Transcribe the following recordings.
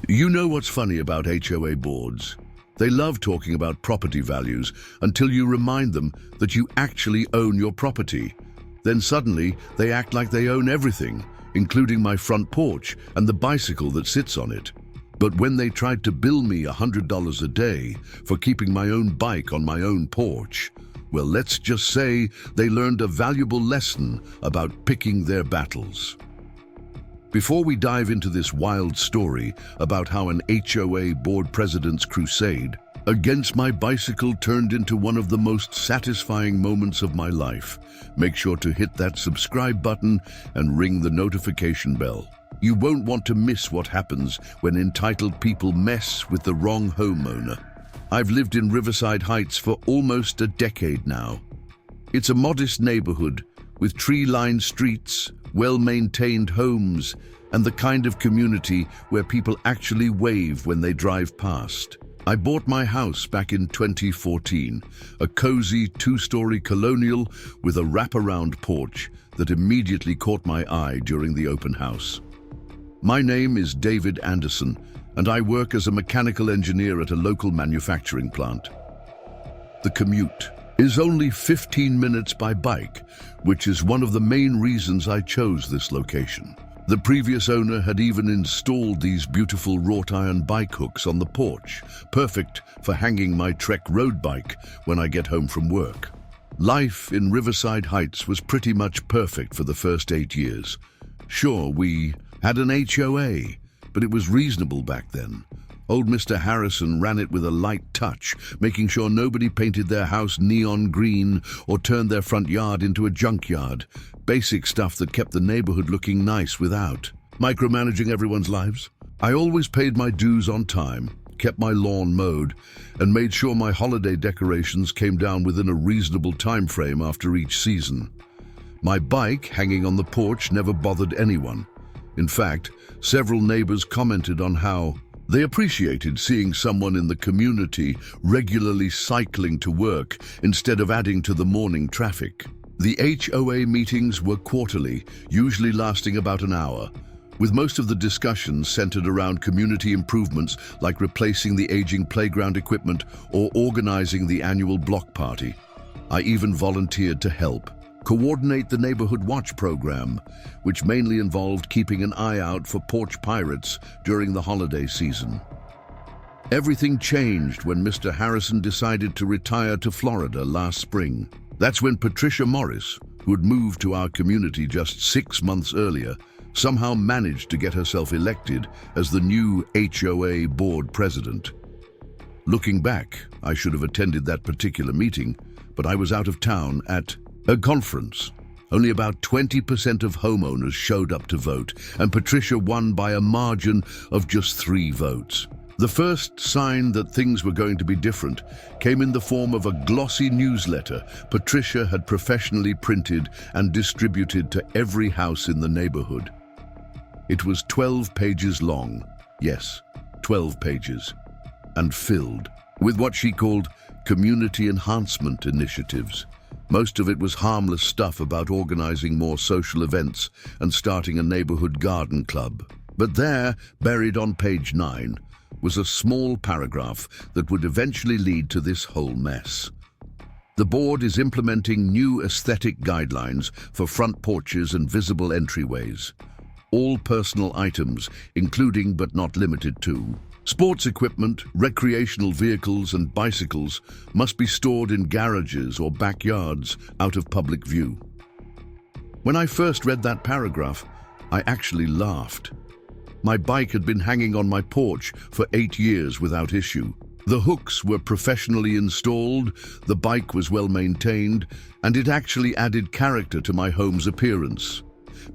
You know what's funny about HOA boards? They love talking about property values until you remind them that you actually own your property. Then suddenly, they act like they own everything, including my front porch and the bicycle that sits on it. But when they tried to bill me $100 a day for keeping my own bike on my own porch, well, let's just say they learned a valuable lesson about picking their battles. Before we dive into this wild story about how an HOA board president's crusade against my bicycle turned into one of the most satisfying moments of my life, make sure to hit that subscribe button and ring the notification bell. You won't want to miss what happens when entitled people mess with the wrong homeowner. I've lived in Riverside Heights for almost a decade now. It's a modest neighborhood with tree-lined streets, well-maintained homes, and the kind of community where people actually wave when they drive past. I bought my house back in 2014, a cozy two-story colonial with a wraparound porch that immediately caught my eye during the open house. My name is David Anderson, and I work as a mechanical engineer at a local manufacturing plant. The commute is only 15 minutes by bike, which is one of the main reasons I chose this location. The previous owner had even installed these beautiful wrought-iron bike hooks on the porch, perfect for hanging my Trek road bike when I get home from work. Life in Riverside Heights was pretty much perfect for the first 8 years. Sure, we had an HOA, but it was reasonable back then. Old Mr. Harrison ran it with a light touch, making sure nobody painted their house neon green or turned their front yard into a junkyard. Basic stuff that kept the neighborhood looking nice without micromanaging everyone's lives. I always paid my dues on time, kept my lawn mowed, and made sure my holiday decorations came down within a reasonable time frame after each season. My bike hanging on the porch never bothered anyone. In fact, several neighbors commented on how they appreciated seeing someone in the community regularly cycling to work instead of adding to the morning traffic. The HOA meetings were quarterly, usually lasting about an hour, with most of the discussions centered around community improvements like replacing the aging playground equipment or organizing the annual block party. I even volunteered to help coordinate the neighborhood watch program, which mainly involved keeping an eye out for porch pirates during the holiday season. Everything changed when Mr. Harrison decided to retire to Florida last spring. That's when Patricia Morris, who had moved to our community just 6 months earlier, somehow managed to get herself elected as the new HOA board president. Looking back, I should have attended that particular meeting, but I was out of town at a conference. Only about 20% of homeowners showed up to vote, and Patricia won by a margin of just 3 votes. The first sign that things were going to be different came in the form of a glossy newsletter Patricia had professionally printed and distributed to every house in the neighborhood. It was 12 pages long, yes, 12 pages, and filled with what she called community enhancement initiatives. Most of it was harmless stuff about organizing more social events and starting a neighborhood garden club. But there, buried on page 9, was a small paragraph that would eventually lead to this whole mess. The board is implementing new aesthetic guidelines for front porches and visible entryways. All personal items, including but not limited to sports equipment, recreational vehicles, and bicycles, must be stored in garages or backyards out of public view. When I first read that paragraph, I actually laughed. My bike had been hanging on my porch for 8 years without issue. The hooks were professionally installed, the bike was well maintained, and it actually added character to my home's appearance.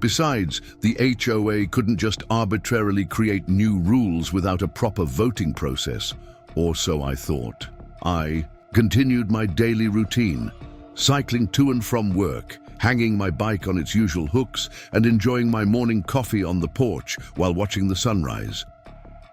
Besides, the HOA couldn't just arbitrarily create new rules without a proper voting process, or so I thought. I continued my daily routine, cycling to and from work, hanging my bike on its usual hooks, and enjoying my morning coffee on the porch while watching the sunrise.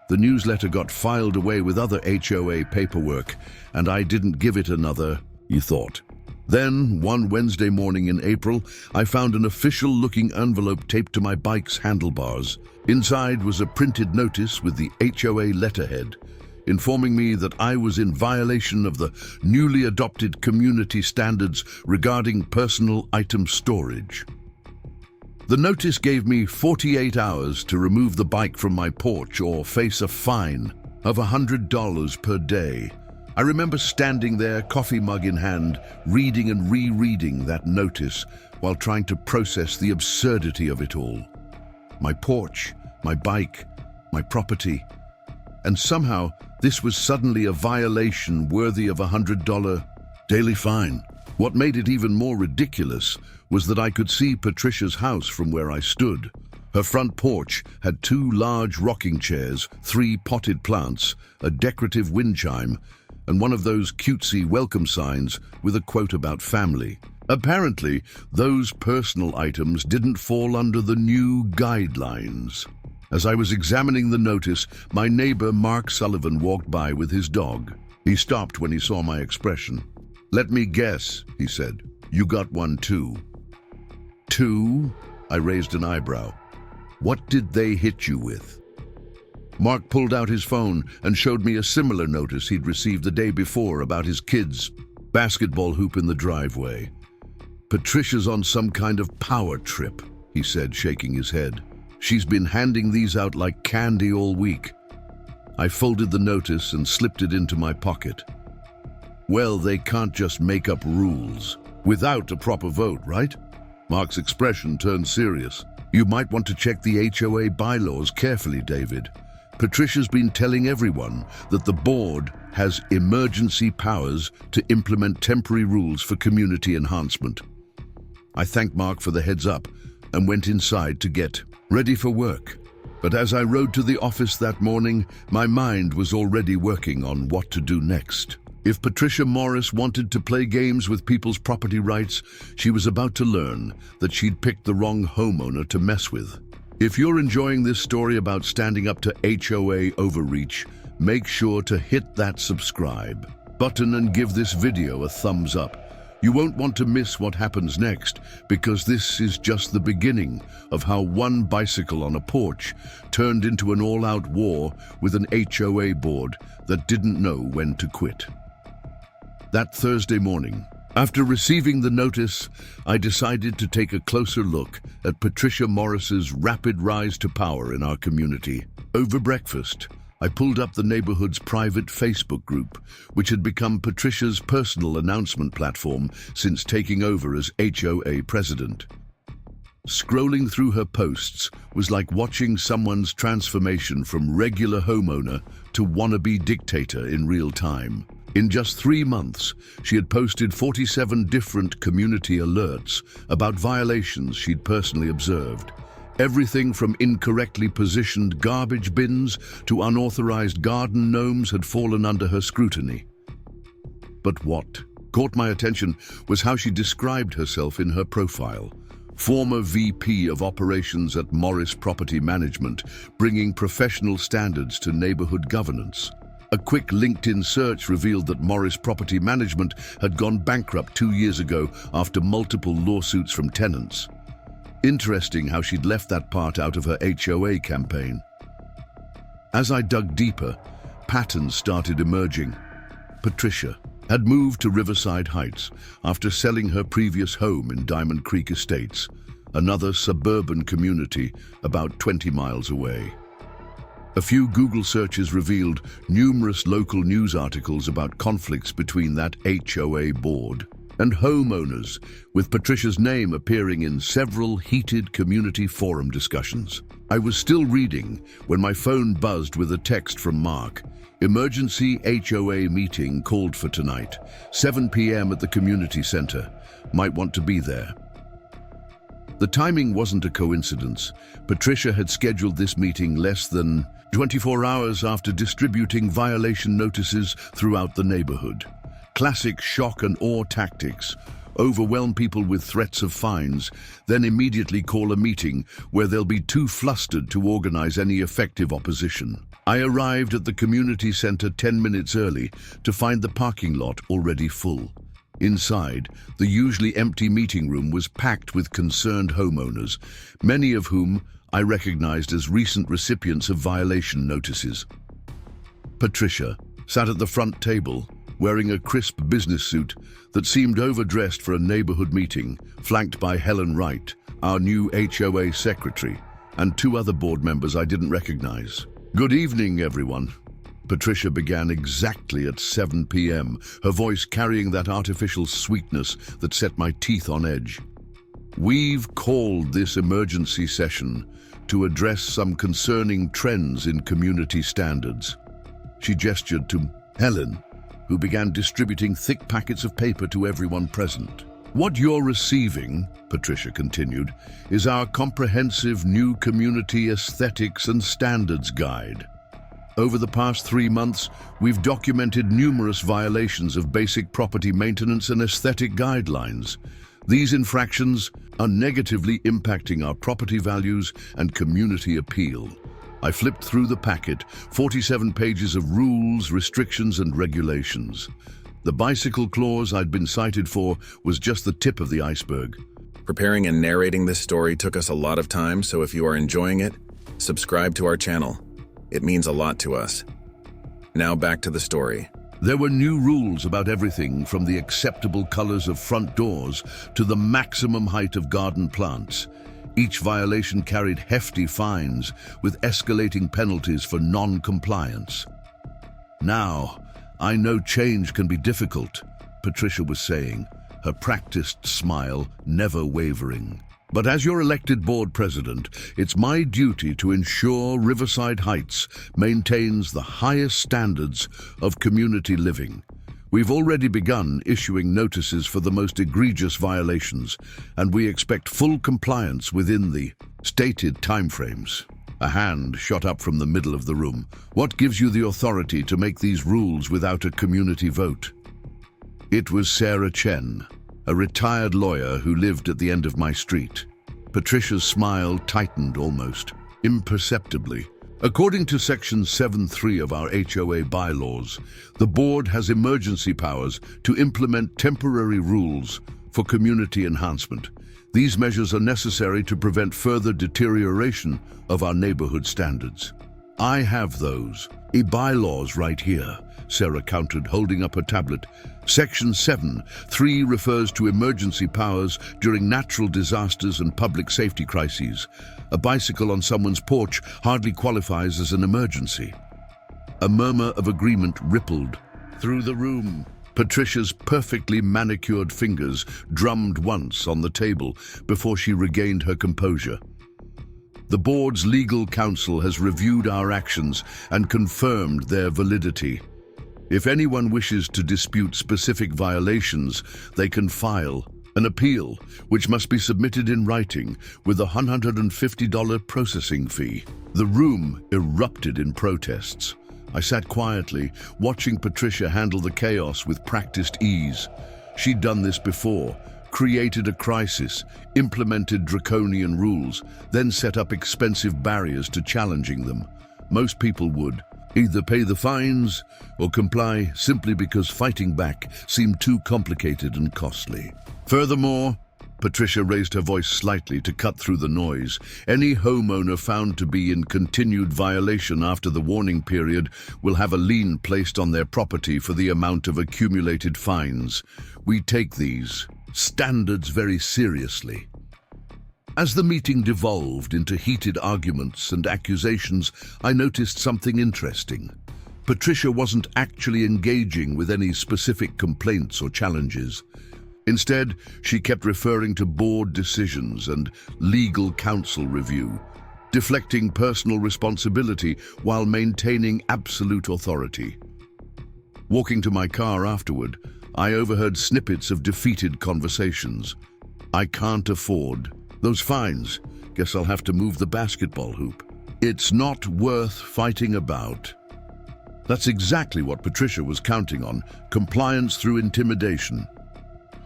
The newsletter got filed away with other HOA paperwork, and I didn't give it another, you thought, Then, one Wednesday morning in April, I found an official-looking envelope taped to my bike's handlebars. Inside was a printed notice with the HOA letterhead, informing me that I was in violation of the newly adopted community standards regarding personal item storage. The notice gave me 48 hours to remove the bike from my porch or face a fine of $100 per day. I remember standing there, coffee mug in hand, reading and rereading that notice while trying to process the absurdity of it all. My porch, my bike, my property. And somehow, this was suddenly a violation worthy of a $100 daily fine. What made it even more ridiculous was that I could see Patricia's house from where I stood. Her front porch had 2 large rocking chairs, 3 potted plants, a decorative wind chime, and one of those cutesy welcome signs with a quote about family. Apparently, those personal items didn't fall under the new guidelines. As I was examining the notice, my neighbor Mark Sullivan walked by with his dog. He stopped when he saw my expression. "Let me guess," he said. "You got one too." "Two?" I raised an eyebrow. "What did they hit you with?" Mark pulled out his phone and showed me a similar notice he'd received the day before about his kid's basketball hoop in the driveway. "Patricia's on some kind of power trip," he said, shaking his head. "She's been handing these out like candy all week." I folded the notice and slipped it into my pocket. "Well, they can't just make up rules without a proper vote, right?" Mark's expression turned serious. "You might want to check the HOA bylaws carefully, David. Patricia's been telling everyone that the board has emergency powers to implement temporary rules for community enhancement." I thanked Mark for the heads up and went inside to get ready for work. But as I rode to the office that morning, my mind was already working on what to do next. If Patricia Morris wanted to play games with people's property rights, she was about to learn that she'd picked the wrong homeowner to mess with. If you're enjoying this story about standing up to HOA overreach, make sure to hit that subscribe button and give this video a thumbs up. You won't want to miss what happens next, because this is just the beginning of how one bicycle on a porch turned into an all-out war with an HOA board that didn't know when to quit. That Thursday morning, after receiving the notice, I decided to take a closer look at Patricia Morris's rapid rise to power in our community. Over breakfast, I pulled up the neighborhood's private Facebook group, which had become Patricia's personal announcement platform since taking over as HOA president. Scrolling through her posts was like watching someone's transformation from regular homeowner to wannabe dictator in real time. In just 3 months, she had posted 47 different community alerts about violations she'd personally observed. Everything from incorrectly positioned garbage bins to unauthorized garden gnomes had fallen under her scrutiny. But what caught my attention was how she described herself in her profile. Former VP of Operations at Morris Property Management, bringing professional standards to neighborhood governance. A quick LinkedIn search revealed that Morris Property Management had gone bankrupt 2 years ago after multiple lawsuits from tenants. Interesting how she'd left that part out of her HOA campaign. As I dug deeper, patterns started emerging. Patricia had moved to Riverside Heights after selling her previous home in Diamond Creek Estates, another suburban community about 20 miles away. A few Google searches revealed numerous local news articles about conflicts between that HOA board and homeowners, with Patricia's name appearing in several heated community forum discussions. I was still reading when my phone buzzed with a text from Mark. "Emergency HOA meeting called for tonight, 7 p.m. at the community center. Might want to be there." The timing wasn't a coincidence. Patricia had scheduled this meeting less than 24 hours after distributing violation notices throughout the neighborhood. Classic shock and awe tactics. Overwhelm people with threats of fines, then immediately call a meeting where they'll be too flustered to organize any effective opposition. I arrived at the community center 10 minutes early to find the parking lot already full. Inside, the usually empty meeting room was packed with concerned homeowners, many of whom I recognized as recent recipients of violation notices. Patricia sat at the front table, wearing a crisp business suit that seemed overdressed for a neighborhood meeting, flanked by Helen Wright, our new HOA secretary, and two other board members I didn't recognize. "Good evening, everyone." Patricia began exactly at 7 p.m., her voice carrying that artificial sweetness that set my teeth on edge. "We've called this emergency session to address some concerning trends in community standards." She gestured to Helen, who began distributing thick packets of paper to everyone present. "What you're receiving," Patricia continued, "is our comprehensive new community aesthetics and standards guide. Over the past 3 months, we've documented numerous violations of basic property maintenance and aesthetic guidelines. These infractions are negatively impacting our property values and community appeal." I flipped through the packet, 47 pages of rules, restrictions, and regulations. The bicycle clause I'd been cited for was just the tip of the iceberg. Preparing and narrating this story took us a lot of time, so if you are enjoying it, subscribe to our channel. It means a lot to us. Now back to the story. There were new rules about everything from the acceptable colors of front doors to the maximum height of garden plants. Each violation carried hefty fines with escalating penalties for non-compliance. "Now, I know change can be difficult," Patricia was saying, her practiced smile never wavering. "But as your elected board president, it's my duty to ensure Riverside Heights maintains the highest standards of community living. We've already begun issuing notices for the most egregious violations, and we expect full compliance within the stated timeframes." A hand shot up from the middle of the room. "What gives you the authority to make these rules without a community vote?" It was Sarah Chen, a retired lawyer who lived at the end of my street. Patricia's smile tightened almost imperceptibly. "According to Section 7.3 of our HOA bylaws, the board has emergency powers to implement temporary rules for community enhancement. These measures are necessary to prevent further deterioration of our neighborhood standards." "I have those bylaws right here," Sarah countered, holding up her tablet. "Section 7.3 refers to emergency powers during natural disasters and public safety crises. A bicycle on someone's porch hardly qualifies as an emergency." A murmur of agreement rippled through the room. Patricia's perfectly manicured fingers drummed once on the table before she regained her composure. "The board's legal counsel has reviewed our actions and confirmed their validity. If anyone wishes to dispute specific violations, they can file an appeal, which must be submitted in writing with a $150 processing fee." The room erupted in protests. I sat quietly, watching Patricia handle the chaos with practiced ease. She'd done this before, created a crisis, implemented draconian rules, then set up expensive barriers to challenging them. Most people would either pay the fines or comply simply because fighting back seemed too complicated and costly. Furthermore, Patricia raised her voice slightly to cut through the noise, any homeowner found to be in continued violation after the warning period will have a lien placed on their property for the amount of accumulated fines. We take these standards very seriously. As the meeting devolved into heated arguments and accusations, I noticed something interesting. Patricia wasn't actually engaging with any specific complaints or challenges. Instead, she kept referring to board decisions and legal counsel review, deflecting personal responsibility while maintaining absolute authority. Walking to my car afterward, I overheard snippets of defeated conversations. "I can't afford those fines. Guess I'll have to move the basketball hoop. It's not worth fighting about." That's exactly what Patricia was counting on, compliance through intimidation.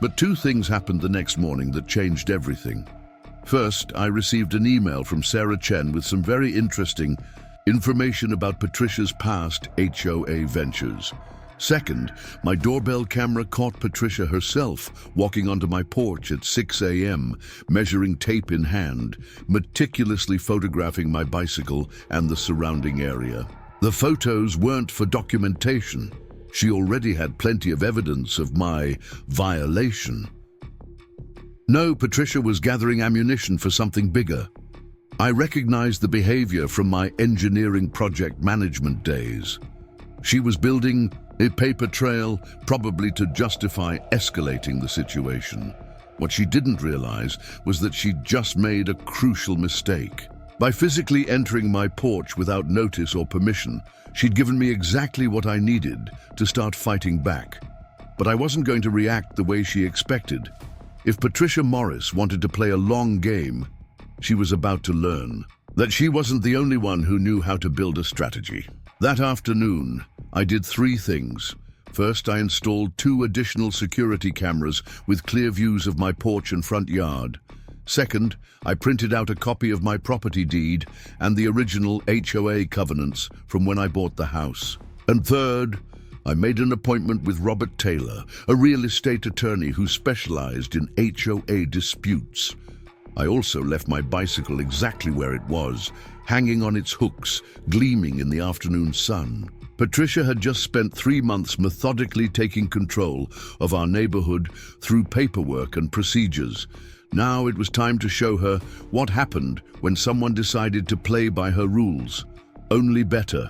But two things happened the next morning that changed everything. First, I received an email from Sarah Chen with some very interesting information about Patricia's past HOA ventures. Second, my doorbell camera caught Patricia herself walking onto my porch at 6 a.m., measuring tape in hand, meticulously photographing my bicycle and the surrounding area. The photos weren't for documentation. She already had plenty of evidence of my violation. No, Patricia was gathering ammunition for something bigger. I recognized the behavior from my engineering project management days. She was building a paper trail, probably to justify escalating the situation. What she didn't realize was that she'd just made a crucial mistake. By physically entering my porch without notice or permission, she'd given me exactly what I needed to start fighting back. But I wasn't going to react the way she expected. If Patricia Morris wanted to play a long game, she was about to learn that she wasn't the only one who knew how to build a strategy. That afternoon, I did 3 things. First, I installed 2 additional security cameras with clear views of my porch and front yard. Second, I printed out a copy of my property deed and the original HOA covenants from when I bought the house. And third, I made an appointment with Robert Taylor, a real estate attorney who specialized in HOA disputes. I also left my bicycle exactly where it was, hanging on its hooks, gleaming in the afternoon sun. Patricia had just spent 3 months methodically taking control of our neighborhood through paperwork and procedures. Now it was time to show her what happened when someone decided to play by her rules. Only better.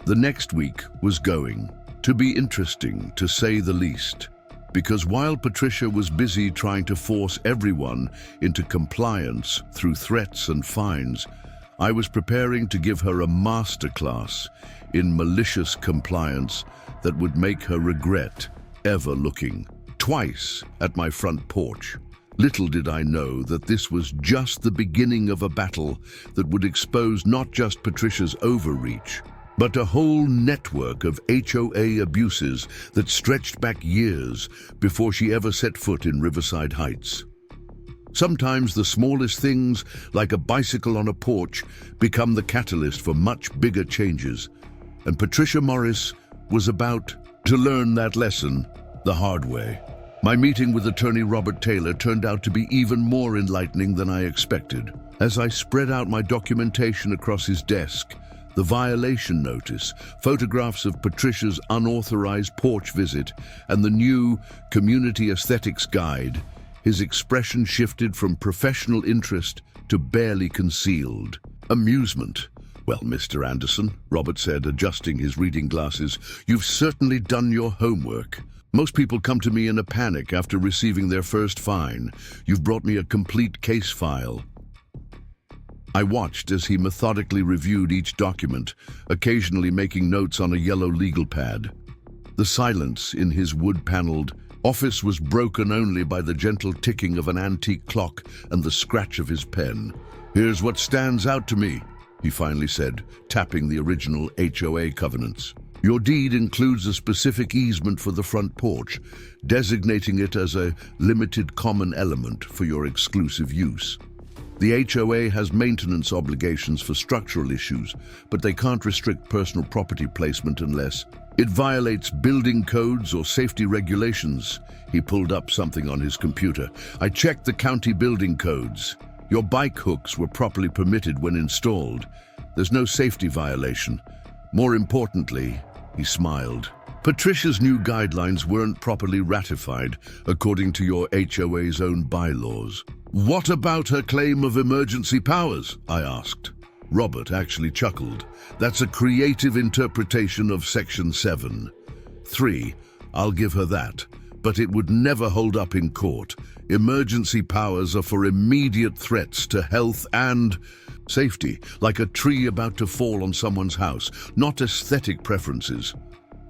The next week was going to be interesting, to say the least. Because while Patricia was busy trying to force everyone into compliance through threats and fines, I was preparing to give her a masterclass in malicious compliance that would make her regret ever looking twice at my front porch. Little did I know that this was just the beginning of a battle that would expose not just Patricia's overreach, but a whole network of HOA abuses that stretched back years before she ever set foot in Riverside Heights. Sometimes the smallest things, like a bicycle on a porch, become the catalyst for much bigger changes. And Patricia Morris was about to learn that lesson the hard way. My meeting with attorney Robert Taylor turned out to be even more enlightening than I expected. As I spread out my documentation across his desk, the violation notice, photographs of Patricia's unauthorized porch visit, and the new community aesthetics guide, his expression shifted from professional interest to barely concealed amusement. "Well, Mr. Anderson," Robert said, adjusting his reading glasses, "you've certainly done your homework. Most people come to me in a panic after receiving their first fine. You've brought me a complete case file." I watched as he methodically reviewed each document, occasionally making notes on a yellow legal pad. The silence in his wood-paneled office was broken only by the gentle ticking of an antique clock and the scratch of his pen. "Here's what stands out to me," he finally said, tapping the original HOA covenants. "Your deed includes a specific easement for the front porch, designating it as a limited common element for your exclusive use. The HOA has maintenance obligations for structural issues, but they can't restrict personal property placement unless it violates building codes or safety regulations." He pulled up something on his computer. "I checked the county building codes. Your bike hooks were properly permitted when installed. There's no safety violation. More importantly," he smiled, "Patricia's new guidelines weren't properly ratified according to your HOA's own bylaws." "What about her claim of emergency powers?" I asked. Robert actually chuckled. "That's a creative interpretation of Section 7(3). I'll give her that. But it would never hold up in court. Emergency powers are for immediate threats to health and safety, like a tree about to fall on someone's house, not aesthetic preferences."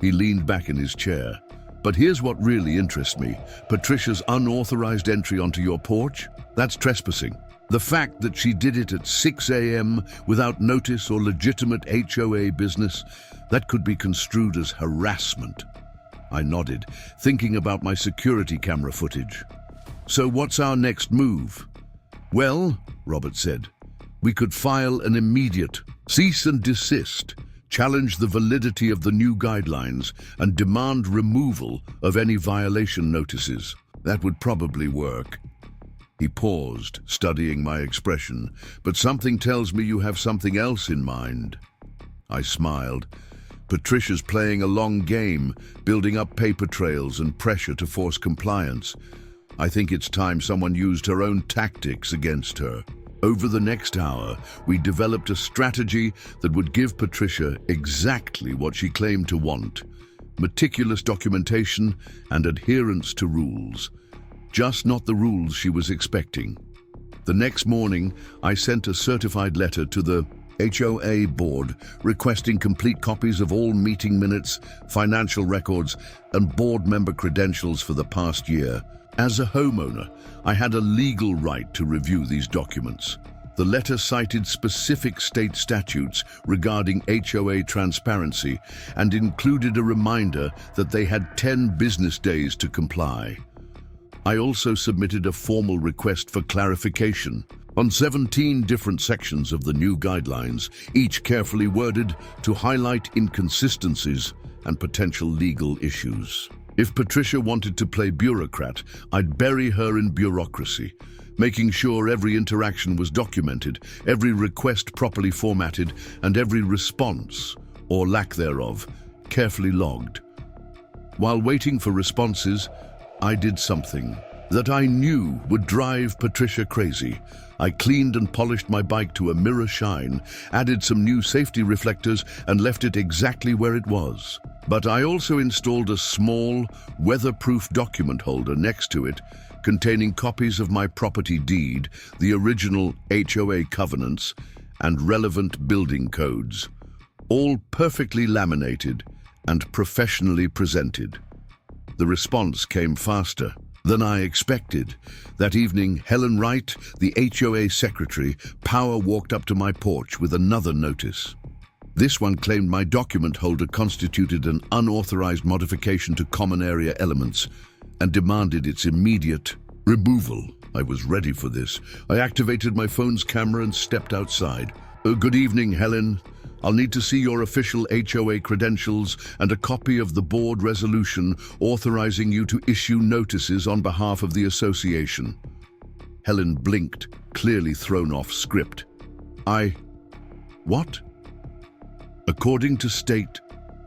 He leaned back in his chair. "But here's what really interests me. Patricia's unauthorized entry onto your porch? That's trespassing. The fact that she did it at 6 a.m. without notice or legitimate HOA business, that could be construed as harassment." I nodded, thinking about my security camera footage. "So what's our next move?" "Well," Robert said, "we could file an immediate cease and desist challenge the validity of the new guidelines, and demand removal of any violation notices. That would probably work. He paused, studying my expression, but something tells me you have something else in mind. I smiled. Patricia's playing a long game, building up paper trails and pressure to force compliance. I think it's time someone used her own tactics against her. Over the next hour, we developed a strategy that would give Patricia exactly what she claimed to want: meticulous documentation and adherence to rules. Just not the rules she was expecting. The next morning, I sent a certified letter to the HOA board requesting complete copies of all meeting minutes, financial records, and board member credentials for the past year. As a homeowner, I had a legal right to review these documents. The letter cited specific state statutes regarding HOA transparency and included a reminder that they had 10 business days to comply. I also submitted a formal request for clarification on 17 different sections of the new guidelines, each carefully worded to highlight inconsistencies and potential legal issues. If Patricia wanted to play bureaucrat, I'd bury her in bureaucracy, making sure every interaction was documented, every request properly formatted, and every response, or lack thereof, carefully logged. While waiting for responses, I did something that I knew would drive Patricia crazy. I cleaned and polished my bike to a mirror shine, added some new safety reflectors, and left it exactly where it was. But I also installed a small, weatherproof document holder next to it, containing copies of my property deed, the original HOA covenants, and relevant building codes, all perfectly laminated and professionally presented. The response came faster than I expected. That evening, Helen Wright, the HOA secretary, power walked up to my porch with another notice. This one claimed my document holder constituted an unauthorized modification to common area elements and demanded its immediate removal. I was ready for this. I activated my phone's camera and stepped outside. Good evening, Helen. I'll need to see your official HOA credentials and a copy of the board resolution authorizing you to issue notices on behalf of the association. Helen blinked, clearly thrown off script. What? According to state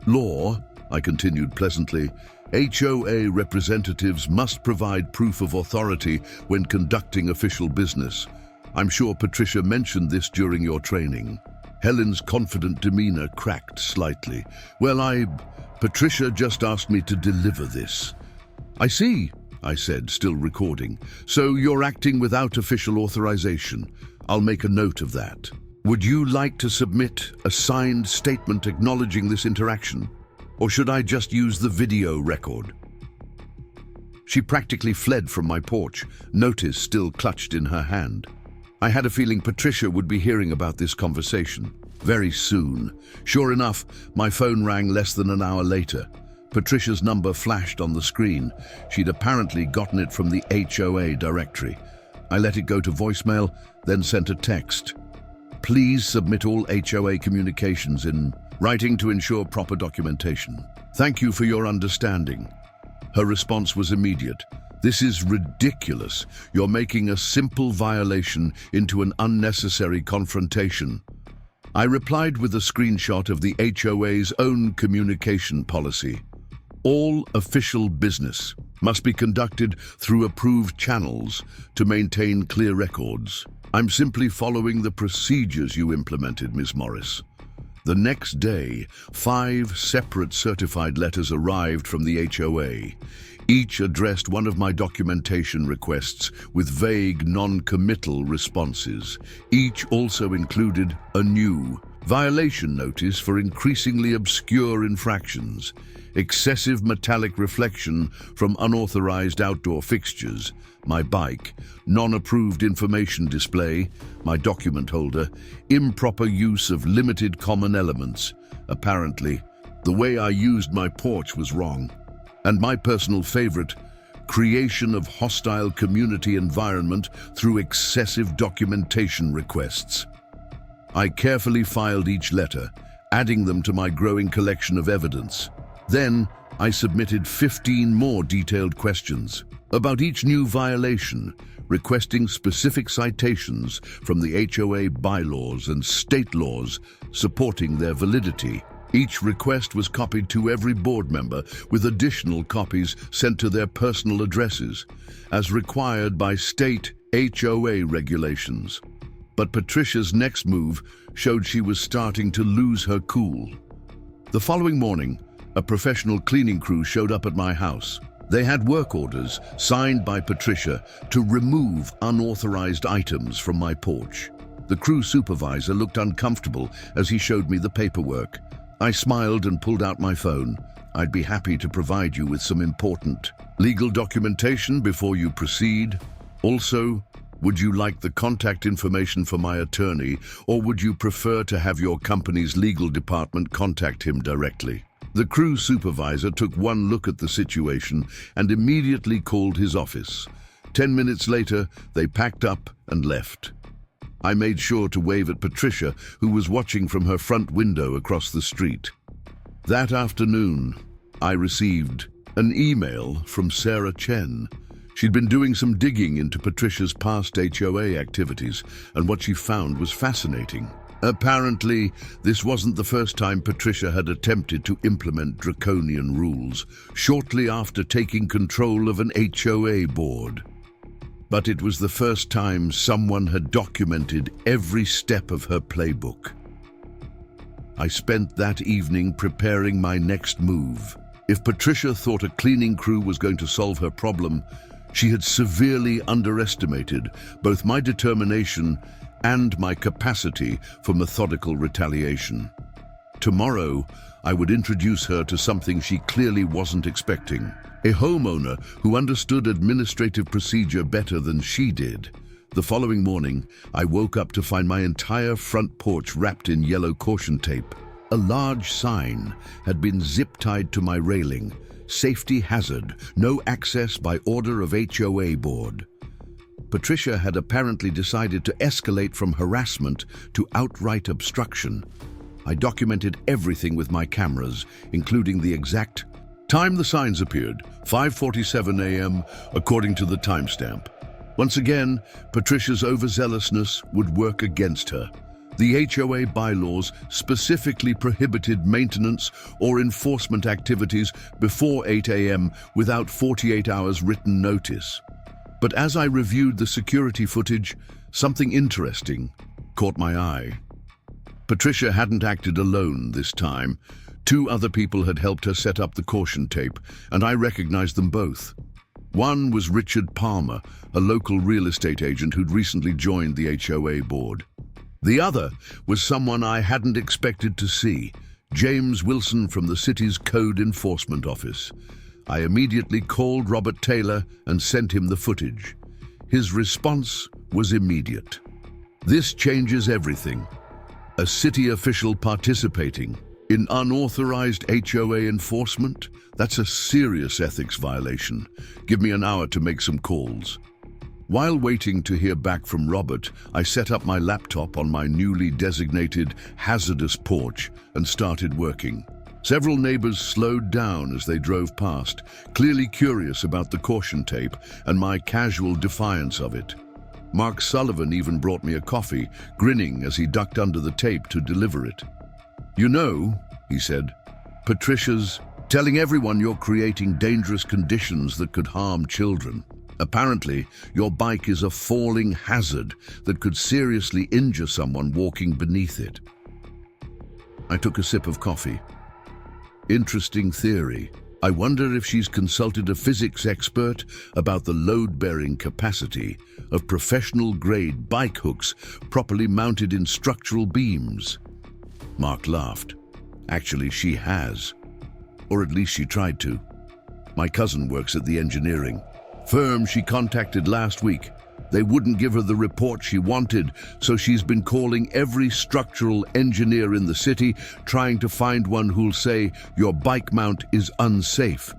law, I continued pleasantly, HOA representatives must provide proof of authority when conducting official business. I'm sure Patricia mentioned this during your training. Helen's confident demeanor cracked slightly. Patricia just asked me to deliver this. I see, I said, still recording. So you're acting without official authorization. I'll make a note of that. Would you like to submit a signed statement acknowledging this interaction? Or should I just use the video record? She practically fled from my porch, notice still clutched in her hand. I had a feeling Patricia would be hearing about this conversation very soon. Sure enough, my phone rang less than an hour later. Patricia's number flashed on the screen. She'd apparently gotten it from the HOA directory. I let it go to voicemail, then sent a text. Please submit all HOA communications in writing to ensure proper documentation. Thank you for your understanding. Her response was immediate. This is ridiculous. You're making a simple violation into an unnecessary confrontation. I replied with a screenshot of the HOA's own communication policy. All official business must be conducted through approved channels to maintain clear records. I'm simply following the procedures you implemented, Ms. Morris. The next day, 5 separate certified letters arrived from the HOA. Each addressed one of my documentation requests with vague, non-committal responses. Each also included a new violation notice for increasingly obscure infractions, excessive metallic reflection from unauthorized outdoor fixtures, my bike, non-approved information display, my document holder, improper use of limited common elements. Apparently, the way I used my porch was wrong. And my personal favorite, creation of hostile community environment through excessive documentation requests. I carefully filed each letter, adding them to my growing collection of evidence. Then, I submitted 15 more detailed questions about each new violation, requesting specific citations from the HOA bylaws and state laws supporting their validity. Each request was copied to every board member, with additional copies sent to their personal addresses, as required by state HOA regulations. But Patricia's next move showed she was starting to lose her cool. The following morning, a professional cleaning crew showed up at my house. They had work orders signed by Patricia to remove unauthorized items from my porch. The crew supervisor looked uncomfortable as he showed me the paperwork. I smiled and pulled out my phone. I'd be happy to provide you with some important legal documentation before you proceed. Also, would you like the contact information for my attorney, or would you prefer to have your company's legal department contact him directly? The crew supervisor took one look at the situation and immediately called his office. 10 minutes later, they packed up and left. I made sure to wave at Patricia, who was watching from her front window across the street. That afternoon, I received an email from Sarah Chen. She'd been doing some digging into Patricia's past HOA activities, and what she found was fascinating. Apparently, this wasn't the first time Patricia had attempted to implement draconian rules shortly after taking control of an HOA board. But it was the first time someone had documented every step of her playbook. I spent that evening preparing my next move. If Patricia thought a cleaning crew was going to solve her problem, she had severely underestimated both my determination and my capacity for methodical retaliation. Tomorrow, I would introduce her to something she clearly wasn't expecting. A homeowner who understood administrative procedure better than she did. The following morning, I woke up to find my entire front porch wrapped in yellow caution tape. A large sign had been zip-tied to my railing. Safety hazard, no access by order of HOA board. Patricia had apparently decided to escalate from harassment to outright obstruction. I documented everything with my cameras, including the exact time the signs appeared, 5:47 a.m., according to the timestamp. Once again, Patricia's overzealousness would work against her. The HOA bylaws specifically prohibited maintenance or enforcement activities before 8 a.m. without 48 hours written notice. But as I reviewed the security footage, something interesting caught my eye. Patricia hadn't acted alone this time. 2 other people had helped her set up the caution tape, and I recognized them both. One was Richard Palmer, a local real estate agent who'd recently joined the HOA board. The other was someone I hadn't expected to see, James Wilson from the city's Code Enforcement Office. I immediately called Robert Taylor and sent him the footage. His response was immediate. This changes everything. A city official participating in unauthorized HOA enforcement? That's a serious ethics violation. Give me an hour to make some calls. While waiting to hear back from Robert, I set up my laptop on my newly designated hazardous porch and started working. Several neighbors slowed down as they drove past, clearly curious about the caution tape and my casual defiance of it. Mark Sullivan even brought me a coffee, grinning as he ducked under the tape to deliver it. "You know," he said, "Patricia's telling everyone you're creating dangerous conditions that could harm children. Apparently, your bike is a falling hazard that could seriously injure someone walking beneath it." I took a sip of coffee. Interesting theory. I wonder if she's consulted a physics expert about the load-bearing capacity of professional-grade bike hooks properly mounted in structural beams. Mark laughed. Actually, she has. Or at least she tried to. My cousin works at the engineering firm she contacted last week. They wouldn't give her the report she wanted, so she's been calling every structural engineer in the city, trying to find one who'll say your bike mount is unsafe.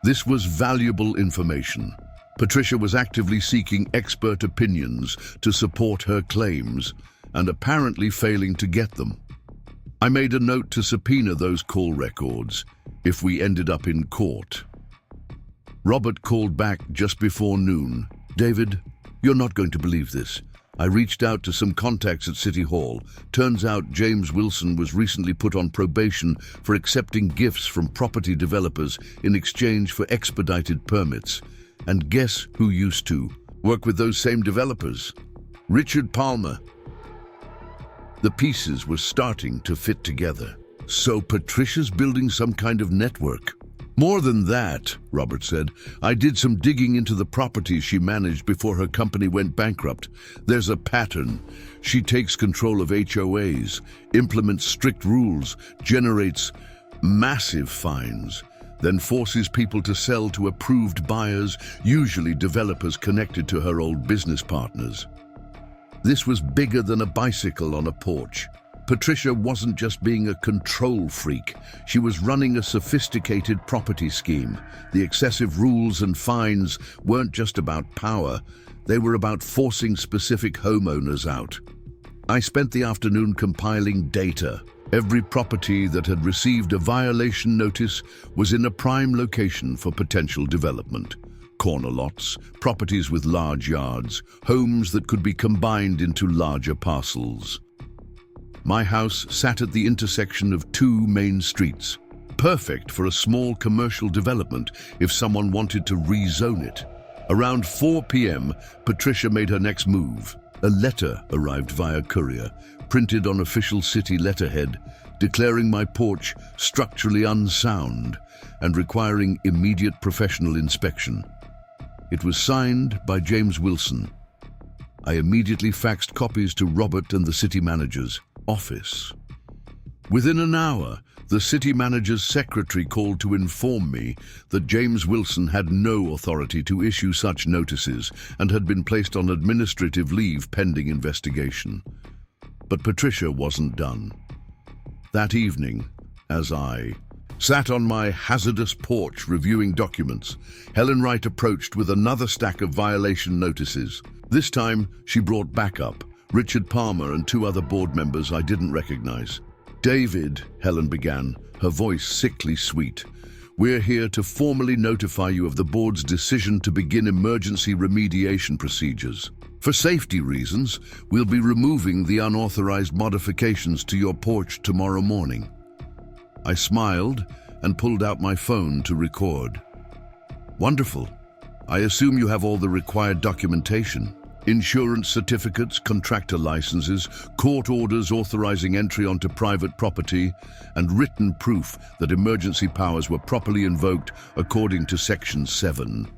This was valuable information. Patricia was actively seeking expert opinions to support her claims, and apparently failing to get them. I made a note to subpoena those call records if we ended up in court. Robert called back just before noon. David, you're not going to believe this. I reached out to some contacts at City Hall. Turns out James Wilson was recently put on probation for accepting gifts from property developers in exchange for expedited permits. And guess who used to work with those same developers? Richard Palmer. The pieces were starting to fit together. So Patricia's building some kind of network. More than that, Robert said, I did some digging into the properties she managed before her company went bankrupt. There's a pattern. She takes control of HOAs, implements strict rules, generates massive fines, then forces people to sell to approved buyers, usually developers connected to her old business partners. This was bigger than a bicycle on a porch. Patricia wasn't just being a control freak. She was running a sophisticated property scheme. The excessive rules and fines weren't just about power. They were about forcing specific homeowners out. I spent the afternoon compiling data. Every property that had received a violation notice was in a prime location for potential development. Corner lots, properties with large yards, homes that could be combined into larger parcels. My house sat at the intersection of two main streets, perfect for a small commercial development if someone wanted to rezone it. Around 4 p.m., Patricia made her next move. A letter arrived via courier, printed on official city letterhead, declaring my porch structurally unsound and requiring immediate professional inspection. It was signed by James Wilson. I immediately faxed copies to Robert and the city manager's office. Within an hour, the city manager's secretary called to inform me that James Wilson had no authority to issue such notices and had been placed on administrative leave pending investigation. But Patricia wasn't done. That evening, as I sat on my hazardous porch reviewing documents, Helen Wright approached with another stack of violation notices. This time, she brought backup, Richard Palmer and 2 other board members I didn't recognize. David, Helen began, her voice sickly sweet. We're here to formally notify you of the board's decision to begin emergency remediation procedures. For safety reasons, we'll be removing the unauthorized modifications to your porch tomorrow morning. I smiled and pulled out my phone to record. Wonderful. I assume you have all the required documentation. Insurance certificates, contractor licenses, court orders authorizing entry onto private property, and written proof that emergency powers were properly invoked according to Section 7.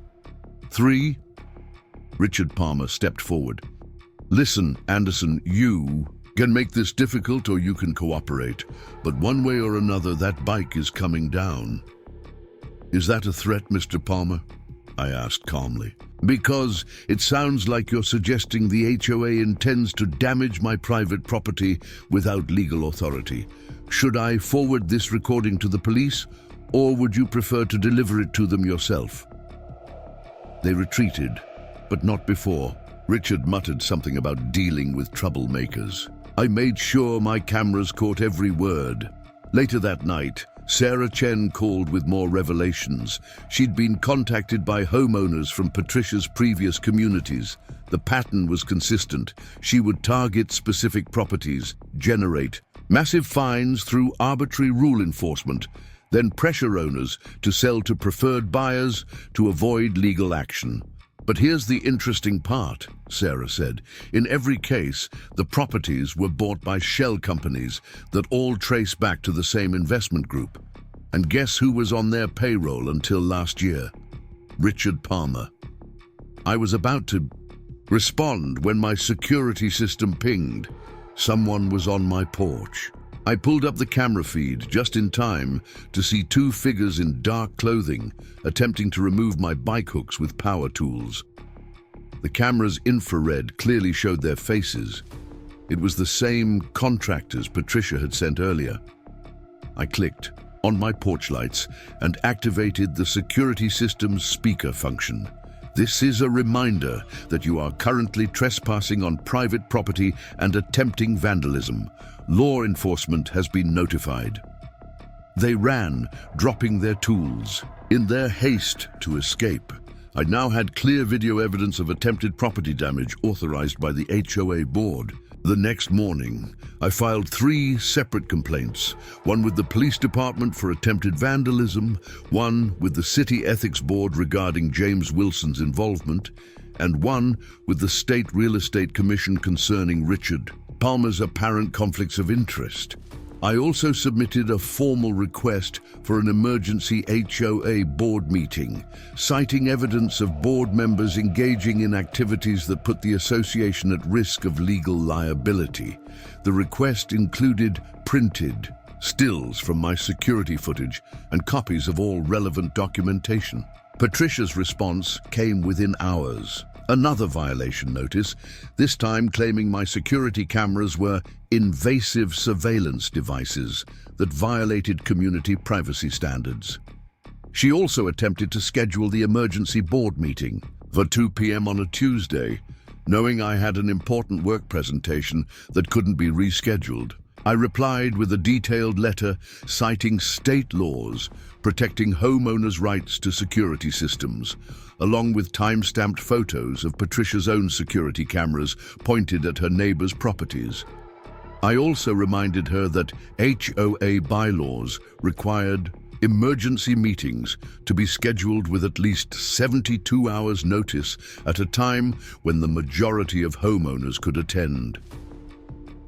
3. Richard Palmer stepped forward. Listen, Anderson, you can make this difficult or you can cooperate, but one way or another that bike is coming down. Is that a threat, Mr. Palmer? I asked calmly. Because it sounds like you're suggesting the HOA intends to damage my private property without legal authority. Should I forward this recording to the police, or would you prefer to deliver it to them yourself? They retreated, but not before. Richard muttered something about dealing with troublemakers. I made sure my cameras caught every word. Later that night, Sarah Chen called with more revelations. She'd been contacted by homeowners from Patricia's previous communities. The pattern was consistent. She would target specific properties, generate massive fines through arbitrary rule enforcement, then pressure owners to sell to preferred buyers to avoid legal action. But here's the interesting part, Sarah said. In every case, the properties were bought by shell companies that all trace back to the same investment group. And guess who was on their payroll until last year? Richard Palmer. I was about to respond when my security system pinged. Someone was on my porch. I pulled up the camera feed just in time to see 2 figures in dark clothing attempting to remove my bike hooks with power tools. The camera's infrared clearly showed their faces. It was the same contractors Patricia had sent earlier. I clicked on my porch lights and activated the security system's speaker function. This is a reminder that you are currently trespassing on private property and attempting vandalism. Law enforcement has been notified." They ran, dropping their tools. In their haste to escape, I now had clear video evidence of attempted property damage authorized by the HOA board. The next morning, I filed 3 separate complaints, one with the police department for attempted vandalism, one with the City Ethics Board regarding James Wilson's involvement, and one with the State Real Estate Commission concerning Richard Palmer's apparent conflicts of interest. I also submitted a formal request for an emergency HOA board meeting, citing evidence of board members engaging in activities that put the association at risk of legal liability. The request included printed stills from my security footage and copies of all relevant documentation. Patricia's response came within hours. Another violation notice, this time claiming my security cameras were invasive surveillance devices that violated community privacy standards. She also attempted to schedule the emergency board meeting for 2 p.m. on a Tuesday, knowing I had an important work presentation that couldn't be rescheduled. I replied with a detailed letter citing state laws protecting homeowners' rights to security systems, along with time-stamped photos of Patricia's own security cameras pointed at her neighbors' properties. I also reminded her that HOA bylaws required emergency meetings to be scheduled with at least 72 hours notice at a time when the majority of homeowners could attend.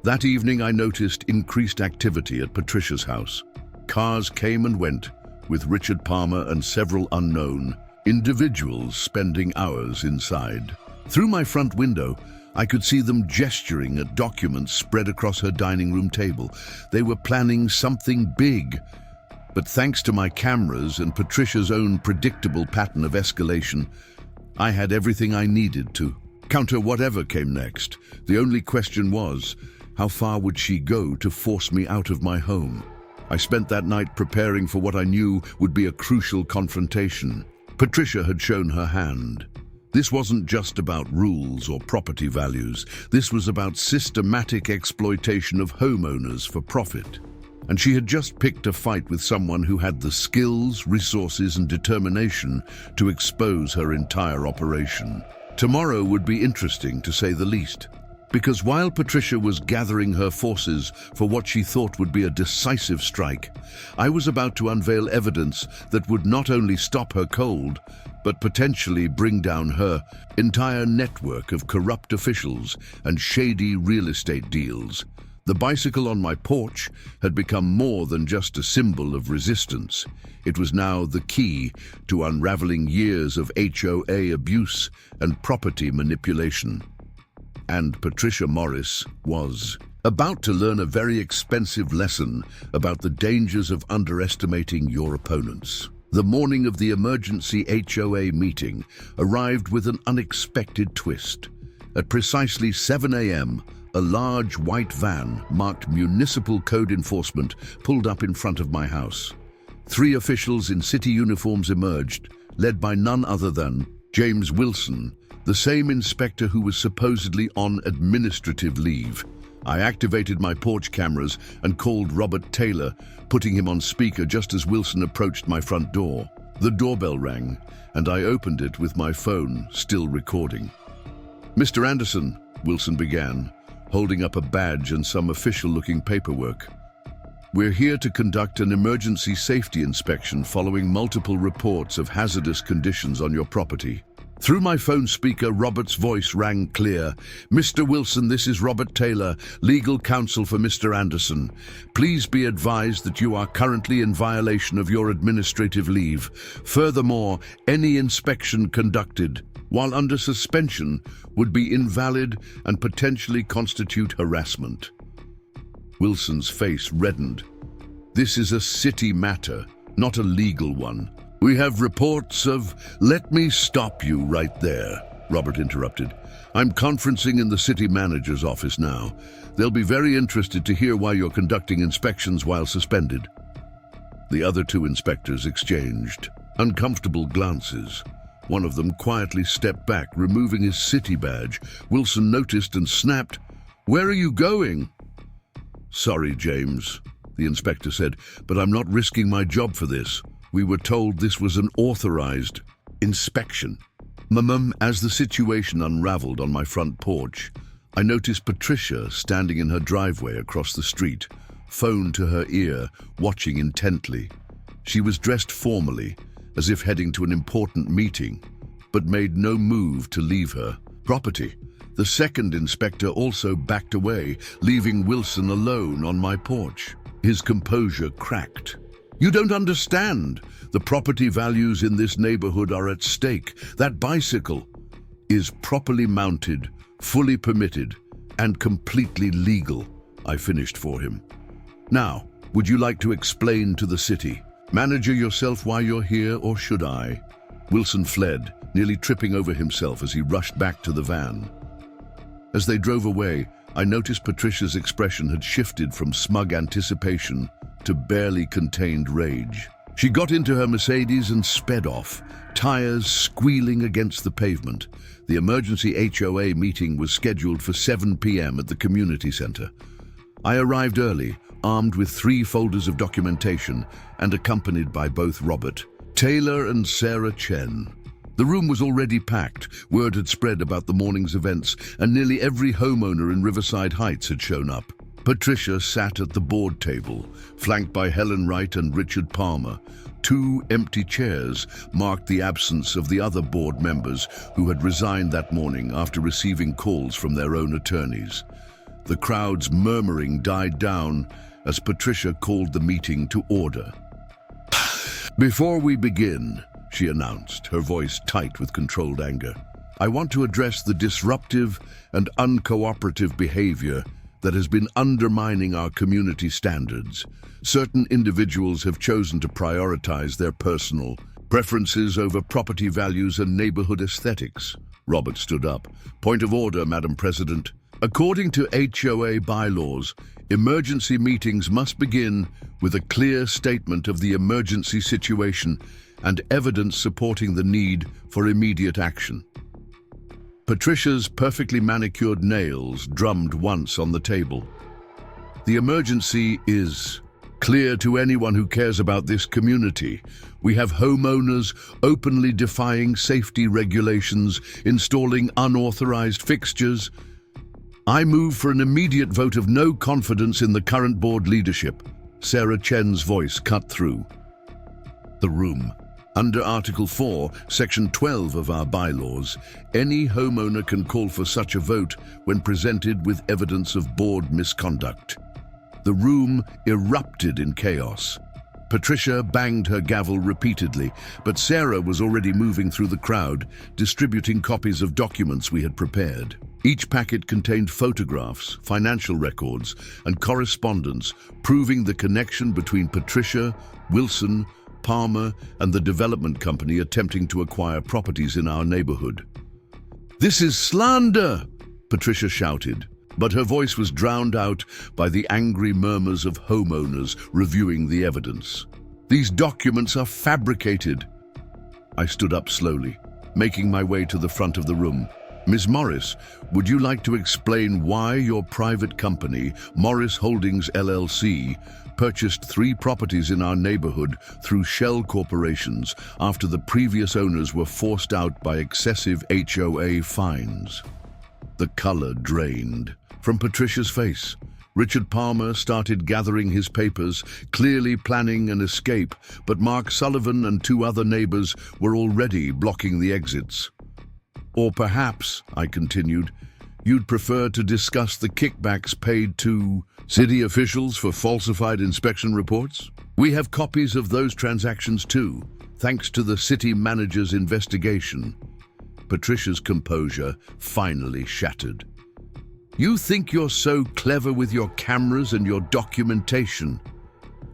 That evening I noticed increased activity at Patricia's house. Cars came and went, with Richard Palmer and several unknown individuals spending hours inside. Through my front window, I could see them gesturing at documents spread across her dining room table. They were planning something big. But thanks to my cameras and Patricia's own predictable pattern of escalation, I had everything I needed to counter whatever came next. The only question was, how far would she go to force me out of my home? I spent that night preparing for what I knew would be a crucial confrontation. Patricia had shown her hand. This wasn't just about rules or property values. This was about systematic exploitation of homeowners for profit. And she had just picked a fight with someone who had the skills, resources, and determination to expose her entire operation. Tomorrow would be interesting, to say the least. Because while Patricia was gathering her forces for what she thought would be a decisive strike, I was about to unveil evidence that would not only stop her cold, but potentially bring down her entire network of corrupt officials and shady real estate deals. The bicycle on my porch had become more than just a symbol of resistance. It was now the key to unraveling years of HOA abuse and property manipulation. And Patricia Morris was about to learn a very expensive lesson about the dangers of underestimating your opponents. The morning of the emergency HOA meeting arrived with an unexpected twist. At precisely 7 a.m., a large white van marked Municipal Code Enforcement pulled up in front of my house. 3 officials in city uniforms emerged, led by none other than James Wilson, the same inspector who was supposedly on administrative leave. I activated my porch cameras and called Robert Taylor, putting him on speaker just as Wilson approached my front door. The doorbell rang, and I opened it with my phone still recording. "Mr. Anderson," Wilson began, holding up a badge and some official-looking paperwork. "We're here to conduct an emergency safety inspection following multiple reports of hazardous conditions on your property." Through my phone speaker, Robert's voice rang clear. "Mr. Wilson, this is Robert Taylor, legal counsel for Mr. Anderson. Please be advised that you are currently in violation of your administrative leave. Furthermore, any inspection conducted while under suspension would be invalid and potentially constitute harassment." Wilson's face reddened. "This is a city matter, not a legal one. We have reports of—" "Let me stop you right there," Robert interrupted. "I'm conferencing in the city manager's office now. They'll be very interested to hear why you're conducting inspections while suspended." The other 2 inspectors exchanged uncomfortable glances. One of them quietly stepped back, removing his city badge. Wilson noticed and snapped, "Where are you going?" "Sorry, James," the inspector said, "but I'm not risking my job for this. We were told this was an authorized inspection." As the situation unraveled on my front porch, I noticed Patricia standing in her driveway across the street, phone to her ear, watching intently. She was dressed formally, as if heading to an important meeting, but made no move to leave her property. The second inspector also backed away, leaving Wilson alone on my porch. His composure cracked. "You don't understand. The property values in this neighborhood are at stake. That bicycle is properly mounted, fully permitted, and completely legal," I finished for him. "Now, would you like to explain to the city manager yourself why you're here, or should I?" Wilson fled, nearly tripping over himself as he rushed back to the van. As they drove away, I noticed Patricia's expression had shifted from smug anticipation to barely contained rage. She got into her Mercedes and sped off, tires squealing against the pavement. The emergency HOA meeting was scheduled for 7 p.m. at the community center. I arrived early, armed with 3 folders of documentation and accompanied by both Robert Taylor and Sarah Chen. The room was already packed. Word had spread about the morning's events, and nearly every homeowner in Riverside Heights had shown up. Patricia sat at the board table, flanked by Helen Wright and Richard Palmer. 2 empty chairs marked the absence of the other board members who had resigned that morning after receiving calls from their own attorneys. The crowd's murmuring died down as Patricia called the meeting to order. "Before we begin," she announced, her voice tight with controlled anger, "I want to address the disruptive and uncooperative behavior that has been undermining our community standards. Certain individuals have chosen to prioritize their personal preferences over property values and neighborhood aesthetics." Robert stood up. "Point of order, Madam President. According to HOA bylaws, emergency meetings must begin with a clear statement of the emergency situation and evidence supporting the need for immediate action." Patricia's perfectly manicured nails drummed once on the table. "The emergency is clear to anyone who cares about this community. We have homeowners openly defying safety regulations, installing unauthorized fixtures. I move for an immediate vote of no confidence in the current board leadership." Sarah Chen's voice cut through the room. "Under Article 4, Section 12 of our bylaws, any homeowner can call for such a vote when presented with evidence of board misconduct." The room erupted in chaos. Patricia banged her gavel repeatedly, but Sarah was already moving through the crowd, distributing copies of documents we had prepared. Each packet contained photographs, financial records, and correspondence proving the connection between Patricia, Wilson, Palmer, and the development company attempting to acquire properties in our neighborhood. "This is slander!" Patricia shouted, but her voice was drowned out by the angry murmurs of homeowners reviewing the evidence. "These documents are fabricated." I stood up slowly, making my way to the front of the room. "Ms. Morris, would you like to explain why your private company, Morris Holdings LLC, purchased 3 properties in our neighborhood through shell corporations after the previous owners were forced out by excessive HOA fines?" The color drained from Patricia's face. Richard Palmer started gathering his papers, clearly planning an escape, but Mark Sullivan and 2 other neighbors were already blocking the exits. "Or perhaps," I continued, "you'd prefer to discuss the kickbacks paid to city officials for falsified inspection reports? We have copies of those transactions too, thanks to the city manager's investigation." Patricia's composure finally shattered. "You think you're so clever with your cameras and your documentation.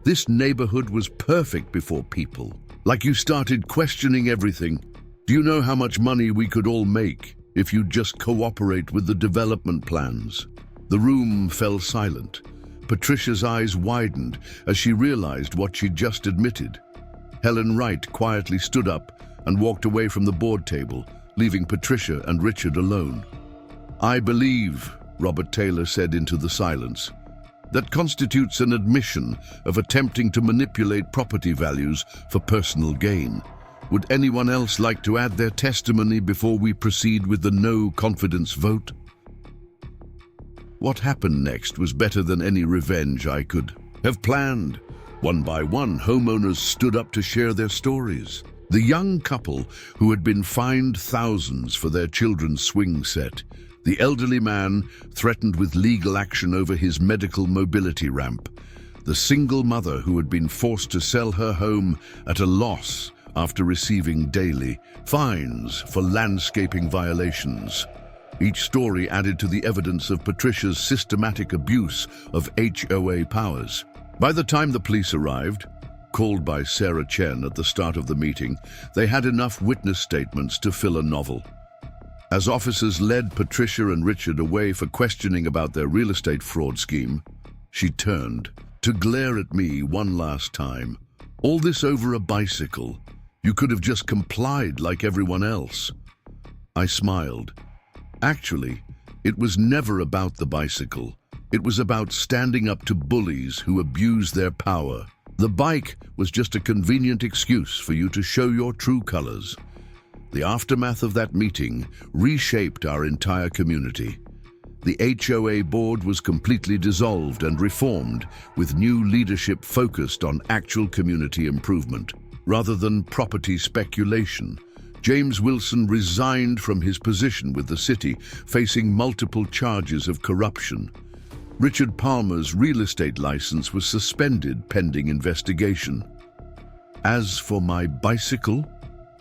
This neighborhood was perfect before people. Like you started questioning everything. Do you know how much money we could all make if you'd just cooperate with the development plans?" The room fell silent. Patricia's eyes widened as she realized what she'd just admitted. Helen Wright quietly stood up, and walked away from the board table, leaving Patricia and Richard alone. "I believe," Robert Taylor said into the silence, "that constitutes an admission of attempting to manipulate property values for personal gain. Would anyone else like to add their testimony before we proceed with the no confidence vote?" What happened next was better than any revenge I could have planned. One by one, homeowners stood up to share their stories. The young couple who had been fined thousands for their children's swing set. The elderly man threatened with legal action over his medical mobility ramp. The single mother who had been forced to sell her home at a loss after receiving daily fines for landscaping violations. Each story added to the evidence of Patricia's systematic abuse of HOA powers. By the time the police arrived, called by Sarah Chen at the start of the meeting, they had enough witness statements to fill a novel. As officers led Patricia and Richard away for questioning about their real estate fraud scheme, she turned to glare at me one last time. "All this over a bicycle. You could have just complied like everyone else." I smiled. Actually, it was never about the bicycle. It was about standing up to bullies who abuse their power. The bike was just a convenient excuse for you to show your true colors. The aftermath of that meeting reshaped our entire community. The HOA board was completely dissolved and reformed, with new leadership focused on actual community improvement, rather than property speculation. James Wilson resigned from his position with the city, facing multiple charges of corruption. Richard Palmer's real estate license was suspended pending investigation. As for my bicycle,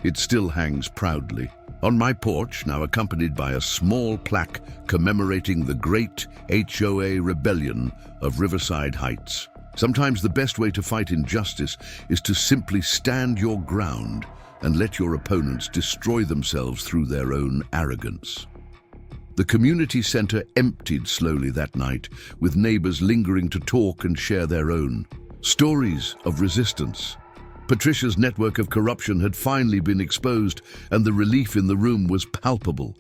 it still hangs proudly on my porch, now accompanied by a small plaque commemorating the great HOA rebellion of Riverside Heights. Sometimes the best way to fight injustice is to simply stand your ground and let your opponents destroy themselves through their own arrogance. The community center emptied slowly that night, with neighbors lingering to talk and share their own stories of resistance. Patricia's network of corruption had finally been exposed, and the relief in the room was palpable.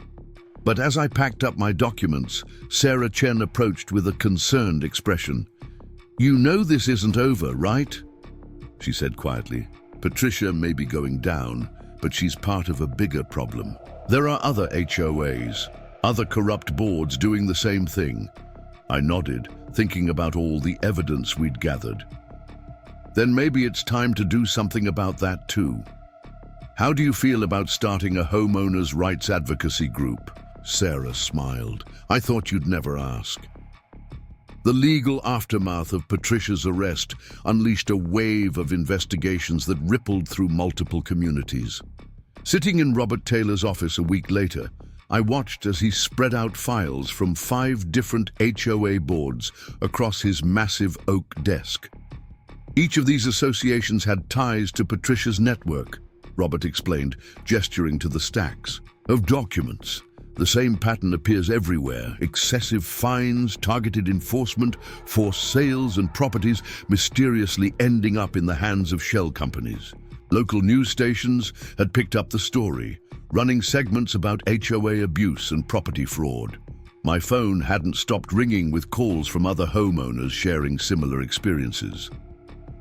But as I packed up my documents, Sarah Chen approached with a concerned expression. "You know this isn't over, right?" she said quietly. "Patricia may be going down, but she's part of a bigger problem. There are other HOAs, other corrupt boards doing the same thing." I nodded, thinking about all the evidence we'd gathered. "Then maybe it's time to do something about that too. How do you feel about starting a homeowners' rights advocacy group?" Sarah smiled. "I thought you'd never ask." The legal aftermath of Patricia's arrest unleashed a wave of investigations that rippled through multiple communities. Sitting in Robert Taylor's office a week later, I watched as he spread out files from 5 different HOA boards across his massive oak desk. Each of these associations had ties to Patricia's network, Robert explained, gesturing to the stacks of documents. The same pattern appears everywhere: excessive fines, targeted enforcement, forced sales, and properties mysteriously ending up in the hands of shell companies. Local news stations had picked up the story, running segments about HOA abuse and property fraud. My phone hadn't stopped ringing with calls from other homeowners sharing similar experiences.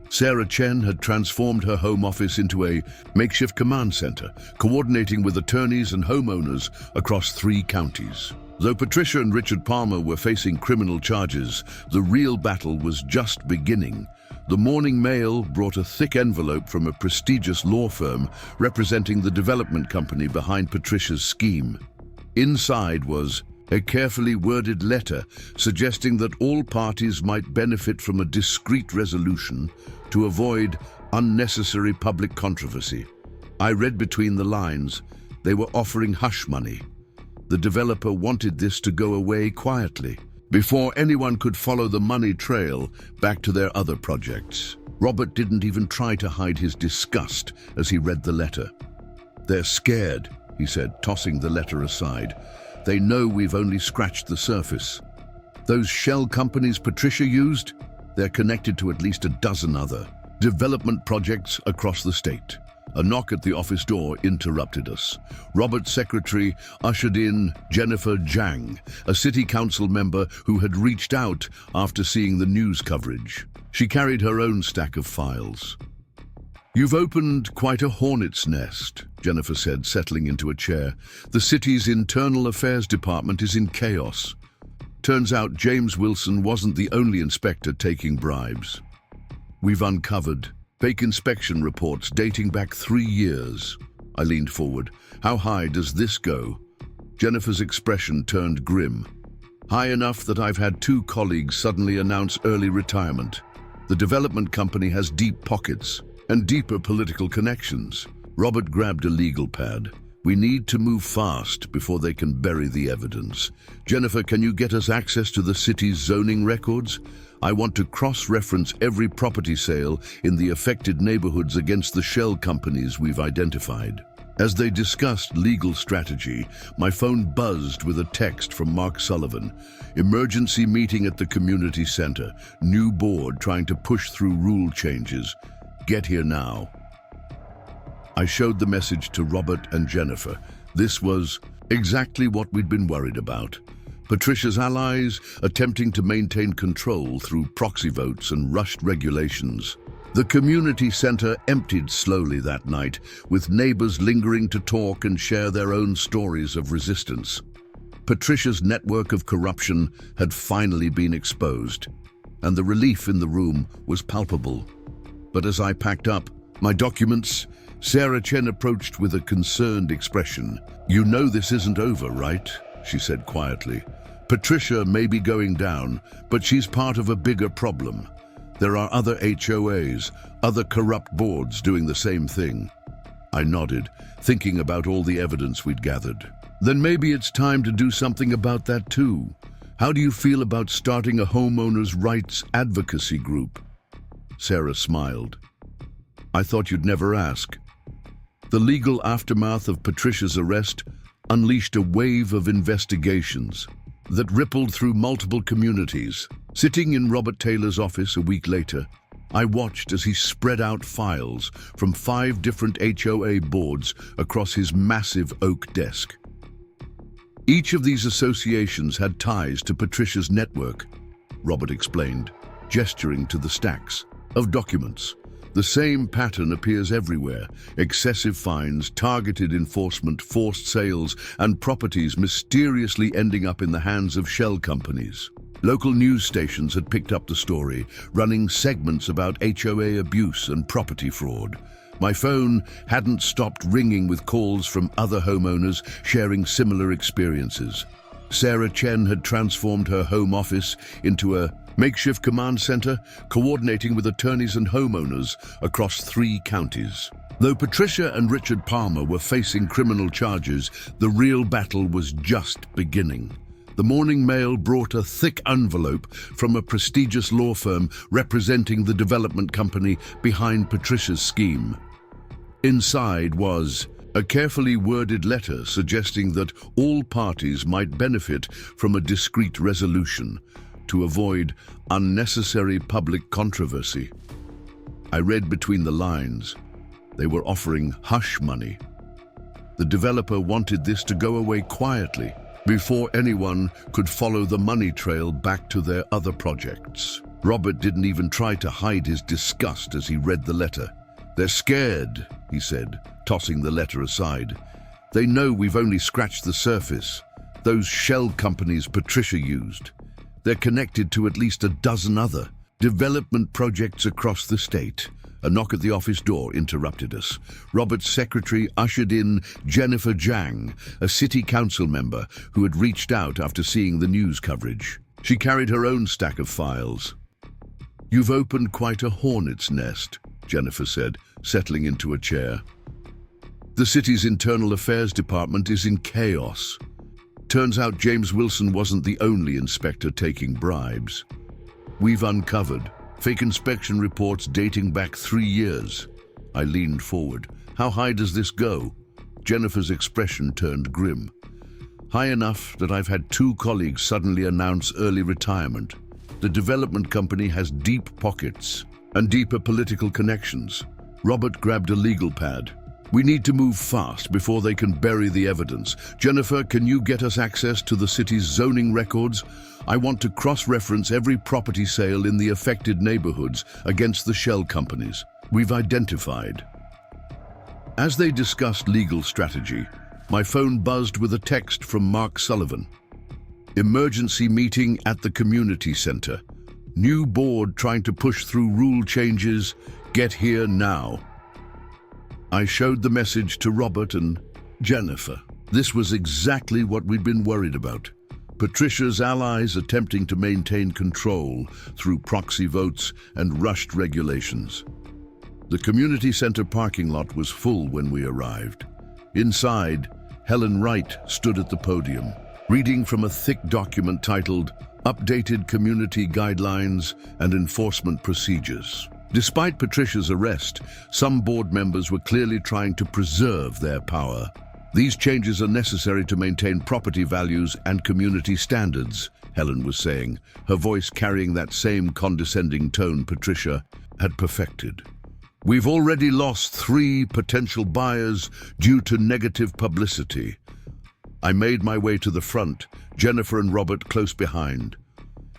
Sarah Chen had transformed her home office into a makeshift command center, coordinating with attorneys and homeowners across 3 counties. Though Patricia and Richard Palmer were facing criminal charges, the real battle was just beginning. The morning mail brought a thick envelope from a prestigious law firm representing the development company behind Patricia's scheme. Inside was a carefully worded letter suggesting that all parties might benefit from a discreet resolution to avoid unnecessary public controversy. I read between the lines. They were offering hush money. The developer wanted this to go away quietly, before anyone could follow the money trail back to their other projects. Robert didn't even try to hide his disgust as he read the letter. "They're scared," he said, tossing the letter aside. "They know we've only scratched the surface. Those shell companies Patricia used, they're connected to at least a dozen other development projects across the state. A knock at the office door interrupted us. Robert's secretary ushered in Jennifer Jiang, a city council member who had reached out after seeing the news coverage. She carried her own stack of files. "You've opened quite a hornet's nest," Jennifer said, settling into a chair. "The city's internal affairs department is in chaos. Turns out James Wilson wasn't the only inspector taking bribes. We've uncovered fake inspection reports dating back 3 years." I leaned forward. "How high does this go?" Jennifer's expression turned grim. "High enough that I've had 2 colleagues suddenly announce early retirement. The development company has deep pockets and deeper political connections." Robert grabbed a legal pad. "We need to move fast before they can bury the evidence. Jennifer, can you get us access to the city's zoning records? I want to cross-reference every property sale in the affected neighborhoods against the shell companies we've identified." As they discussed legal strategy, my phone buzzed with a text from Mark Sullivan. "Emergency meeting at the community center. New board trying to push through rule changes. Get here now." I showed the message to Robert and Jennifer. This was exactly what we'd been worried about. Patricia's allies attempting to maintain control through proxy votes and rushed regulations. The community center emptied slowly that night, with neighbors lingering to talk and share their own stories of resistance. Patricia's network of corruption had finally been exposed, and the relief in the room was palpable. But as I packed up my documents, Sarah Chen approached with a concerned expression. "You know this isn't over, right?" she said quietly. "Patricia may be going down, but she's part of a bigger problem. There are other HOAs, other corrupt boards doing the same thing." I nodded, thinking about all the evidence we'd gathered. "Then maybe it's time to do something about that too. How do you feel about starting a homeowners' rights advocacy group?" Sarah smiled. "I thought you'd never ask." The legal aftermath of Patricia's arrest unleashed a wave of investigations that rippled through multiple communities. Sitting in Robert Taylor's office a week later, I watched as he spread out files from 5 different HOA boards across his massive oak desk. Each of these associations had ties to Patricia's network, Robert explained, gesturing to the stacks of documents. The same pattern appears everywhere: excessive fines, targeted enforcement, forced sales, and properties mysteriously ending up in the hands of shell companies. Local news stations had picked up the story, running segments about HOA abuse and property fraud. My phone hadn't stopped ringing with calls from other homeowners sharing similar experiences. Sarah Chen had transformed her home office into a makeshift command center, coordinating with attorneys and homeowners across 3 counties. Though Patricia and Richard Palmer were facing criminal charges, the real battle was just beginning. The Morning Mail brought a thick envelope from a prestigious law firm representing the development company behind Patricia's scheme. Inside was a carefully worded letter suggesting that all parties might benefit from a discreet resolution to avoid unnecessary public controversy. I read between the lines. They were offering hush money. The developer wanted this to go away quietly before anyone could follow the money trail back to their other projects. Robert didn't even try to hide his disgust as he read the letter. "They're scared," he said, tossing the letter aside. "They know we've only scratched the surface. Those shell companies Patricia used. They're connected to at least a dozen other development projects across the state." A knock at the office door interrupted us. Robert's secretary ushered in Jennifer Jiang, a city council member who had reached out after seeing the news coverage. She carried her own stack of files. "You've opened quite a hornet's nest," Jennifer said, settling into a chair. "The city's internal affairs department is in chaos. Turns out James Wilson wasn't the only inspector taking bribes. We've uncovered fake inspection reports dating back 3 years." I leaned forward. "How high does this go?" Jennifer's expression turned grim. "High enough that I've had 2 colleagues suddenly announce early retirement. The development company has deep pockets and deeper political connections." Robert grabbed a legal pad. We need to move fast before they can bury the evidence. Jennifer, can you get us access to the city's zoning records? I want to cross-reference every property sale in the affected neighborhoods against the shell companies we've identified. As they discussed legal strategy, my phone buzzed with a text from Mark Sullivan. Emergency meeting at the community center. New board trying to push through rule changes. Get here now. I showed the message to Robert and Jennifer. This was exactly what we'd been worried about. Patricia's allies attempting to maintain control through proxy votes and rushed regulations. The community center parking lot was full when we arrived. Inside, Helen Wright stood at the podium, reading from a thick document titled Updated Community Guidelines and Enforcement Procedures. Despite Patricia's arrest, some board members were clearly trying to preserve their power. These changes are necessary to maintain property values and community standards, Helen was saying, her voice carrying that same condescending tone Patricia had perfected. We've already lost 3 potential buyers due to negative publicity. I made my way to the front, Jennifer and Robert close behind.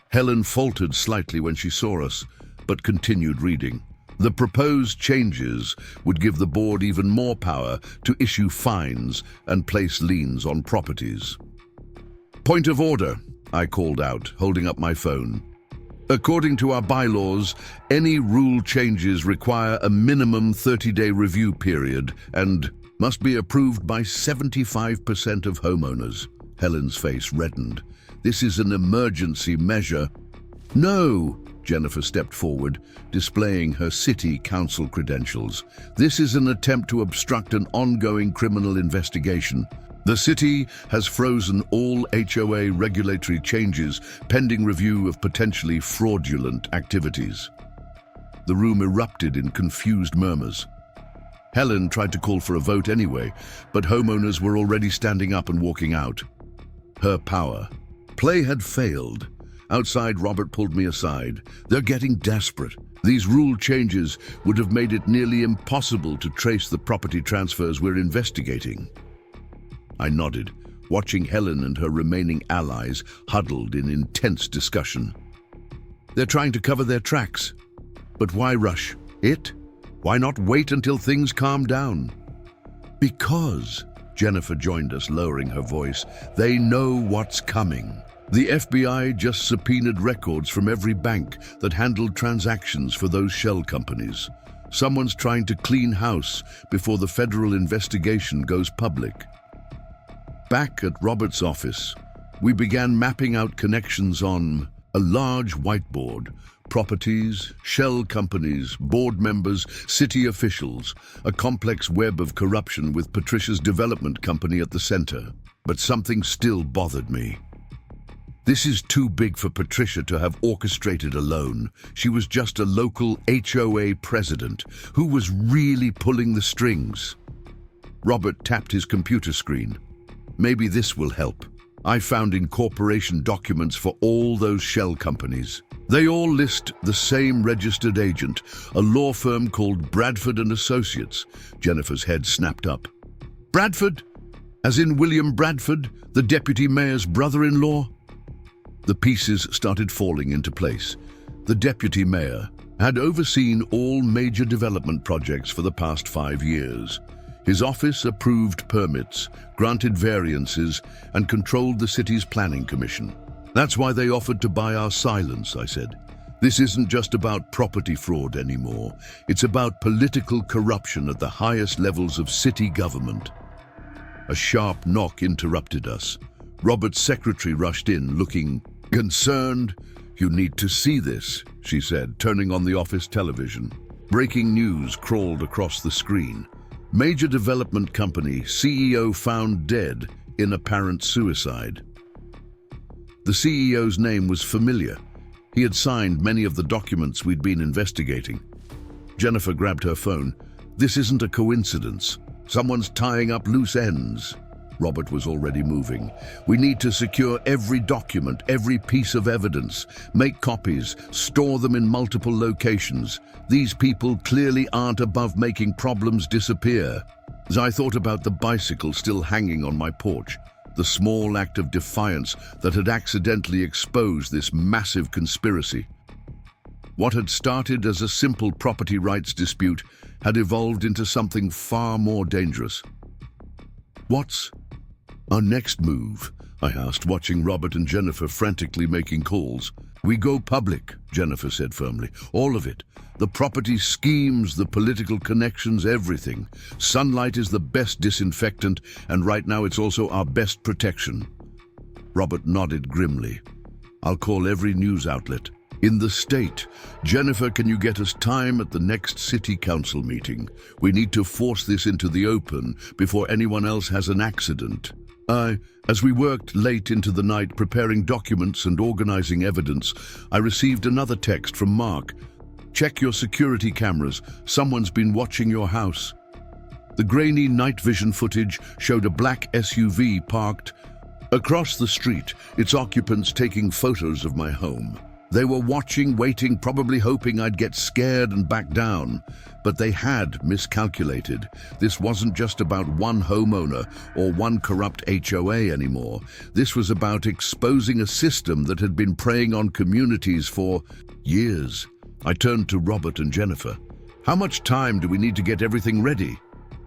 Helen faltered slightly when she saw us, but continued reading. The proposed changes would give the board even more power to issue fines and place liens on properties. Point of order, I called out, holding up my phone. According to our bylaws, any rule changes require a minimum 30-day review period and must be approved by 75% of homeowners. Helen's face reddened. This is an emergency measure. No! Jennifer stepped forward, displaying her city council credentials. This is an attempt to obstruct an ongoing criminal investigation. The city has frozen all HOA regulatory changes pending review of potentially fraudulent activities. The room erupted in confused murmurs. Helen tried to call for a vote anyway, but homeowners were already standing up and walking out. Her power. Play had failed. Outside, Robert pulled me aside. They're getting desperate. These rule changes would have made it nearly impossible to trace the property transfers we're investigating. I nodded, watching Helen and her remaining allies huddled in intense discussion. They're trying to cover their tracks. But why rush it? Why not wait until things calm down? Because, Jennifer joined us, lowering her voice, they know what's coming. The FBI just subpoenaed records from every bank that handled transactions for those shell companies. Someone's trying to clean house before the federal investigation goes public. Back at Robert's office, we began mapping out connections on a large whiteboard. Properties, shell companies, board members, city officials, a complex web of corruption with Patricia's development company at the center. But something still bothered me. This is too big for Patricia to have orchestrated alone. She was just a local HOA president. Who was really pulling the strings? Robert tapped his computer screen. Maybe this will help. I found incorporation documents for all those shell companies. They all list the same registered agent, a law firm called Bradford and Associates. Jennifer's head snapped up. Bradford? As in William Bradford, the deputy mayor's brother-in-law? The pieces started falling into place. The deputy mayor had overseen all major development projects for the past 5 years. His office approved permits, granted variances, and controlled the city's planning commission. That's why they offered to buy our silence, I said. This isn't just about property fraud anymore. It's about political corruption at the highest levels of city government. A sharp knock interrupted us. Robert's secretary rushed in, looking concerned. You need to see this, she said, turning on the office television. Breaking news crawled across the screen. Major development company, CEO found dead in apparent suicide. The CEO's name was familiar. He had signed many of the documents we'd been investigating. Jennifer grabbed her phone. This isn't a coincidence. Someone's tying up loose ends. Robert was already moving. We need to secure every document, every piece of evidence, make copies, store them in multiple locations. These people clearly aren't above making problems disappear. As I thought about the bicycle still hanging on my porch, the small act of defiance that had accidentally exposed this massive conspiracy. What had started as a simple property rights dispute had evolved into something far more dangerous. What's our next move? I asked, watching Robert and Jennifer frantically making calls. We go public, Jennifer said firmly. All of it. The property schemes, the political connections, everything. Sunlight is the best disinfectant, and right now it's also our best protection. Robert nodded grimly. I'll call every news outlet. In the state. Jennifer, can you get us time at the next city council meeting? We need to force this into the open before anyone else has an accident. As we worked late into the night preparing documents and organizing evidence, I received another text from Mark. Check your security cameras. Someone's been watching your house. The grainy night vision footage showed a black SUV parked across the street, its occupants taking photos of my home. They were watching, waiting, probably hoping I'd get scared and back down. But they had miscalculated. This wasn't just about one homeowner or one corrupt HOA anymore. This was about exposing a system that had been preying on communities for years. I turned to Robert and Jennifer. How much time do we need to get everything ready?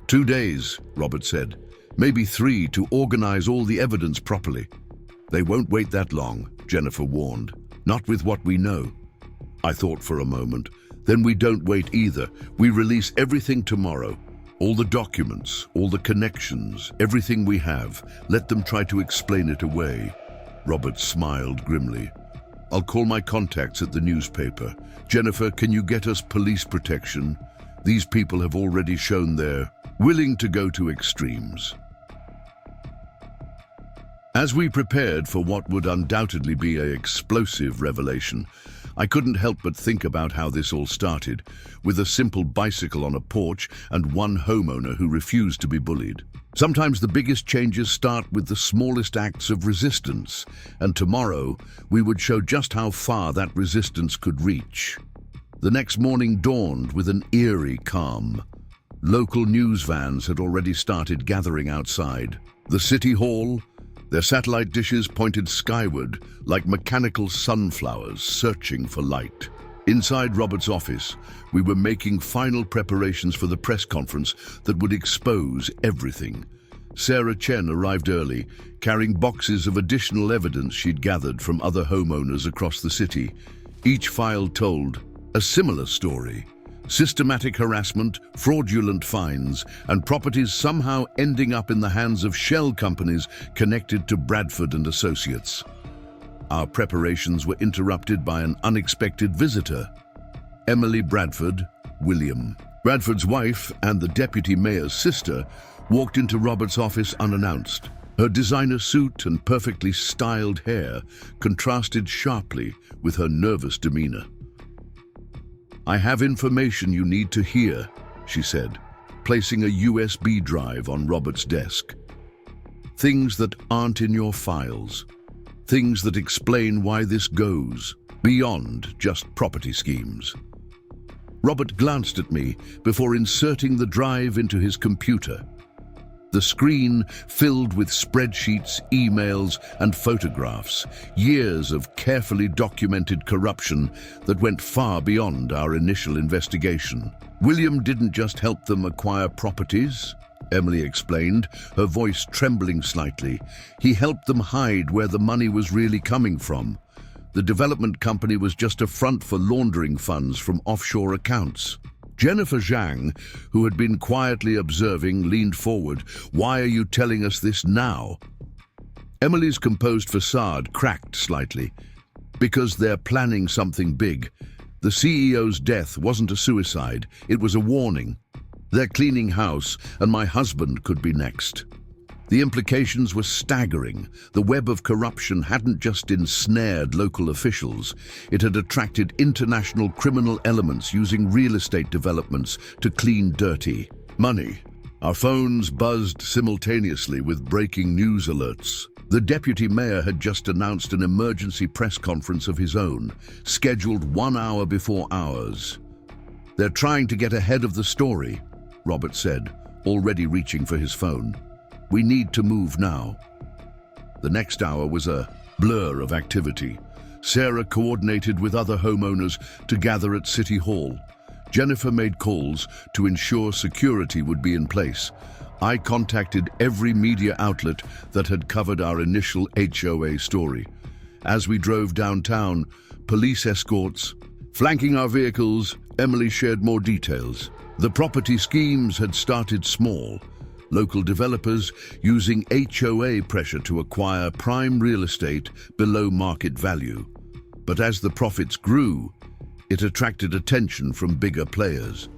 2 days, Robert said. Maybe 3 to organize all the evidence properly. They won't wait that long, Jennifer warned. Not with what we know. I thought for a moment. Then we don't wait either. We release everything tomorrow. All the documents, all the connections, everything we have. Let them try to explain it away. Robert smiled grimly. I'll call my contacts at the newspaper. Jennifer, can you get us police protection? These people have already shown they're willing to go to extremes. As we prepared for what would undoubtedly be an explosive revelation, I couldn't help but think about how this all started, with a simple bicycle on a porch and one homeowner who refused to be bullied. Sometimes the biggest changes start with the smallest acts of resistance, and tomorrow we would show just how far that resistance could reach. The next morning dawned with an eerie calm. Local news vans had already started gathering outside. The city hall, their satellite dishes pointed skyward like mechanical sunflowers searching for light. Inside Robert's office, we were making final preparations for the press conference that would expose everything. Sarah Chen arrived early, carrying boxes of additional evidence she'd gathered from other homeowners across the city. Each file told a similar story. Systematic harassment, fraudulent fines, and properties somehow ending up in the hands of shell companies connected to Bradford and Associates. Our preparations were interrupted by an unexpected visitor. Emily Bradford, William. Bradford's wife and the deputy mayor's sister walked into Robert's office unannounced. Her designer suit and perfectly styled hair contrasted sharply with her nervous demeanor. I have information you need to hear, she said, placing a USB drive on Robert's desk. Things that aren't in your files. Things that explain why this goes beyond just property schemes. Robert glanced at me before inserting the drive into his computer. The screen filled with spreadsheets, emails, and photographs, years of carefully documented corruption that went far beyond our initial investigation. William didn't just help them acquire properties, Emily explained, her voice trembling slightly. He helped them hide where the money was really coming from. The development company was just a front for laundering funds from offshore accounts. Jennifer Zhang, who had been quietly observing, leaned forward. Why are you telling us this now? Emily's composed facade cracked slightly. Because they're planning something big. The CEO's death wasn't a suicide, it was a warning. They're cleaning house, and my husband could be next. The implications were staggering. The web of corruption hadn't just ensnared local officials. It had attracted international criminal elements using real estate developments to clean dirty money. Our phones buzzed simultaneously with breaking news alerts. The deputy mayor had just announced an emergency press conference of his own, scheduled 1 hour before ours. They're trying to get ahead of the story, Robert said, already reaching for his phone. We need to move now. The next hour was a blur of activity. Sarah coordinated with other homeowners to gather at City Hall. Jennifer made calls to ensure security would be in place. I contacted every media outlet that had covered our initial HOA story. As we drove downtown, police escorts flanking our vehicles, Emily shared more details. The property schemes had started small. Local developers using HOA pressure to acquire prime real estate below market value. But as the profits grew, it attracted attention from bigger players.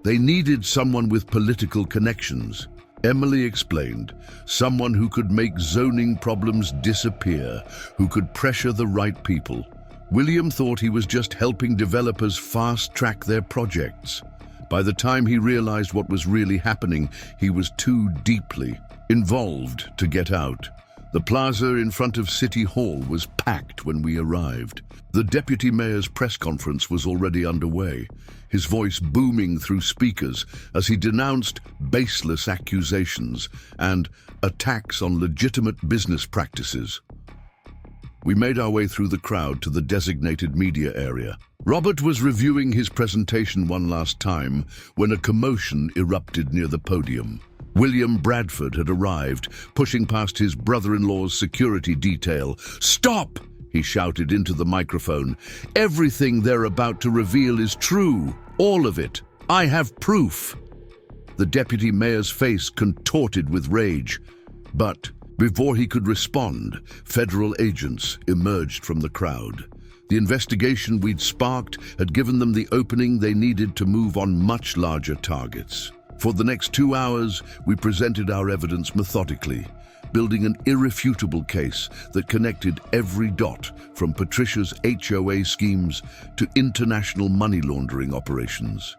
They needed someone with political connections. Emily explained, someone who could make zoning problems disappear, who could pressure the right people. William thought he was just helping developers fast-track their projects. By the time he realized what was really happening, he was too deeply involved to get out. The plaza in front of City Hall was packed when we arrived. The deputy mayor's press conference was already underway, his voice booming through speakers as he denounced baseless accusations and attacks on legitimate business practices. We made our way through the crowd to the designated media area. Robert was reviewing his presentation one last time when a commotion erupted near the podium. William Bradford had arrived, pushing past his brother-in-law's security detail. "Stop!" he shouted into the microphone. "Everything they're about to reveal is true. All of it. I have proof." The deputy mayor's face contorted with rage. But before he could respond, federal agents emerged from the crowd. The investigation we'd sparked had given them the opening they needed to move on much larger targets. For the next 2 hours, we presented our evidence methodically, building an irrefutable case that connected every dot from Patricia's HOA schemes to international money laundering operations.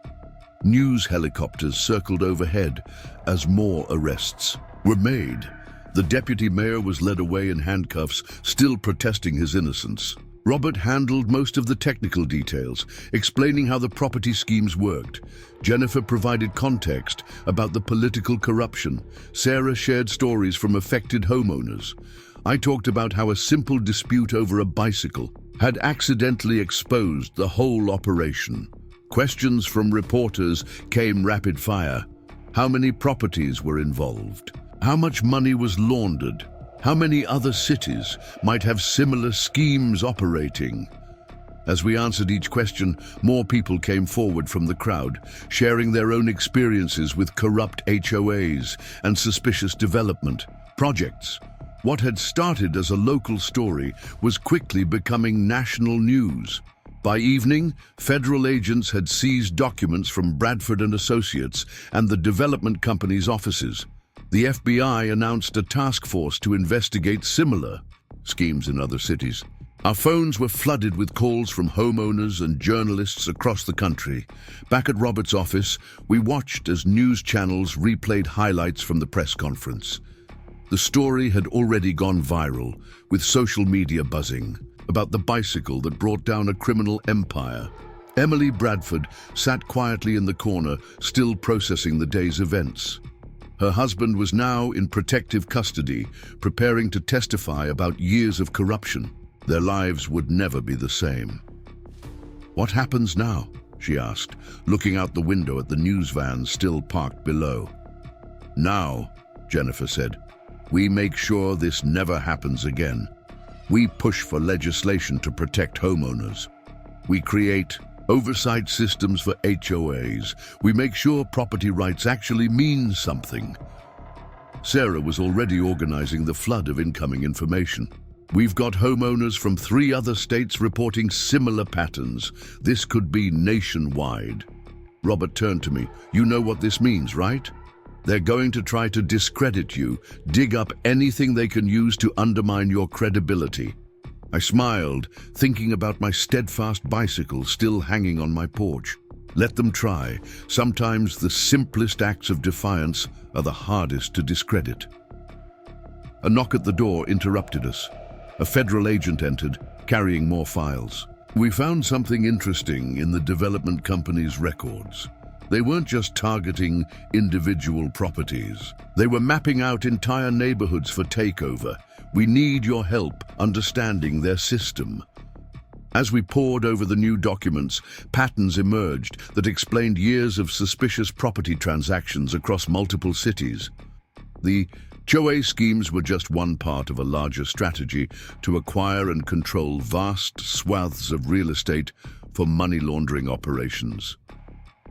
News helicopters circled overhead as more arrests were made. The deputy mayor was led away in handcuffs, still protesting his innocence. Robert handled most of the technical details, explaining how the property schemes worked. Jennifer provided context about the political corruption. Sarah shared stories from affected homeowners. I talked about how a simple dispute over a bicycle had accidentally exposed the whole operation. Questions from reporters came rapid fire. How many properties were involved? How much money was laundered? How many other cities might have similar schemes operating? As we answered each question, more people came forward from the crowd, sharing their own experiences with corrupt HOAs and suspicious development projects. What had started as a local story was quickly becoming national news. By evening, federal agents had seized documents from Bradford and Associates and the development company's offices. The FBI announced a task force to investigate similar schemes in other cities. Our phones were flooded with calls from homeowners and journalists across the country. Back at Robert's office, we watched as news channels replayed highlights from the press conference. The story had already gone viral, with social media buzzing about the bicycle that brought down a criminal empire. Emily Bradford sat quietly in the corner, still processing the day's events. Her husband was now in protective custody, preparing to testify about years of corruption. Their lives would never be the same. "What happens now?" she asked, looking out the window at the news vans still parked below. "Now," Jennifer said, "we make sure this never happens again. We push for legislation to protect homeowners. We create oversight systems for HOAs. We make sure property rights actually mean something." Sarah was already organizing the flood of incoming information. "We've got homeowners from 3 other states reporting similar patterns. This could be nationwide." Robert turned to me. "You know what this means, right? They're going to try to discredit you, dig up anything they can use to undermine your credibility." I smiled, thinking about my steadfast bicycle still hanging on my porch. Let them try. Sometimes the simplest acts of defiance are the hardest to discredit. A knock at the door interrupted us. A federal agent entered, carrying more files. "We found something interesting in the development company's records." They weren't just targeting individual properties. They were mapping out entire neighborhoods for takeover. We need your help understanding their system. As we pored over the new documents, patterns emerged that explained years of suspicious property transactions across multiple cities. The HOA schemes were just one part of a larger strategy to acquire and control vast swaths of real estate for money laundering operations.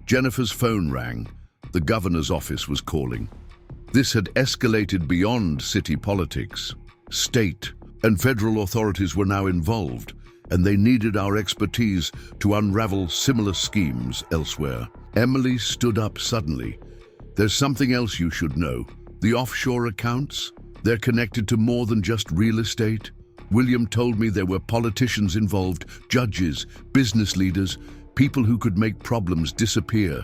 Jennifer's phone rang. The governor's office was calling. This had escalated beyond city politics. State and federal authorities were now involved, and they needed our expertise to unravel similar schemes elsewhere. Emily stood up suddenly. There's something else you should know. The offshore accounts? They're connected to more than just real estate. William told me there were politicians involved, judges, business leaders, people who could make problems disappear.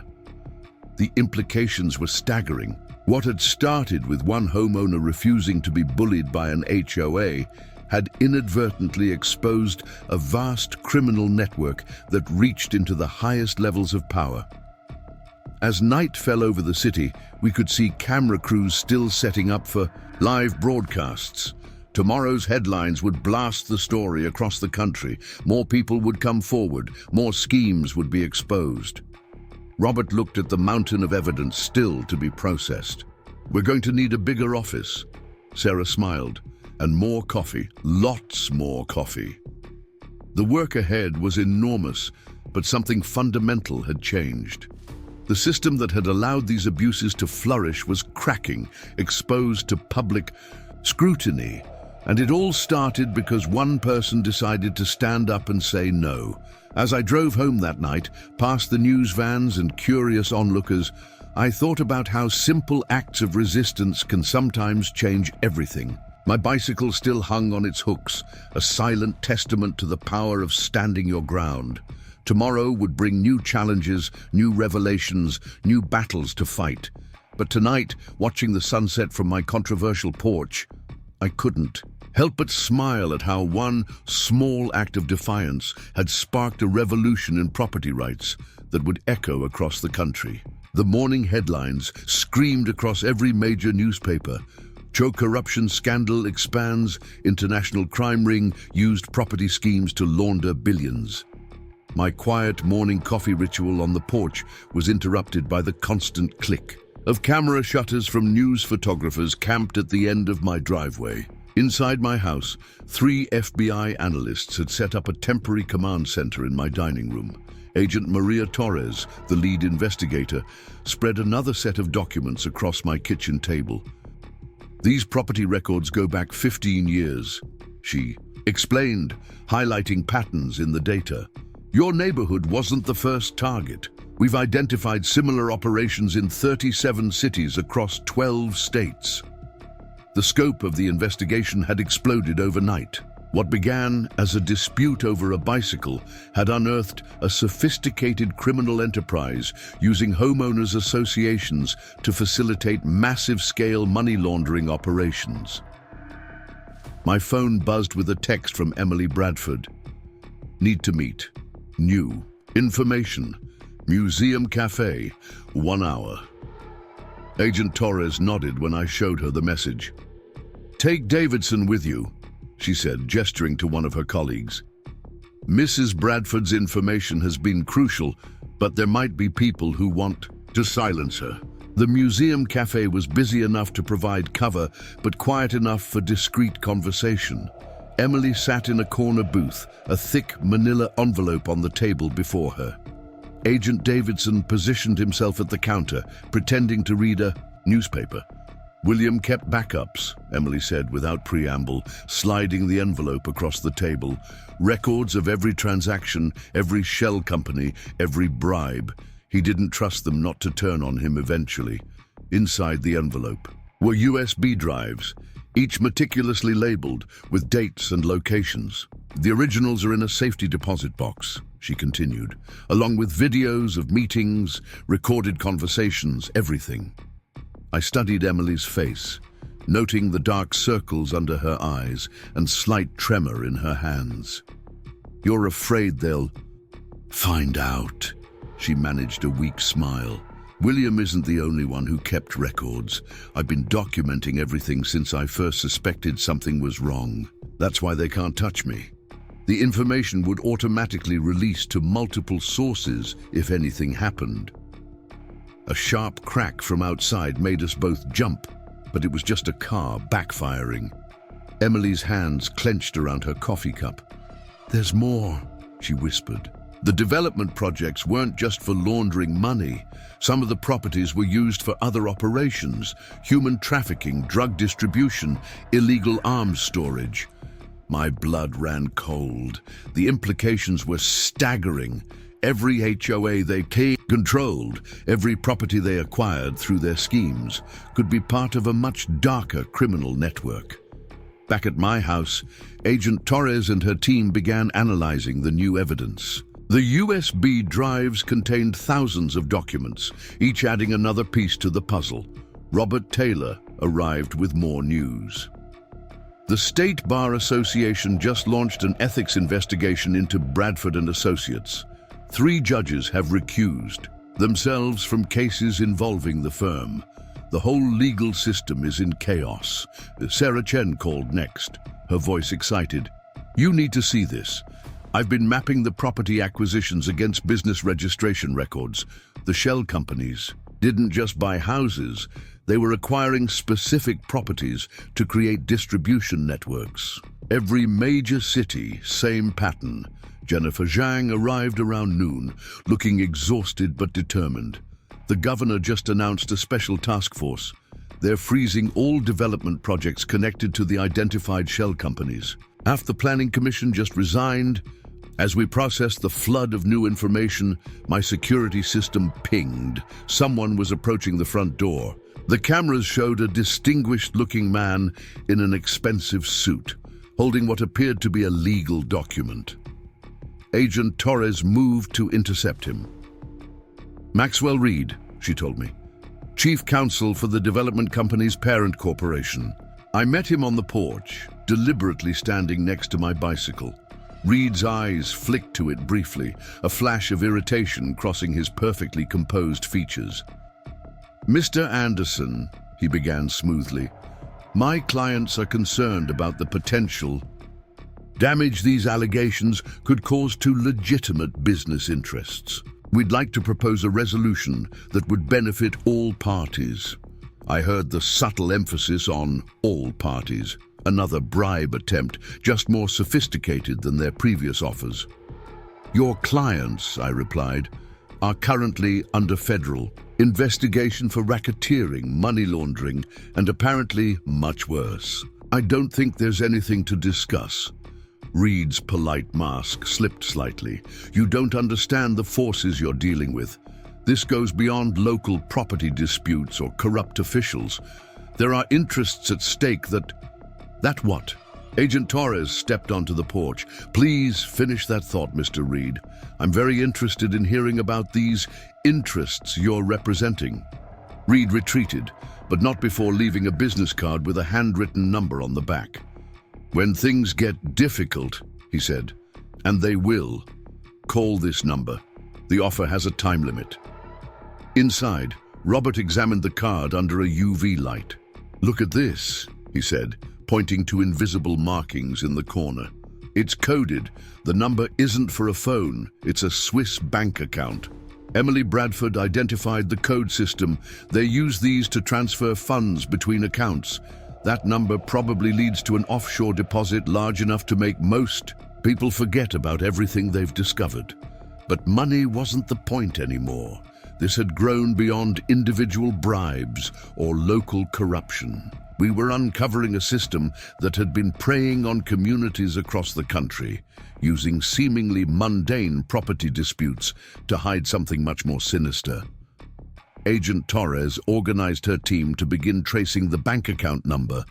The implications were staggering. What had started with one homeowner refusing to be bullied by an HOA had inadvertently exposed a vast criminal network that reached into the highest levels of power. As night fell over the city, we could see camera crews still setting up for live broadcasts. Tomorrow's headlines would blast the story across the country. More people would come forward. More schemes would be exposed. Robert looked at the mountain of evidence still to be processed. We're going to need a bigger office. Sarah smiled. And more coffee. Lots more coffee. The work ahead was enormous, but something fundamental had changed. The system that had allowed these abuses to flourish was cracking, exposed to public scrutiny. And it all started because one person decided to stand up and say no. As I drove home that night, past the news vans and curious onlookers, I thought about how simple acts of resistance can sometimes change everything. My bicycle still hung on its hooks, a silent testament to the power of standing your ground. Tomorrow would bring new challenges, new revelations, new battles to fight. But tonight, watching the sunset from my controversial porch, I couldn't help but smile at how one small act of defiance had sparked a revolution in property rights that would echo across the country. The morning headlines screamed across every major newspaper. Cho corruption scandal expands, international crime ring used property schemes to launder billions. My quiet morning coffee ritual on the porch was interrupted by the constant click of camera shutters from news photographers camped at the end of my driveway. Inside my house, 3 FBI analysts had set up a temporary command center in my dining room. Agent Maria Torres, the lead investigator, spread another set of documents across my kitchen table. These property records go back 15 years, she explained, highlighting patterns in the data. Your neighborhood wasn't the first target. We've identified similar operations in 37 cities across 12 states. The scope of the investigation had exploded overnight. What began as a dispute over a bicycle had unearthed a sophisticated criminal enterprise using homeowners' associations to facilitate massive-scale money laundering operations. My phone buzzed with a text from Emily Bradford. Need to meet. New. Information. Museum Cafe. 1 hour. Agent Torres nodded when I showed her the message. Take Davidson with you, she said, gesturing to one of her colleagues. Mrs. Bradford's information has been crucial, but there might be people who want to silence her. The Museum Cafe was busy enough to provide cover, but quiet enough for discreet conversation. Emily sat in a corner booth, a thick manila envelope on the table before her. Agent Davidson positioned himself at the counter, pretending to read a newspaper. William kept backups, Emily said without preamble, sliding the envelope across the table. Records of every transaction, every shell company, every bribe. He didn't trust them not to turn on him eventually. Inside the envelope were USB drives, each meticulously labeled with dates and locations. The originals are in a safety deposit box, she continued, along with videos of meetings, recorded conversations, everything. I studied Emily's face, noting the dark circles under her eyes and slight tremor in her hands. You're afraid they'll find out, She managed a weak smile. William isn't the only one who kept records. I've been documenting everything since I first suspected something was wrong. That's why they can't touch me. The information would automatically release to multiple sources if anything happened. A sharp crack from outside made us both jump, but it was just a car backfiring. Emily's hands clenched around her coffee cup. "There's more," she whispered. The development projects weren't just for laundering money. Some of the properties were used for other operations: human trafficking, drug distribution, illegal arms storage. My blood ran cold. The implications were staggering. Every HOA they controlled, every property they acquired through their schemes, could be part of a much darker criminal network. Back at my house, Agent Torres and her team began analyzing the new evidence. The USB drives contained thousands of documents, each adding another piece to the puzzle. Robert Taylor arrived with more news. The State Bar Association just launched an ethics investigation into Bradford and Associates. 3 judges have recused themselves from cases involving the firm. The whole legal system is in chaos. Sarah Chen called next, her voice excited. "You need to see this. I've been mapping the property acquisitions against business registration records. The shell companies didn't just buy houses, they were acquiring specific properties to create distribution networks. Every major city, same pattern. Jennifer Zhang arrived around noon, looking exhausted but determined. The governor just announced a special task force. They're freezing all development projects connected to the identified shell companies. Half the planning commission just resigned. As we processed the flood of new information, my security system pinged. Someone was approaching the front door. The cameras showed a distinguished-looking man in an expensive suit, holding what appeared to be a legal document. Agent Torres moved to intercept him. "Maxwell Reed," she told me, "Chief Counsel for the development company's parent corporation." I met him on the porch, deliberately standing next to my bicycle. Reed's eyes flicked to it briefly, a flash of irritation crossing his perfectly composed features. "Mr. Anderson," he began smoothly, "my clients are concerned about the potential damage these allegations could cause to legitimate business interests. We'd like to propose a resolution that would benefit all parties." I heard the subtle emphasis on all parties. Another bribe attempt, just more sophisticated than their previous offers. "Your clients," I replied, "are currently under federal investigation for racketeering, money laundering, and apparently much worse. I don't think there's anything to discuss." Reed's polite mask slipped slightly. "You don't understand the forces you're dealing with. This goes beyond local property disputes or corrupt officials. There are interests at stake that what?" Agent Torres stepped onto the porch. "Please finish that thought, Mr. Reed. I'm very interested in hearing about these interests you're representing." Reed retreated, but not before leaving a business card with a handwritten number on the back. "When things get difficult," he said, "and they will, call this number. The offer has a time limit." Inside, Robert examined the card under a UV light. "Look at this," he said, pointing to invisible markings in the corner. "It's coded. The number isn't for a phone, it's a Swiss bank account. Emily Bradford identified the code system. They use these to transfer funds between accounts. That number probably leads to an offshore deposit large enough to make most people forget about everything they've discovered. But money wasn't the point anymore. This had grown beyond individual bribes or local corruption. We were uncovering a system that had been preying on communities across the country, using seemingly mundane property disputes to hide something much more sinister. Agent Torres organized her team to begin tracing the bank account number.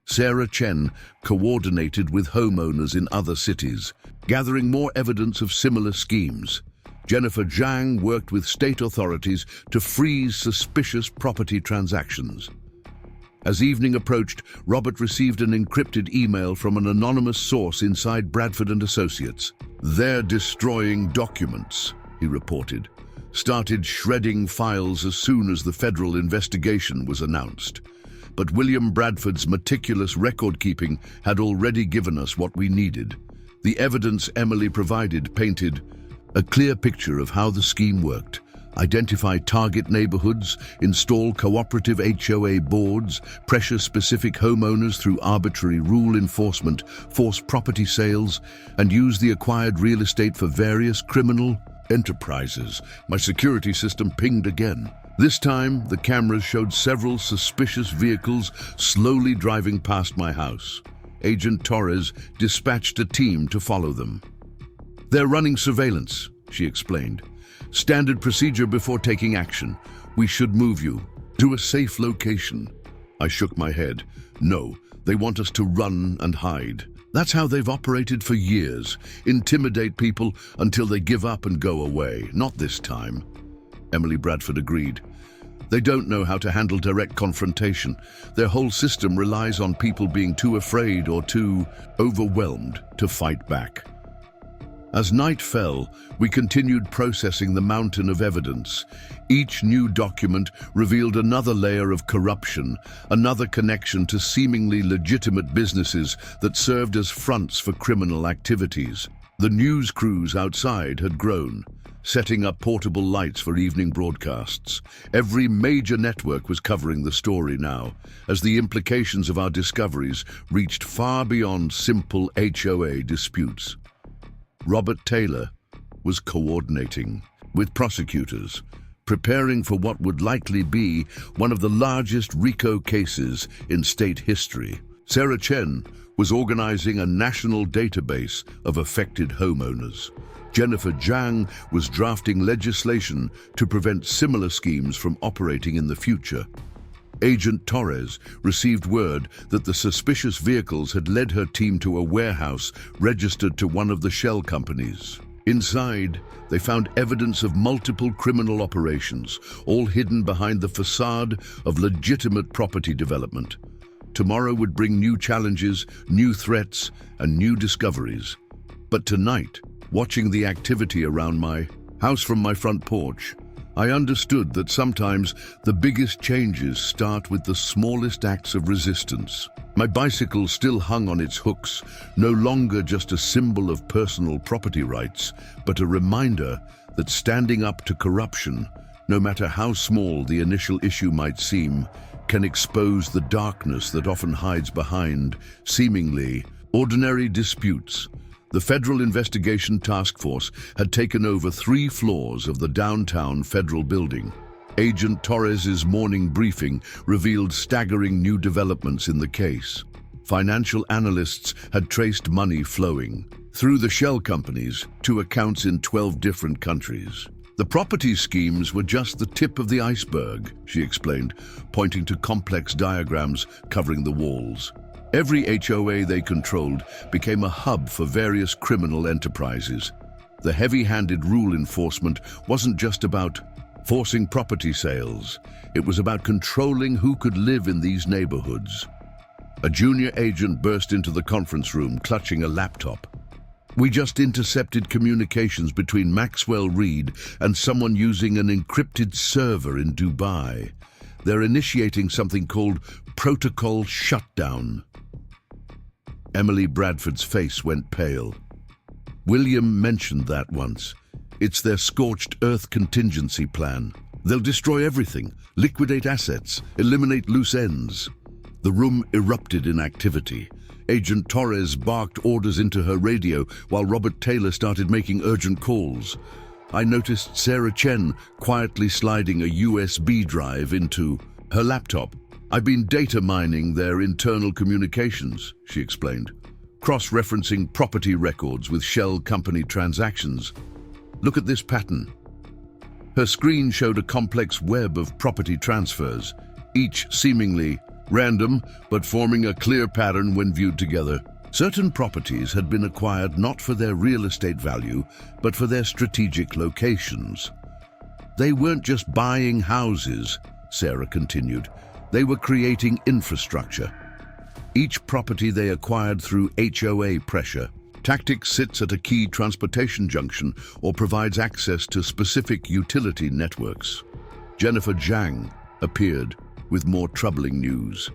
Sarah Chen coordinated with homeowners in other cities, gathering more evidence of similar schemes. Jennifer Zhang worked with state authorities to freeze suspicious property transactions. As evening approached, Robert received an encrypted email from an anonymous source inside Bradford and Associates. "They're destroying documents," he reported. started shredding files as soon as the federal investigation was announced. But William Bradford's meticulous record-keeping had already given us what we needed. The evidence Emily provided painted a clear picture of how the scheme worked. Identify target neighborhoods, install cooperative HOA boards, pressure specific homeowners through arbitrary rule enforcement, force property sales, and use the acquired real estate for various criminal enterprises. My security system pinged again. This time, the cameras showed several suspicious vehicles slowly driving past my house. Agent Torres dispatched a team to follow them. "They're running surveillance," she explained. "Standard procedure before taking action. We should move you to a safe location." I shook my head. "No, they want us to run and hide. That's how they've operated for years. Intimidate people until they give up and go away. Not this time." Emily Bradford agreed. "They don't know how to handle direct confrontation. Their whole system relies on people being too afraid or too overwhelmed to fight back." As night fell, we continued processing the mountain of evidence. Each new document revealed another layer of corruption, another connection to seemingly legitimate businesses that served as fronts for criminal activities. The news crews outside had grown, setting up portable lights for evening broadcasts. Every major network was covering the story now, as the implications of our discoveries reached far beyond simple HOA disputes. Robert Taylor was coordinating with prosecutors, preparing for what would likely be one of the largest RICO cases in state history. Sarah Chen was organizing a national database of affected homeowners. Jennifer Zhang was drafting legislation to prevent similar schemes from operating in the future. Agent Torres received word that the suspicious vehicles had led her team to a warehouse registered to one of the shell companies. Inside, they found evidence of multiple criminal operations, all hidden behind the facade of legitimate property development. Tomorrow would bring new challenges, new threats, and new discoveries. But tonight, watching the activity around my house from my front porch, I understood that sometimes the biggest changes start with the smallest acts of resistance. My bicycle still hung on its hooks, no longer just a symbol of personal property rights, but a reminder that standing up to corruption, no matter how small the initial issue might seem, can expose the darkness that often hides behind seemingly ordinary disputes. The Federal Investigation Task Force had taken over 3 floors of the downtown federal building. Agent Torres's morning briefing revealed staggering new developments in the case. Financial analysts had traced money flowing through the shell companies to accounts in 12 different countries. The property schemes were just the tip of the iceberg, she explained, pointing to complex diagrams covering the walls. Every HOA they controlled became a hub for various criminal enterprises. The heavy-handed rule enforcement wasn't just about forcing property sales. It was about controlling who could live in these neighborhoods. A junior agent burst into the conference room, clutching a laptop. "We just intercepted communications between Maxwell Reed and someone using an encrypted server in Dubai. They're initiating something called protocol shutdown." Emily Bradford's face went pale. "William mentioned that once. It's their scorched earth contingency plan. They'll destroy everything, liquidate assets, eliminate loose ends." The room erupted in activity. Agent Torres barked orders into her radio while Robert Taylor started making urgent calls. I noticed Sarah Chen quietly sliding a USB drive into her laptop. "I've been data mining their internal communications," she explained, cross-referencing property records with shell company transactions. "Look at this pattern." Her screen showed a complex web of property transfers, each seemingly random but forming a clear pattern when viewed together. Certain properties had been acquired not for their real estate value, but for their strategic locations. "They weren't just buying houses," Sarah continued. "They were creating infrastructure. Each property they acquired through HOA pressure, Tactics sits at a key transportation junction or provides access to specific utility networks. Jennifer Zhang appeared with more troubling news.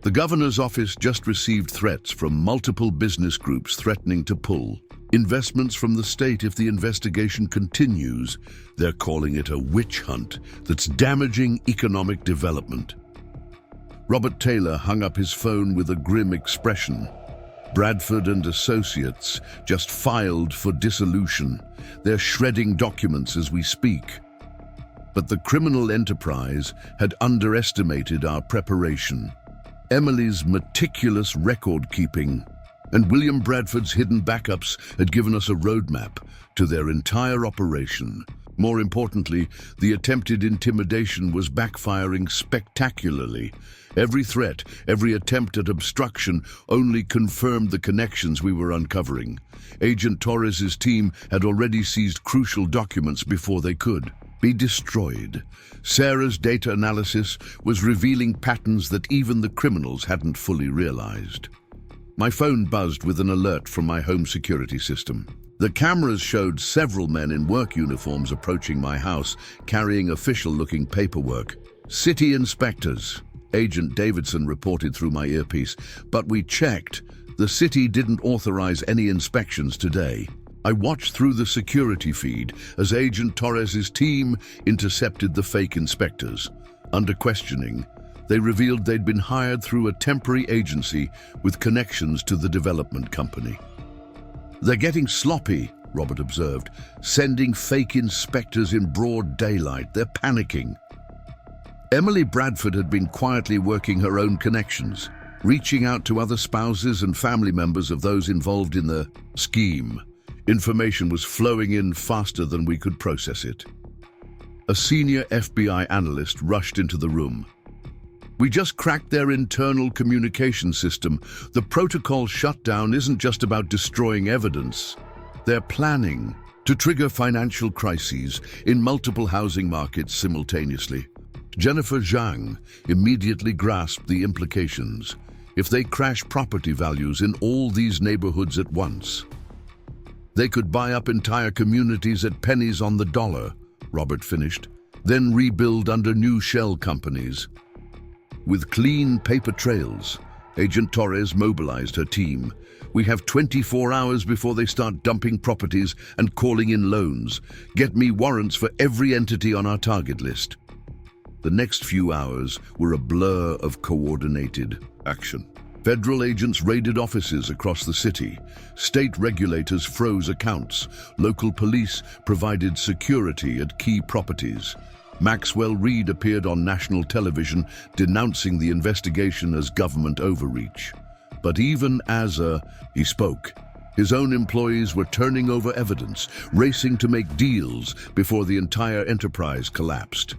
The governor's office just received threats from multiple business groups threatening to pull investments from the state if the investigation continues. They're calling it a witch hunt that's damaging economic development. Robert Taylor hung up his phone with a grim expression. Bradford and Associates just filed for dissolution. They're shredding documents as we speak. But the criminal enterprise had underestimated our preparation. Emily's meticulous record-keeping and William Bradford's hidden backups had given us a roadmap to their entire operation. More importantly, the attempted intimidation was backfiring spectacularly. Every threat, every attempt at obstruction only confirmed the connections we were uncovering. Agent Torres's team had already seized crucial documents before they could be destroyed. Sarah's data analysis was revealing patterns that even the criminals hadn't fully realized. My phone buzzed with an alert from my home security system. The cameras showed several men in work uniforms approaching my house, carrying official-looking paperwork. City inspectors, Agent Davidson reported through my earpiece, but we checked. The city didn't authorize any inspections today. I watched through the security feed as Agent Torres's team intercepted the fake inspectors. Under questioning, they revealed they'd been hired through a temporary agency with connections to the development company. "They're getting sloppy," Robert observed, "sending fake inspectors in broad daylight. They're panicking." Emily Bradford had been quietly working her own connections, reaching out to other spouses and family members of those involved in the scheme. Information was flowing in faster than we could process it. A senior FBI analyst rushed into the room. "We just cracked their internal communication system. The protocol shutdown isn't just about destroying evidence. They're planning to trigger financial crises in multiple housing markets simultaneously." Jennifer Zhang immediately grasped the implications. If they crash property values in all these neighborhoods at once, they could buy up entire communities at pennies on the dollar, Robert finished, then rebuild under new shell companies. With clean paper trails, Agent Torres mobilized her team. "We have 24 hours before they start dumping properties and calling in loans. Get me warrants for every entity on our target list." The next few hours were a blur of coordinated action. Federal agents raided offices across the city. State regulators froze accounts. Local police provided security at key properties. Maxwell Reed appeared on national television denouncing the investigation as government overreach. But even as he spoke, his own employees were turning over evidence, racing to make deals before the entire enterprise collapsed.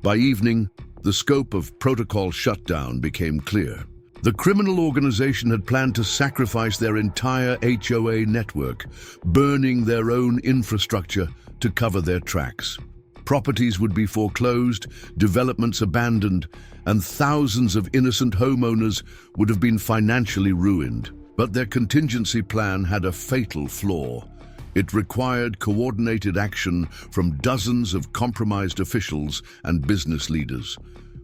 By evening, the scope of protocol shutdown became clear. The criminal organization had planned to sacrifice their entire HOA network, burning their own infrastructure to cover their tracks. Properties would be foreclosed, developments abandoned, and thousands of innocent homeowners would have been financially ruined. But their contingency plan had a fatal flaw. It required coordinated action from dozens of compromised officials and business leaders.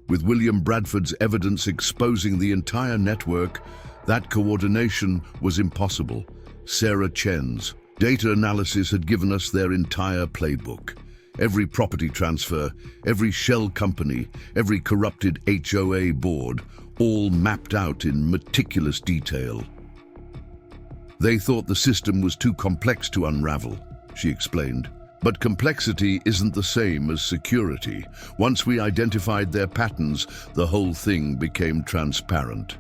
With William Bradford's evidence exposing the entire network, that coordination was impossible. Sarah Chen's data analysis had given us their entire playbook. Every property transfer, every shell company, every corrupted HOA board, all mapped out in meticulous detail. "They thought the system was too complex to unravel," she explained. "But complexity isn't the same as security. Once we identified their patterns, the whole thing became transparent."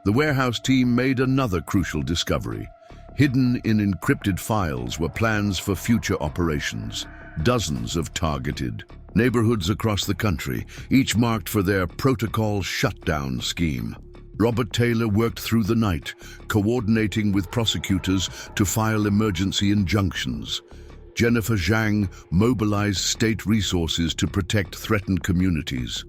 The warehouse team made another crucial discovery. Hidden in encrypted files were plans for future operations. Dozens of targeted neighborhoods across the country, each marked for their protocol shutdown scheme. Robert Taylor worked through the night, coordinating with prosecutors to file emergency injunctions. Jennifer Zhang mobilized state resources to protect threatened communities.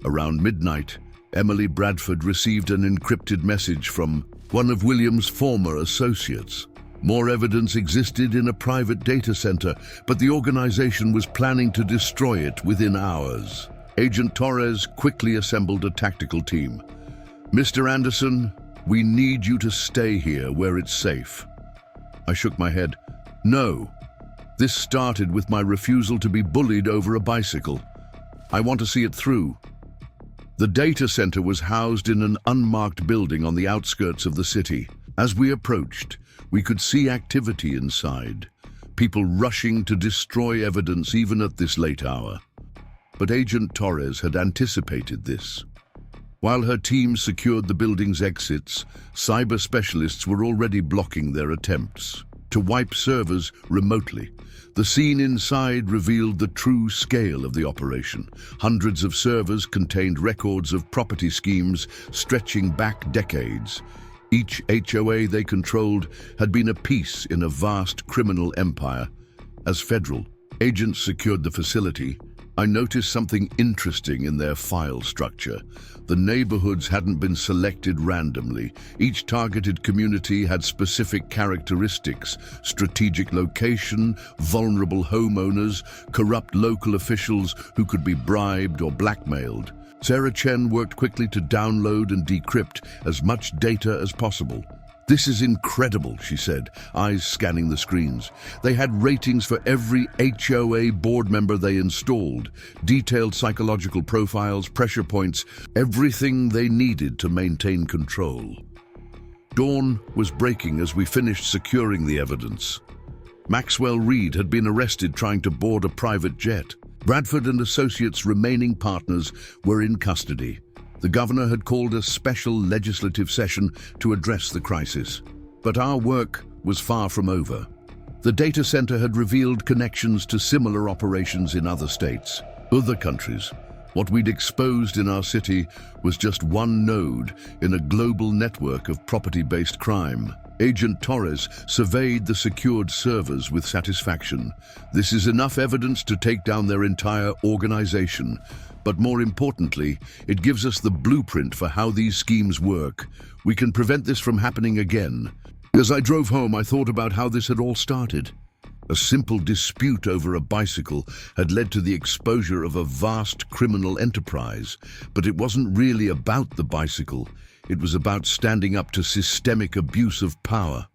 Around midnight, Emily Bradford received an encrypted message from one of Williams' former associates. More evidence existed in a private data center, but the organization was planning to destroy it within hours. Agent Torres quickly assembled a tactical team. "Mr. Anderson, we need you to stay here where it's safe." I shook my head. "No. This started with my refusal to be bullied over a bicycle. I want to see it through." The data center was housed in an unmarked building on the outskirts of the city. As we approached, we could see activity inside, people rushing to destroy evidence even at this late hour. But Agent Torres had anticipated this. While her team secured the building's exits, cyber specialists were already blocking their attempts to wipe servers remotely. The scene inside revealed the true scale of the operation. Hundreds of servers contained records of property schemes stretching back decades. Each HOA they controlled had been a piece in a vast criminal empire. As federal agents secured the facility, I noticed something interesting in their file structure. The neighborhoods hadn't been selected randomly. Each targeted community had specific characteristics: strategic location, vulnerable homeowners, corrupt local officials who could be bribed or blackmailed. Sarah Chen worked quickly to download and decrypt as much data as possible. "This is incredible," she said, eyes scanning the screens. They had ratings for every HOA board member they installed, detailed psychological profiles, pressure points, everything they needed to maintain control. Dawn was breaking as we finished securing the evidence. Maxwell Reed had been arrested trying to board a private jet. Bradford and Associates' remaining partners were in custody. The governor had called a special legislative session to address the crisis. But our work was far from over. The data center had revealed connections to similar operations in other states, other countries. What we'd exposed in our city was just one node in a global network of property-based crime. Agent Torres surveyed the secured servers with satisfaction. "This is enough evidence to take down their entire organization. But more importantly, it gives us the blueprint for how these schemes work. We can prevent this from happening again." As I drove home, I thought about how this had all started. A simple dispute over a bicycle had led to the exposure of a vast criminal enterprise. But it wasn't really about the bicycle. It was about standing up to systemic abuse of power.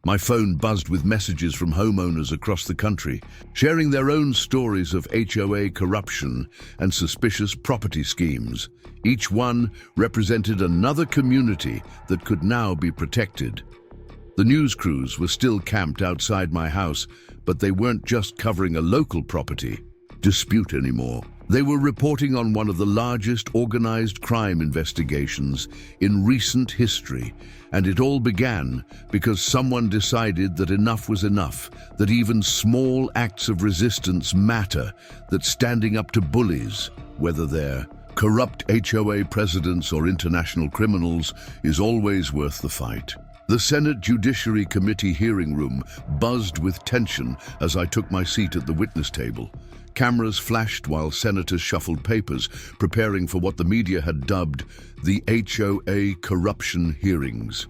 My phone buzzed with messages from homeowners across the country, sharing their own stories of HOA corruption and suspicious property schemes. Each one represented another community that could now be protected. The news crews were still camped outside my house, but they weren't just covering a local property dispute anymore. They were reporting on one of the largest organized crime investigations in recent history, and it all began because someone decided that enough was enough, that even small acts of resistance matter, that standing up to bullies, whether they're corrupt HOA presidents or international criminals, is always worth the fight. The Senate Judiciary Committee hearing room buzzed with tension as I took my seat at the witness table. Cameras flashed while senators shuffled papers, preparing for what the media had dubbed the HOA corruption hearings.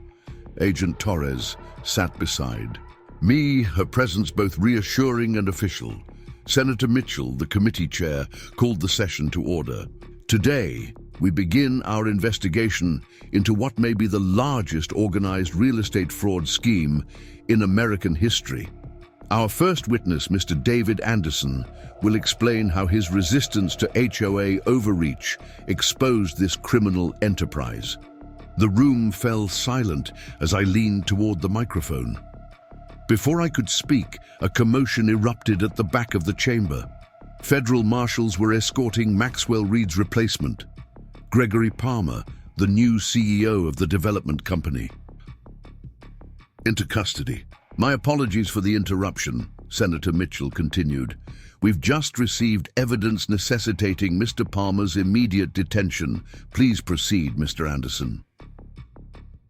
Agent Torres sat beside me, her presence both reassuring and official. Senator Mitchell, the committee chair, called the session to order. Today, we begin our investigation into what may be the largest organized real estate fraud scheme in American history. Our first witness, Mr. David Anderson, will explain how his resistance to HOA overreach exposed this criminal enterprise. The room fell silent as I leaned toward the microphone. Before I could speak, a commotion erupted at the back of the chamber. Federal marshals were escorting Maxwell Reed's replacement, Gregory Palmer, the new CEO of the development company, into custody. "My apologies for the interruption," Senator Mitchell continued. "We've just received evidence necessitating Mr. Palmer's immediate detention. Please proceed, Mr. Anderson."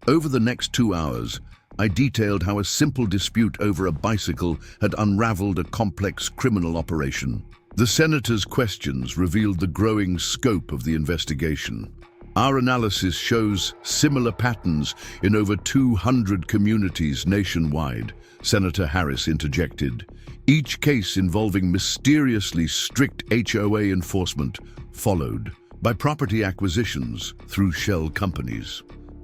Over the next 2 hours, I detailed how a simple dispute over a bicycle had unraveled a complex criminal operation. The senator's questions revealed the growing scope of the investigation. Our analysis shows similar patterns in over 200 communities nationwide, Senator Harris interjected. Each case involving mysteriously strict HOA enforcement, followed by property acquisitions through shell companies.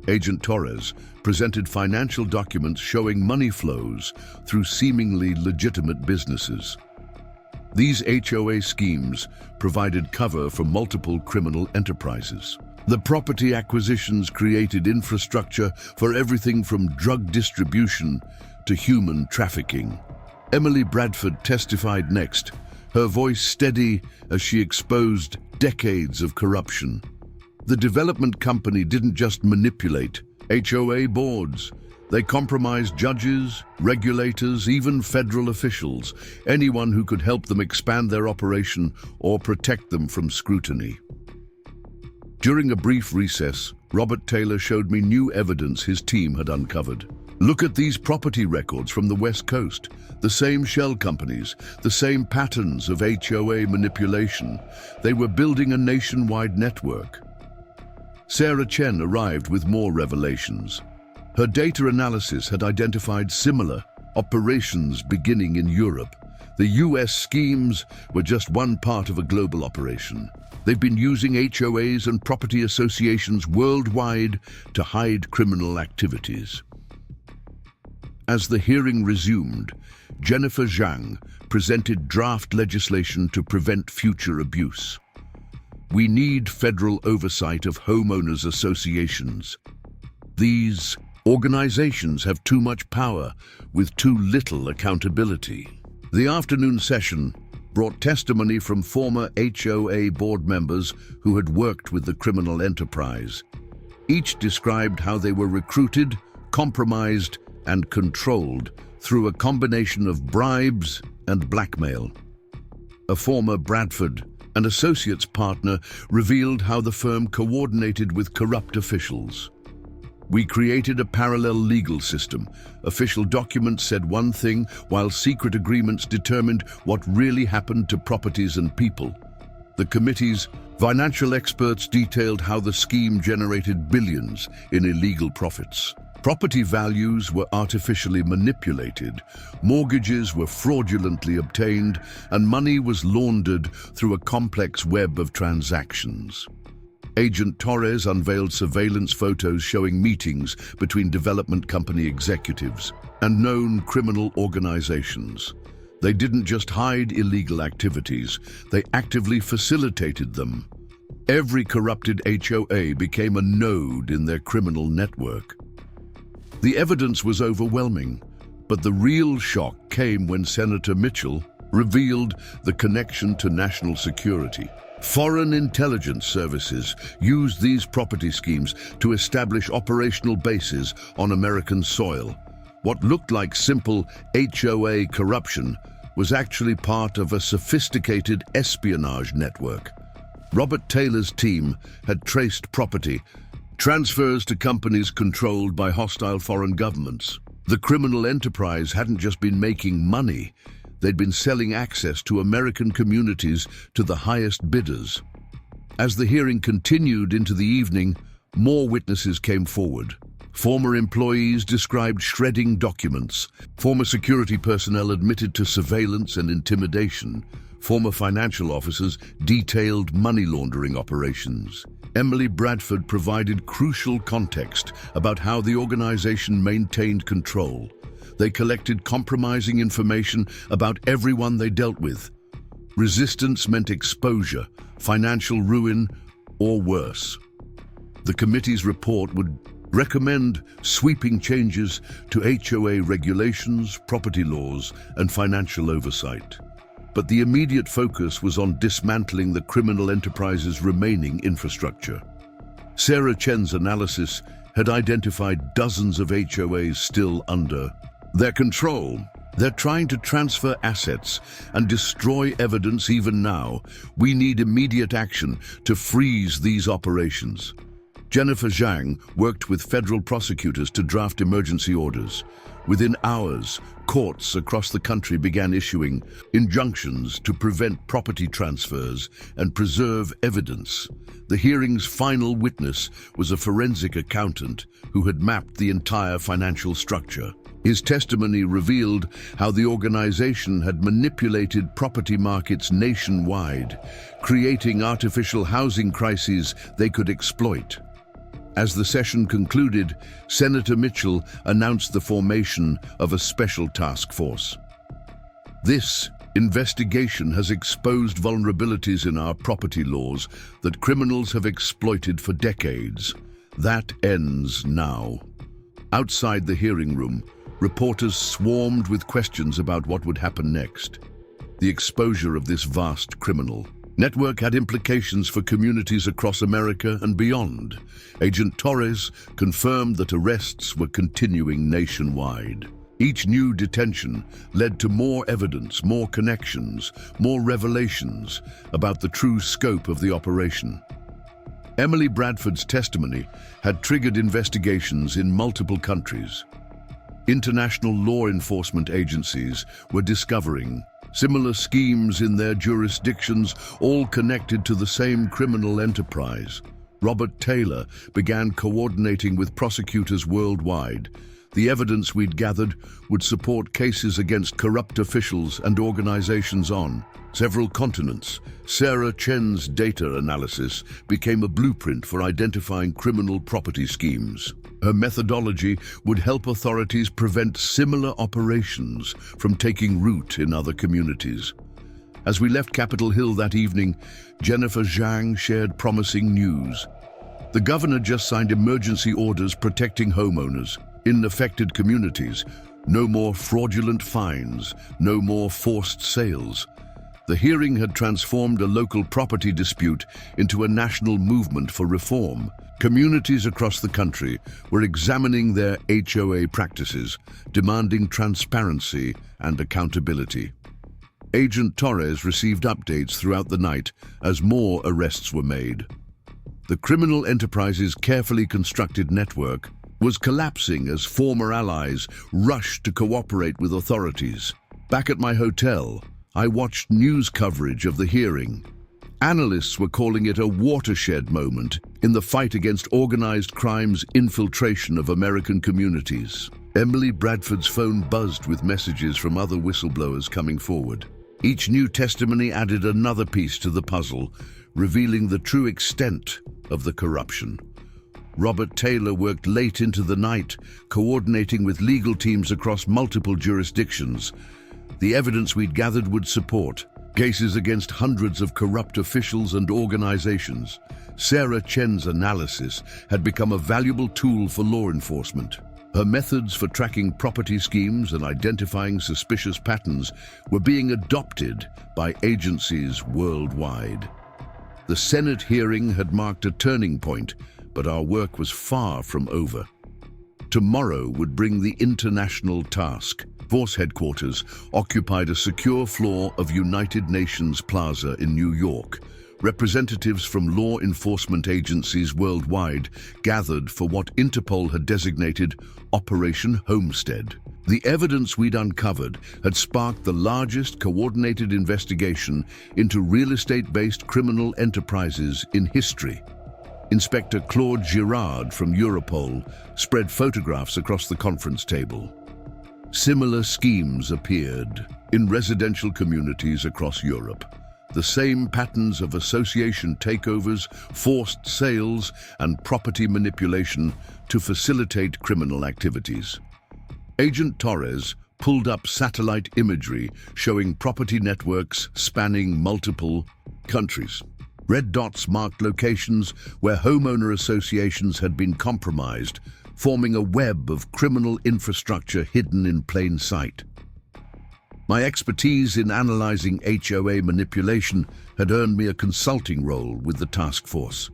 Agent Torres presented financial documents showing money flows through seemingly legitimate businesses. These HOA schemes provided cover for multiple criminal enterprises. The property acquisitions created infrastructure for everything from drug distribution to human trafficking. Emily Bradford testified next, her voice steady as she exposed decades of corruption. The development company didn't just manipulate HOA boards. They compromised judges, regulators, even federal officials, anyone who could help them expand their operation or protect them from scrutiny. During a brief recess, Robert Taylor showed me new evidence his team had uncovered. Look at these property records from the West Coast. The same shell companies, the same patterns of HOA manipulation. They were building a nationwide network. Sarah Chen arrived with more revelations. Her data analysis had identified similar operations beginning in Europe. The US schemes were just one part of a global operation. They've been using HOAs and property associations worldwide to hide criminal activities. As the hearing resumed, Jennifer Zhang presented draft legislation to prevent future abuse. We need federal oversight of homeowners associations. These organizations have too much power with too little accountability. The afternoon session brought testimony from former HOA board members who had worked with the criminal enterprise. Each described how they were recruited, compromised, and controlled through a combination of bribes and blackmail. A former Bradford and Associates partner revealed how the firm coordinated with corrupt officials. We created a parallel legal system. Official documents said one thing, while secret agreements determined what really happened to properties and people. The committee's financial experts detailed how the scheme generated billions in illegal profits. Property values were artificially manipulated, mortgages were fraudulently obtained, and money was laundered through a complex web of transactions. Agent Torres unveiled surveillance photos showing meetings between development company executives and known criminal organizations. They didn't just hide illegal activities, they actively facilitated them. Every corrupted HOA became a node in their criminal network. The evidence was overwhelming, but the real shock came when Senator Mitchell revealed the connection to national security. Foreign intelligence services used these property schemes to establish operational bases on American soil. What looked like simple HOA corruption was actually part of a sophisticated espionage network. Robert Taylor's team had traced property transfers to companies controlled by hostile foreign governments. The criminal enterprise hadn't just been making money, they'd been selling access to American communities to the highest bidders. As the hearing continued into the evening, more witnesses came forward. Former employees described shredding documents. Former security personnel admitted to surveillance and intimidation. Former financial officers detailed money laundering operations. Emily Bradford provided crucial context about how the organization maintained control. They collected compromising information about everyone they dealt with. Resistance meant exposure, financial ruin, or worse. The committee's report would recommend sweeping changes to HOA regulations, property laws, and financial oversight. But the immediate focus was on dismantling the criminal enterprise's remaining infrastructure. Sarah Chen's analysis had identified dozens of HOAs still under their control. They're trying to transfer assets and destroy evidence even now. We need immediate action to freeze these operations. Jennifer Zhang worked with federal prosecutors to draft emergency orders. Within hours, courts across the country began issuing injunctions to prevent property transfers and preserve evidence. The hearing's final witness was a forensic accountant who had mapped the entire financial structure. His testimony revealed how the organization had manipulated property markets nationwide, creating artificial housing crises they could exploit. As the session concluded, Senator Mitchell announced the formation of a special task force. This investigation has exposed vulnerabilities in our property laws that criminals have exploited for decades. That ends now. Outside the hearing room, reporters swarmed with questions about what would happen next. The exposure of this vast criminal network had implications for communities across America and beyond. Agent Torres confirmed that arrests were continuing nationwide. Each new detention led to more evidence, more connections, more revelations about the true scope of the operation. Emily Bradford's testimony had triggered investigations in multiple countries. International law enforcement agencies were discovering similar schemes in their jurisdictions, all connected to the same criminal enterprise. Robert Taylor began coordinating with prosecutors worldwide. The evidence we'd gathered would support cases against corrupt officials and organizations on several continents. Sarah Chen's data analysis became a blueprint for identifying criminal property schemes. Her methodology would help authorities prevent similar operations from taking root in other communities. As we left Capitol Hill that evening, Jennifer Zhang shared promising news. The governor just signed emergency orders protecting homeowners in affected communities. No more fraudulent fines, no more forced sales. The hearing had transformed a local property dispute into a national movement for reform. Communities across the country were examining their HOA practices, demanding transparency and accountability. Agent Torres received updates throughout the night as more arrests were made. The criminal enterprise's carefully constructed network was collapsing as former allies rushed to cooperate with authorities. Back at my hotel, I watched news coverage of the hearing. Analysts were calling it a watershed moment in the fight against organized crime's infiltration of American communities. Emily Bradford's phone buzzed with messages from other whistleblowers coming forward. Each new testimony added another piece to the puzzle, revealing the true extent of the corruption. Robert Taylor worked late into the night, coordinating with legal teams across multiple jurisdictions. The evidence we'd gathered would support cases against hundreds of corrupt officials and organizations. Sarah Chen's analysis had become a valuable tool for law enforcement. Her methods for tracking property schemes and identifying suspicious patterns were being adopted by agencies worldwide. The Senate hearing had marked a turning point, but our work was far from over. Tomorrow would bring the international task. Force headquarters occupied a secure floor of United Nations Plaza in New York. Representatives from law enforcement agencies worldwide gathered for what Interpol had designated Operation Homestead. The evidence we'd uncovered had sparked the largest coordinated investigation into real estate-based criminal enterprises in history. Inspector Claude Girard from Europol spread photographs across the conference table. Similar schemes appeared in residential communities across Europe. The same patterns of association takeovers, forced sales, and property manipulation to facilitate criminal activities. Agent Torres pulled up satellite imagery showing property networks spanning multiple countries. Red dots marked locations where homeowner associations had been compromised, forming a web of criminal infrastructure hidden in plain sight. My expertise in analyzing HOA manipulation had earned me a consulting role with the task force.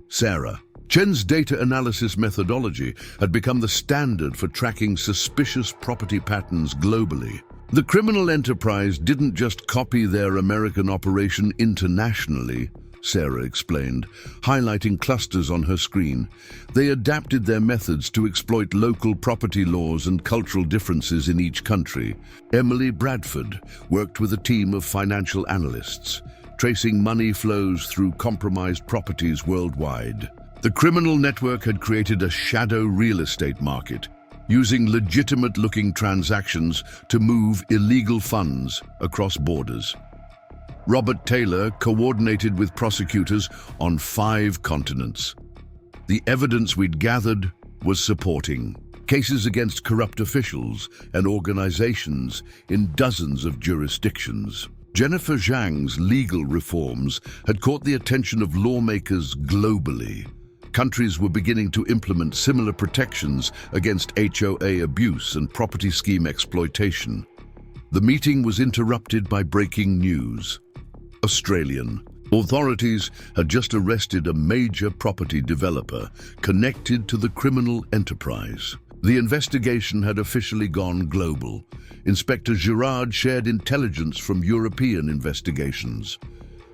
Sarah Chen's data analysis methodology had become the standard for tracking suspicious property patterns globally. The criminal enterprise didn't just copy their American operation internationally, Sarah explained, highlighting clusters on her screen. They adapted their methods to exploit local property laws and cultural differences in each country. Emily Bradford worked with a team of financial analysts, tracing money flows through compromised properties worldwide. The criminal network had created a shadow real estate market, using legitimate-looking transactions to move illegal funds across borders. Robert Taylor coordinated with prosecutors on 5 continents. The evidence we'd gathered was supporting cases against corrupt officials and organizations in dozens of jurisdictions. Jennifer Zhang's legal reforms had caught the attention of lawmakers globally. Countries were beginning to implement similar protections against HOA abuse and property scheme exploitation. The meeting was interrupted by breaking news. Australian authorities had just arrested a major property developer connected to the criminal enterprise. The investigation had officially gone global. Inspector Girard shared intelligence from European investigations.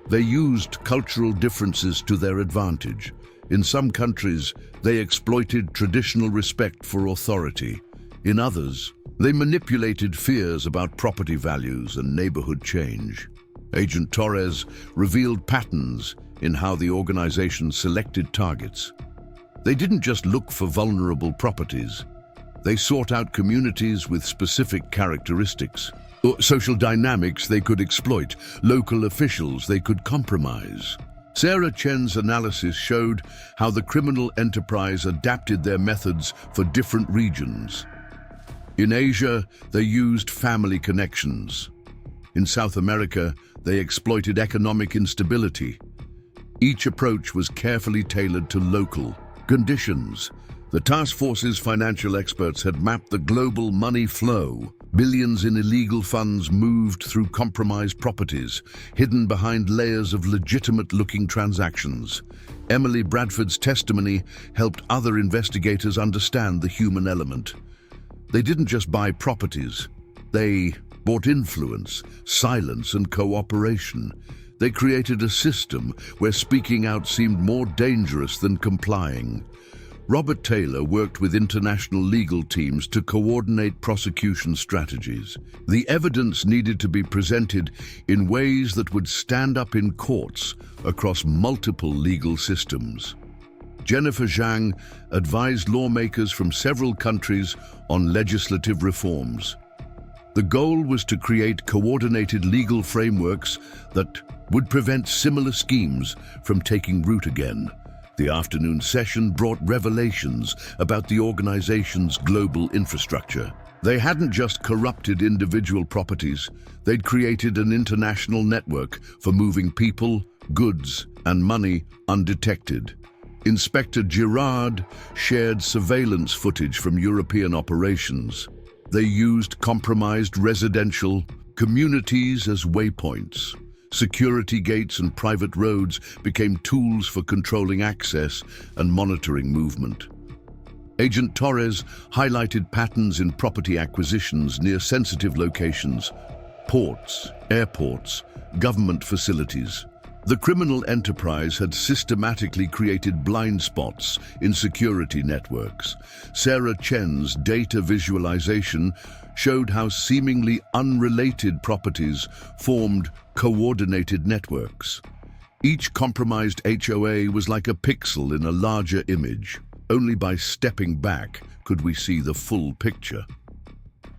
They used cultural differences to their advantage. In some countries, they exploited traditional respect for authority. In others, they manipulated fears about property values and neighborhood change. Agent Torres revealed patterns in how the organization selected targets. They didn't just look for vulnerable properties. They sought out communities with specific characteristics, or social dynamics they could exploit, local officials they could compromise. Sarah Chen's analysis showed how the criminal enterprise adapted their methods for different regions. In Asia, they used family connections. In South America, they exploited economic instability. Each approach was carefully tailored to local conditions. The task force's financial experts had mapped the global money flow. Billions in illegal funds moved through compromised properties, hidden behind layers of legitimate-looking transactions. Emily Bradford's testimony helped other investigators understand the human element. They didn't just buy properties. They bought influence, silence, and cooperation. They created a system where speaking out seemed more dangerous than complying. Robert Taylor worked with international legal teams to coordinate prosecution strategies. The evidence needed to be presented in ways that would stand up in courts across multiple legal systems. Jennifer Zhang advised lawmakers from several countries on legislative reforms. The goal was to create coordinated legal frameworks that would prevent similar schemes from taking root again. The afternoon session brought revelations about the organization's global infrastructure. They hadn't just corrupted individual properties, they'd created an international network for moving people, goods, and money undetected. Inspector Girard shared surveillance footage from European operations. They used compromised residential communities as waypoints. Security gates and private roads became tools for controlling access and monitoring movement. Agent Torres highlighted patterns in property acquisitions near sensitive locations, ports, airports, government facilities. The criminal enterprise had systematically created blind spots in security networks. Sarah Chen's data visualization showed how seemingly unrelated properties formed coordinated networks. Each compromised HOA was like a pixel in a larger image. Only by stepping back could we see the full picture.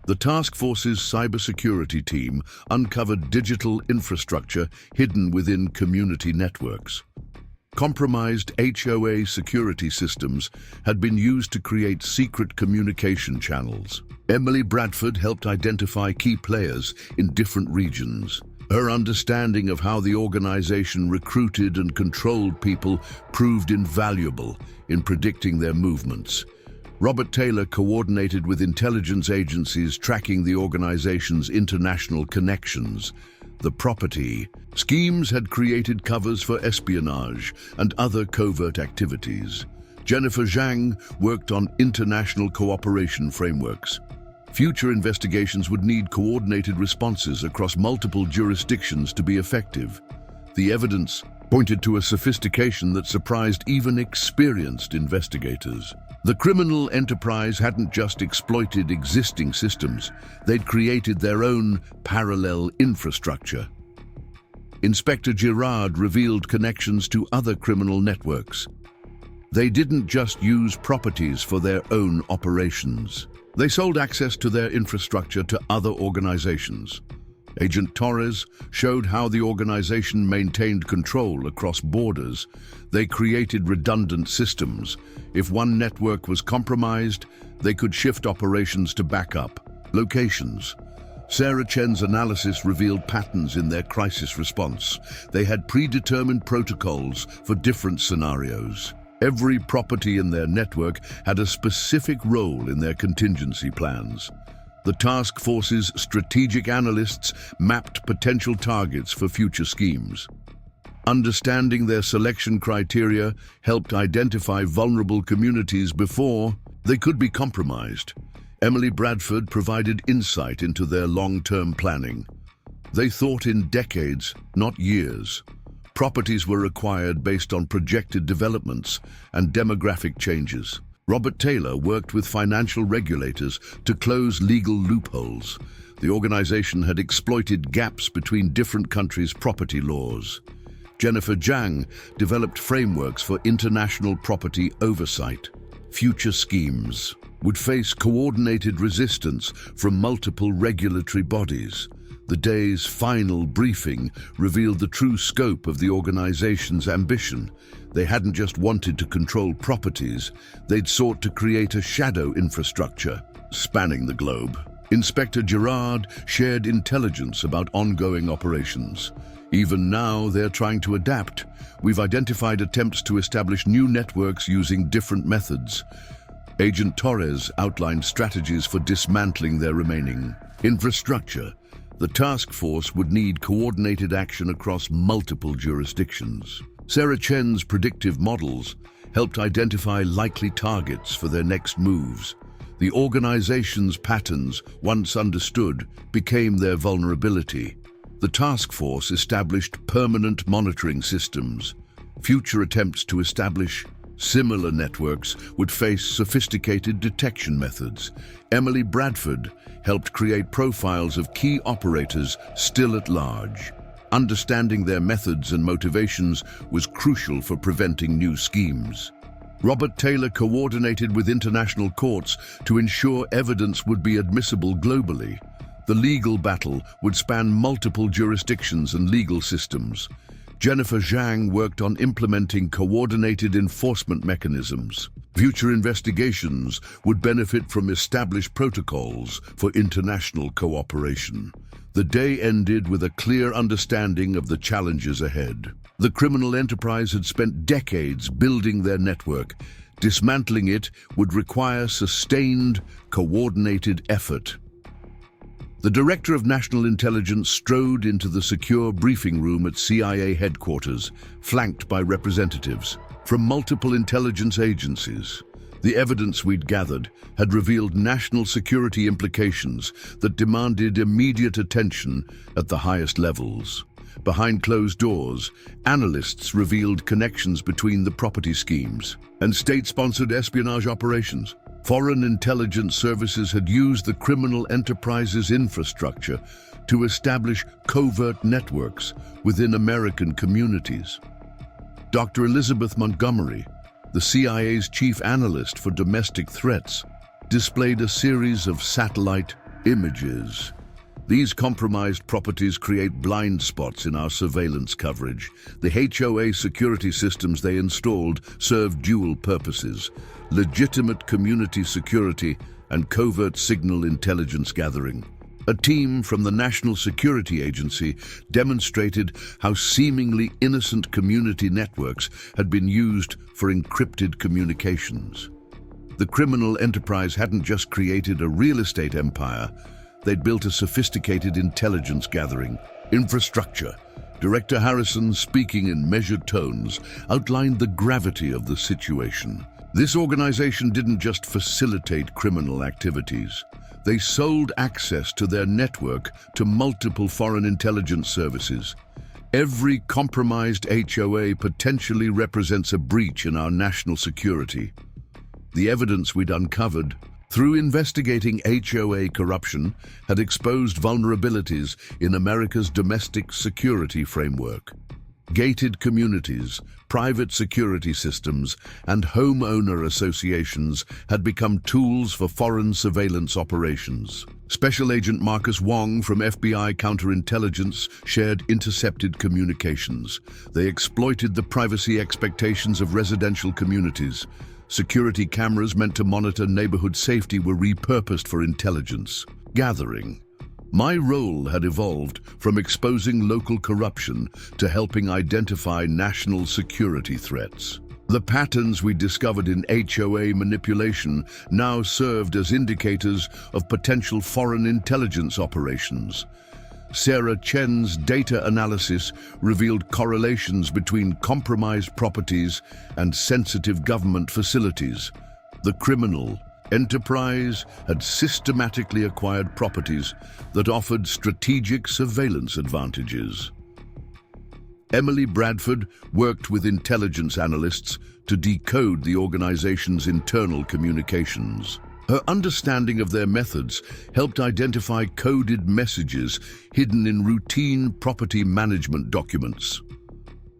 The task force's cybersecurity team uncovered digital infrastructure hidden within community networks. Compromised HOA security systems had been used to create secret communication channels. Emily Bradford helped identify key players in different regions. Her understanding of how the organization recruited and controlled people proved invaluable in predicting their movements. Robert Taylor coordinated with intelligence agencies tracking the organization's international connections. The property schemes had created covers for espionage and other covert activities. Jennifer Zhang worked on international cooperation frameworks. Future investigations would need coordinated responses across multiple jurisdictions to be effective. The evidence pointed to a sophistication that surprised even experienced investigators. The criminal enterprise hadn't just exploited existing systems, they'd created their own parallel infrastructure. Inspector Girard revealed connections to other criminal networks. They didn't just use properties for their own operations. They sold access to their infrastructure to other organizations. Agent Torres showed how the organization maintained control across borders. They created redundant systems. If one network was compromised, they could shift operations to backup locations. Sarah Chen's analysis revealed patterns in their crisis response. They had predetermined protocols for different scenarios. Every property in their network had a specific role in their contingency plans. The task force's strategic analysts mapped potential targets for future schemes. Understanding their selection criteria helped identify vulnerable communities before they could be compromised. Emily Bradford provided insight into their long-term planning. They thought in decades, not years. Properties were acquired based on projected developments and demographic changes. Robert Taylor worked with financial regulators to close legal loopholes. The organization had exploited gaps between different countries' property laws. Jennifer Zhang developed frameworks for international property oversight. Future schemes would face coordinated resistance from multiple regulatory bodies. The day's final briefing revealed the true scope of the organization's ambition. They hadn't just wanted to control properties, they'd sought to create a shadow infrastructure spanning the globe. Inspector Girard shared intelligence about ongoing operations. Even now, they're trying to adapt. We've identified attempts to establish new networks using different methods. Agent Torres outlined strategies for dismantling their remaining infrastructure. The task force would need coordinated action across multiple jurisdictions. Sarah Chen's predictive models helped identify likely targets for their next moves. The organization's patterns, once understood, became their vulnerability. The task force established permanent monitoring systems. Future attempts to establish similar networks would face sophisticated detection methods. Emily Bradford helped create profiles of key operators still at large. Understanding their methods and motivations was crucial for preventing new schemes. Robert Taylor coordinated with international courts to ensure evidence would be admissible globally. The legal battle would span multiple jurisdictions and legal systems. Jennifer Zhang worked on implementing coordinated enforcement mechanisms. Future investigations would benefit from established protocols for international cooperation. The day ended with a clear understanding of the challenges ahead. The criminal enterprise had spent decades building their network. Dismantling it would require sustained, coordinated effort. The Director of National Intelligence strode into the secure briefing room at CIA headquarters, flanked by representatives from multiple intelligence agencies. The evidence we'd gathered had revealed national security implications that demanded immediate attention at the highest levels. Behind closed doors, analysts revealed connections between the property schemes and state-sponsored espionage operations. Foreign intelligence services had used the criminal enterprise's infrastructure to establish covert networks within American communities. Dr. Elizabeth Montgomery, the CIA's chief analyst for domestic threats, displayed a series of satellite images. These compromised properties create blind spots in our surveillance coverage. The HOA security systems they installed serve dual purposes: legitimate community security and covert signal intelligence gathering. A team from the National Security Agency demonstrated how seemingly innocent community networks had been used for encrypted communications. The criminal enterprise hadn't just created a real estate empire, they'd built a sophisticated intelligence gathering infrastructure. Director Harrison, speaking in measured tones, outlined the gravity of the situation. This organization didn't just facilitate criminal activities. They sold access to their network to multiple foreign intelligence services. Every compromised HOA potentially represents a breach in our national security. The evidence we'd uncovered through investigating HOA corruption had exposed vulnerabilities in America's domestic security framework. Gated communities, private security systems, and homeowner associations had become tools for foreign surveillance operations. Special Agent Marcus Wong from FBI Counterintelligence shared intercepted communications. They exploited the privacy expectations of residential communities. Security cameras meant to monitor neighborhood safety were repurposed for intelligence gathering. My role had evolved from exposing local corruption to helping identify national security threats. The patterns we discovered in HOA manipulation now served as indicators of potential foreign intelligence operations. Sarah Chen's data analysis revealed correlations between compromised properties and sensitive government facilities. The criminal enterprise had systematically acquired properties that offered strategic surveillance advantages. Emily Bradford worked with intelligence analysts to decode the organization's internal communications. Her understanding of their methods helped identify coded messages hidden in routine property management documents.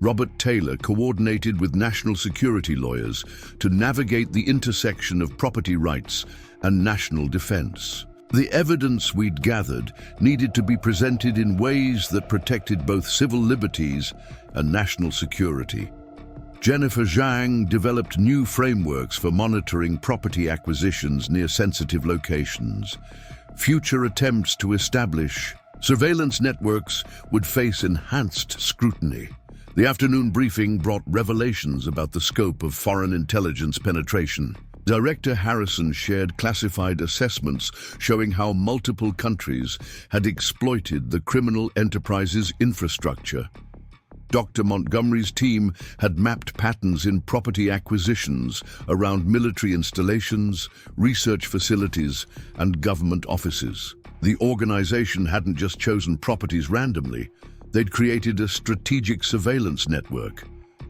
Robert Taylor coordinated with national security lawyers to navigate the intersection of property rights and national defense. The evidence we'd gathered needed to be presented in ways that protected both civil liberties and national security. Jennifer Zhang developed new frameworks for monitoring property acquisitions near sensitive locations. Future attempts to establish surveillance networks would face enhanced scrutiny. The afternoon briefing brought revelations about the scope of foreign intelligence penetration. Director Harrison shared classified assessments showing how multiple countries had exploited the criminal enterprise's infrastructure. Dr. Montgomery's team had mapped patterns in property acquisitions around military installations, research facilities, and government offices. The organization hadn't just chosen properties randomly. They'd created a strategic surveillance network.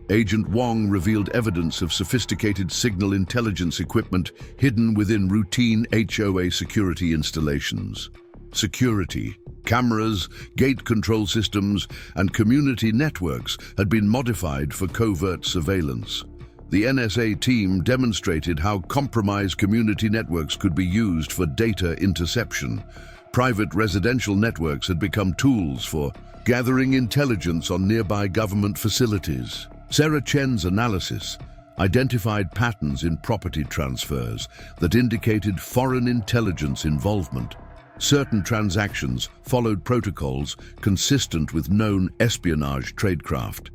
Agent Wong revealed evidence of sophisticated signal intelligence equipment hidden within routine HOA security installations. Security, cameras, gate control systems, and community networks had been modified for covert surveillance. The NSA team demonstrated how compromised community networks could be used for data interception. Private residential networks had become tools for gathering intelligence on nearby government facilities. Sarah Chen's analysis identified patterns in property transfers that indicated foreign intelligence involvement. Certain transactions followed protocols consistent with known espionage tradecraft.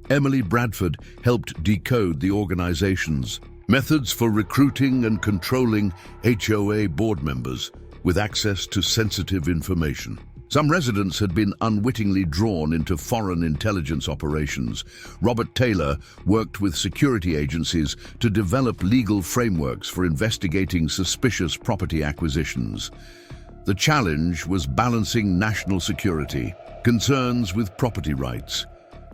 Emily Bradford helped decode the organization's methods for recruiting and controlling HOA board members with access to sensitive information. Some residents had been unwittingly drawn into foreign intelligence operations. Robert Taylor worked with security agencies to develop legal frameworks for investigating suspicious property acquisitions. The challenge was balancing national security, concerns with property rights.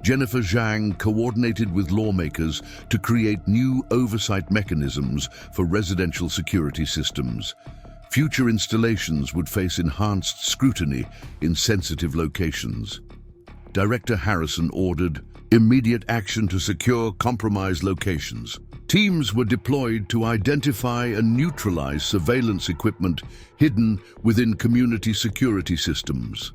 Jennifer Zhang coordinated with lawmakers to create new oversight mechanisms for residential security systems. Future installations would face enhanced scrutiny in sensitive locations. Director Harrison ordered immediate action to secure compromised locations. Teams were deployed to identify and neutralize surveillance equipment hidden within community security systems.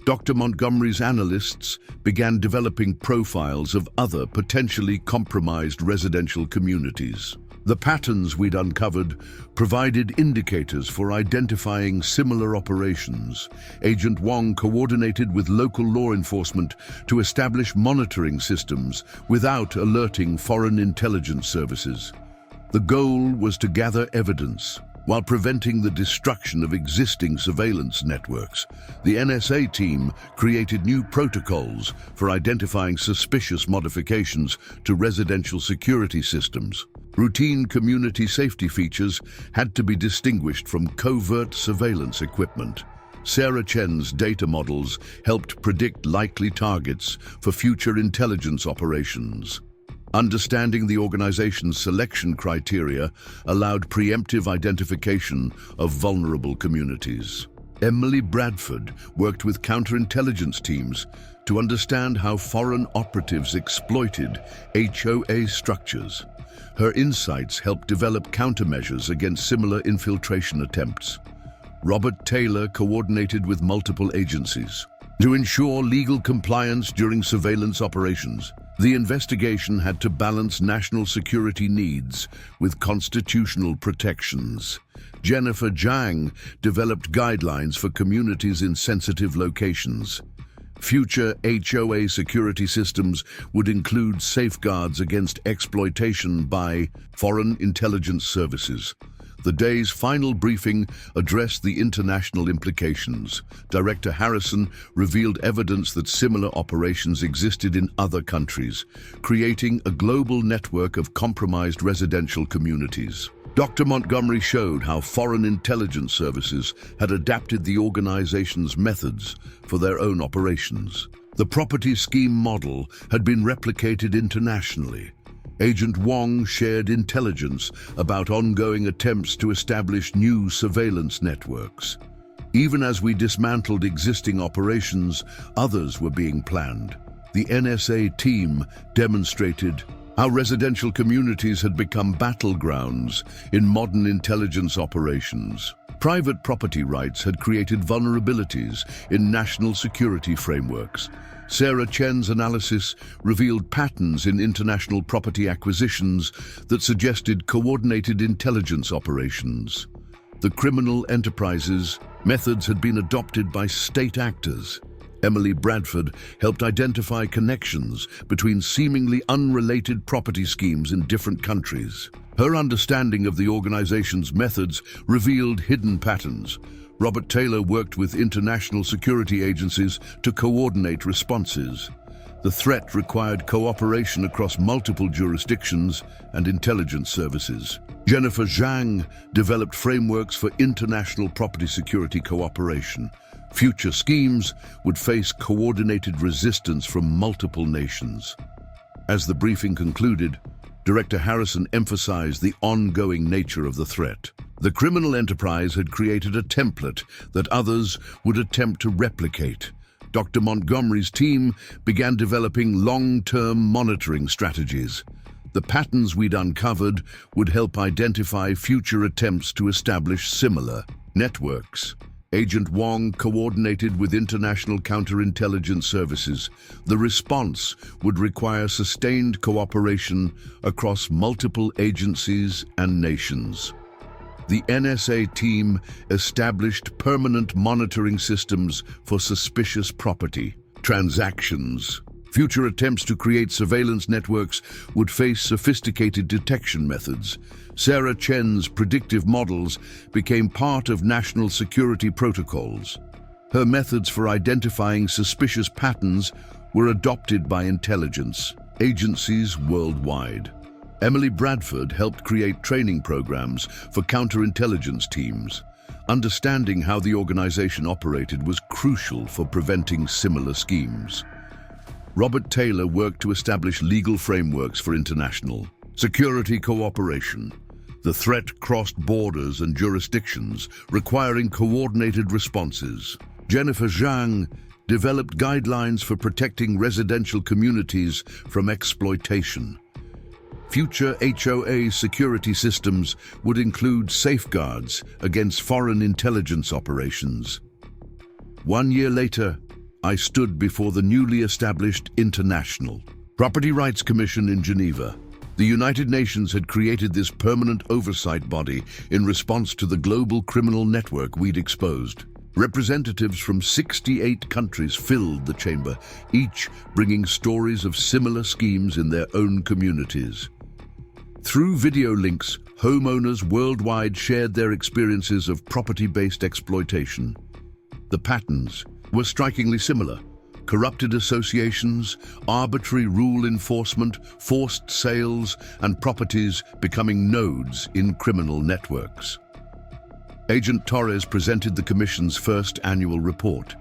Dr. Montgomery's analysts began developing profiles of other potentially compromised residential communities. The patterns we'd uncovered provided indicators for identifying similar operations. Agent Wong coordinated with local law enforcement to establish monitoring systems without alerting foreign intelligence services. The goal was to gather evidence while preventing the destruction of existing surveillance networks. The NSA team created new protocols for identifying suspicious modifications to residential security systems. Routine community safety features had to be distinguished from covert surveillance equipment. Sarah Chen's data models helped predict likely targets for future intelligence operations. Understanding the organization's selection criteria allowed preemptive identification of vulnerable communities. Emily Bradford worked with counterintelligence teams to understand how foreign operatives exploited HOA structures. Her insights helped develop countermeasures against similar infiltration attempts. Robert Taylor coordinated with multiple agencies to ensure legal compliance during surveillance operations. The investigation had to balance national security needs with constitutional protections. Jennifer Zhang developed guidelines for communities in sensitive locations. Future HOA security systems would include safeguards against exploitation by foreign intelligence services. The day's final briefing addressed the international implications. Director Harrison revealed evidence that similar operations existed in other countries, creating a global network of compromised residential communities. Dr. Montgomery showed how foreign intelligence services had adapted the organization's methods for their own operations. The property scheme model had been replicated internationally. Agent Wong shared intelligence about ongoing attempts to establish new surveillance networks. Even as we dismantled existing operations, others were being planned. The NSA team demonstrated how residential communities had become battlegrounds in modern intelligence operations. Private property rights had created vulnerabilities in national security frameworks. Sarah Chen's analysis revealed patterns in international property acquisitions that suggested coordinated intelligence operations. The criminal enterprises methods had been adopted by state actors. Emily Bradford helped identify connections between seemingly unrelated property schemes in different countries. Her understanding of the organization's methods revealed hidden patterns. Robert Taylor worked with international security agencies to coordinate responses. The threat required cooperation across multiple jurisdictions and intelligence services. Jennifer Zhang developed frameworks for international property security cooperation. Future schemes would face coordinated resistance from multiple nations. As the briefing concluded, Director Harrison emphasized the ongoing nature of the threat. The criminal enterprise had created a template that others would attempt to replicate. Dr. Montgomery's team began developing long-term monitoring strategies. The patterns we'd uncovered would help identify future attempts to establish similar networks. Agent Wong coordinated with international counterintelligence services. The response would require sustained cooperation across multiple agencies and nations. The NSA team established permanent monitoring systems for suspicious property transactions. Future attempts to create surveillance networks would face sophisticated detection methods. Sarah Chen's predictive models became part of national security protocols. Her methods for identifying suspicious patterns were adopted by intelligence agencies worldwide. Emily Bradford helped create training programs for counterintelligence teams. Understanding how the organization operated was crucial for preventing similar schemes. Robert Taylor worked to establish legal frameworks for international security cooperation. The threat crossed borders and jurisdictions, requiring coordinated responses. Jennifer Zhang developed guidelines for protecting residential communities from exploitation. Future HOA security systems would include safeguards against foreign intelligence operations. 1 year later, I stood before the newly established International Property Rights Commission in Geneva. The United Nations had created this permanent oversight body in response to the global criminal network we'd exposed. Representatives from 68 countries filled the chamber, each bringing stories of similar schemes in their own communities. Through video links, homeowners worldwide shared their experiences of property-based exploitation. The patterns were strikingly similar. Corrupted associations, arbitrary rule enforcement, forced sales, and properties becoming nodes in criminal networks. Agent Torres presented the Commission's first annual report.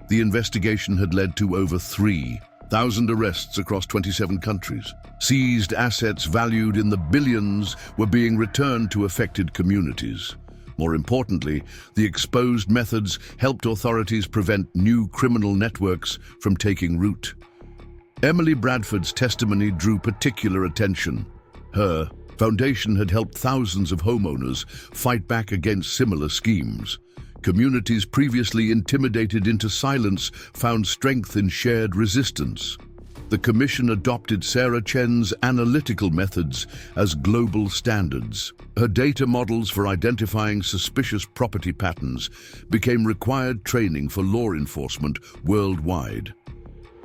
The investigation had led to over 3,000 arrests across 27 countries. Seized assets valued in the billions were being returned to affected communities. More importantly, the exposed methods helped authorities prevent new criminal networks from taking root. Emily Bradford's testimony drew particular attention. Her foundation had helped thousands of homeowners fight back against similar schemes. Communities previously intimidated into silence found strength in shared resistance. The Commission adopted Sarah Chen's analytical methods as global standards. Her data models for identifying suspicious property patterns became required training for law enforcement worldwide.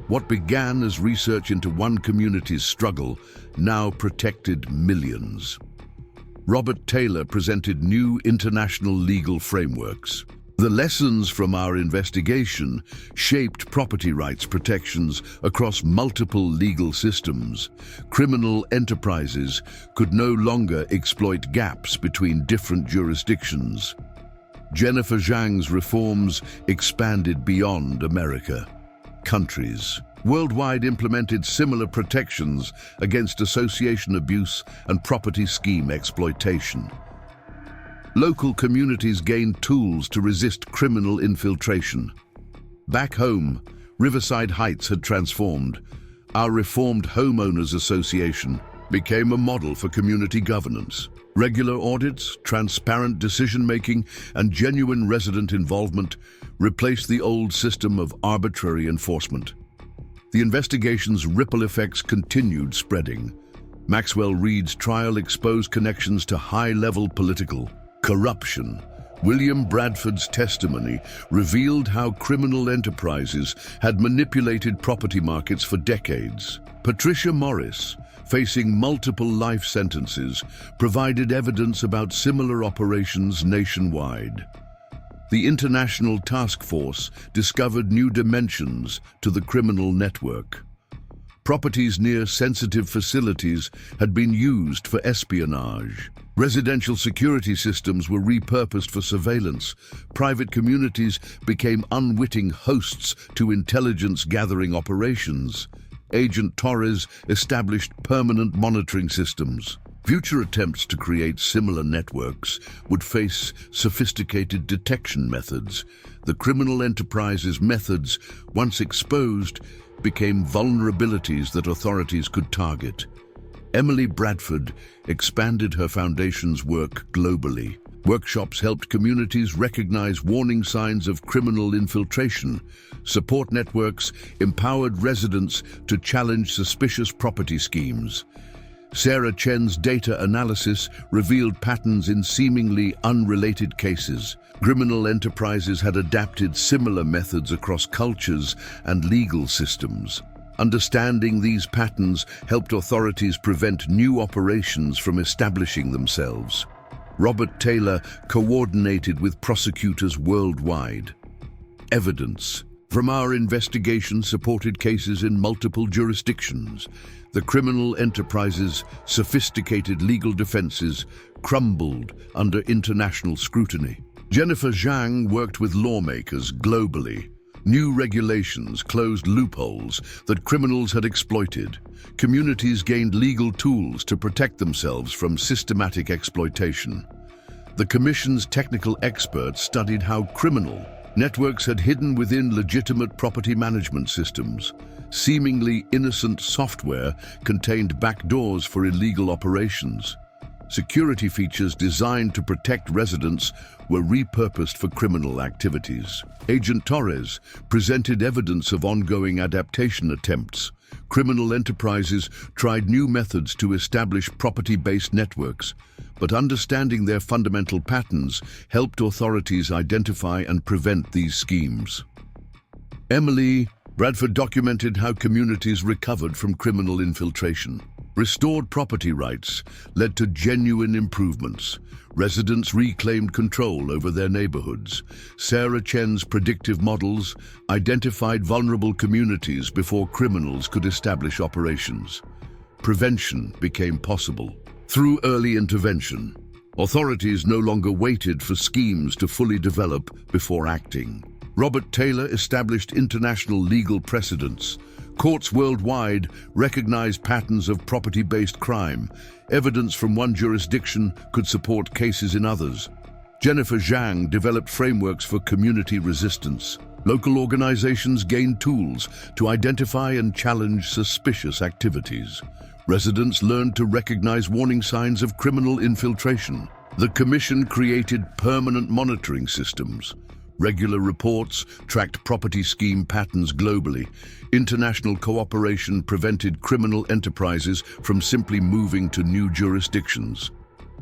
What began as research into one community's struggle now protected millions. Robert Taylor presented new international legal frameworks. The lessons from our investigation shaped property rights protections across multiple legal systems. Criminal enterprises could no longer exploit gaps between different jurisdictions. Jennifer Zhang's reforms expanded beyond America. Countries worldwide implemented similar protections against association abuse and property scheme exploitation. Local communities gained tools to resist criminal infiltration. Back home, Riverside Heights had transformed. Our reformed Homeowners Association became a model for community governance. Regular audits, transparent decision-making, and genuine resident involvement replaced the old system of arbitrary enforcement. The investigation's ripple effects continued spreading. Maxwell Reed's trial exposed connections to high-level political corruption. William Bradford's testimony revealed how criminal enterprises had manipulated property markets for decades. Patricia Morris, facing multiple life sentences, provided evidence about similar operations nationwide. The International Task Force discovered new dimensions to the criminal network. Properties near sensitive facilities had been used for espionage. Residential security systems were repurposed for surveillance. Private communities became unwitting hosts to intelligence-gathering operations. Agent Torres established permanent monitoring systems. Future attempts to create similar networks would face sophisticated detection methods. The criminal enterprise's methods, once exposed, became vulnerabilities that authorities could target. Emily Bradford expanded her foundation's work globally. Workshops helped communities recognize warning signs of criminal infiltration. Support networks empowered residents to challenge suspicious property schemes. Sarah Chen's data analysis revealed patterns in seemingly unrelated cases. Criminal enterprises had adapted similar methods across cultures and legal systems. Understanding these patterns helped authorities prevent new operations from establishing themselves. Robert Taylor coordinated with prosecutors worldwide. Evidence from our investigation supported cases in multiple jurisdictions. The criminal enterprise's sophisticated legal defenses crumbled under international scrutiny. Jennifer Zhang worked with lawmakers globally. New regulations closed loopholes that criminals had exploited. Communities gained legal tools to protect themselves from systematic exploitation. The Commission's technical experts studied how criminal networks had hidden within legitimate property management systems. Seemingly innocent software contained backdoors for illegal operations. Security features designed to protect residents were repurposed for criminal activities. Agent Torres presented evidence of ongoing adaptation attempts. Criminal enterprises tried new methods to establish property-based networks, but understanding their fundamental patterns helped authorities identify and prevent these schemes. Emily Bradford documented how communities recovered from criminal infiltration. Restored property rights led to genuine improvements. Residents reclaimed control over their neighborhoods. Sarah Chen's predictive models identified vulnerable communities before criminals could establish operations. Prevention became possible. Through early intervention, Authorities no longer waited for schemes to fully develop before acting. Robert Taylor established international legal precedents. Courts worldwide recognized patterns of property-based crime. Evidence from one jurisdiction could support cases in others. Jennifer Zhang developed frameworks for community resistance. Local organizations gained tools to identify and challenge suspicious activities. Residents learned to recognize warning signs of criminal infiltration. The Commission created permanent monitoring systems. Regular reports tracked property scheme patterns globally. International cooperation prevented criminal enterprises from simply moving to new jurisdictions.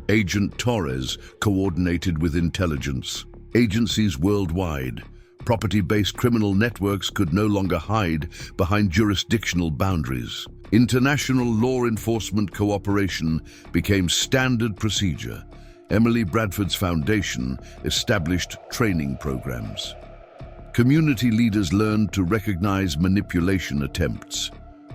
Agent Torres coordinated with intelligence. Agencies worldwide. Property-based criminal networks could no longer hide behind jurisdictional boundaries. International law enforcement cooperation became standard procedure. Emily Bradford's foundation established training programs. Community leaders learned to recognize manipulation attempts.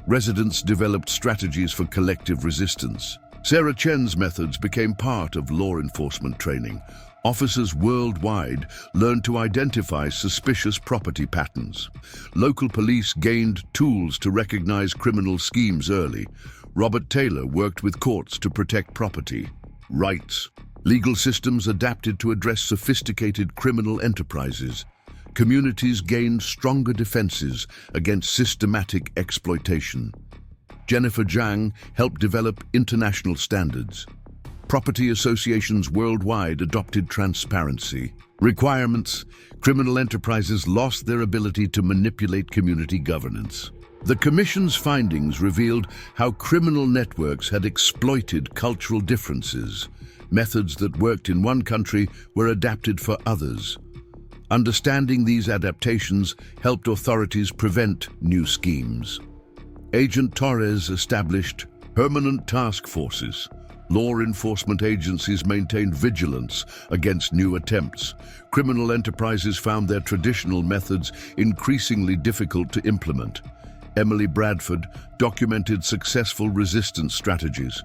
Residents developed strategies for collective resistance. Sarah Chen's methods became part of law enforcement training. Officers worldwide learned to identify suspicious property patterns. Local police gained tools to recognize criminal schemes early. Robert Taylor worked with courts to protect property rights. Legal systems adapted to address sophisticated criminal enterprises. Communities gained stronger defenses against systematic exploitation. Jennifer Zhang helped develop international standards. Property associations worldwide adopted transparency requirements. Criminal enterprises lost their ability to manipulate community governance. The Commission's findings revealed how criminal networks had exploited cultural differences. Methods that worked in one country were adapted for others. Understanding these adaptations helped authorities prevent new schemes. Agent Torres established permanent task forces. Law enforcement agencies maintained vigilance against new attempts. Criminal enterprises found their traditional methods increasingly difficult to implement. Emily Bradford documented successful resistance strategies.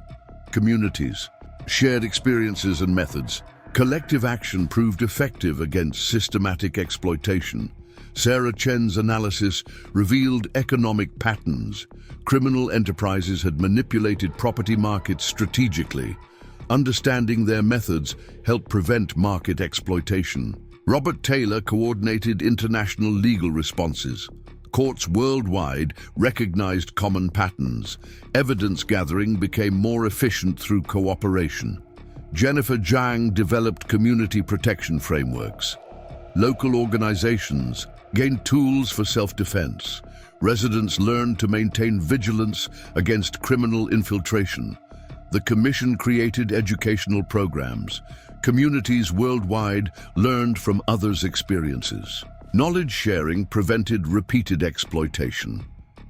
Communities shared experiences and methods. Collective action proved effective against systematic exploitation. Sarah Chen's analysis revealed economic patterns. Criminal enterprises had manipulated property markets strategically. Understanding their methods helped prevent market exploitation. Robert Taylor coordinated international legal responses. Courts worldwide recognized common patterns. Evidence gathering became more efficient through cooperation. Jennifer Zhang developed community protection frameworks. Local organizations gained tools for self-defense. Residents learned to maintain vigilance against criminal infiltration. The Commission created educational programs. Communities worldwide learned from others' experiences. Knowledge sharing prevented repeated exploitation.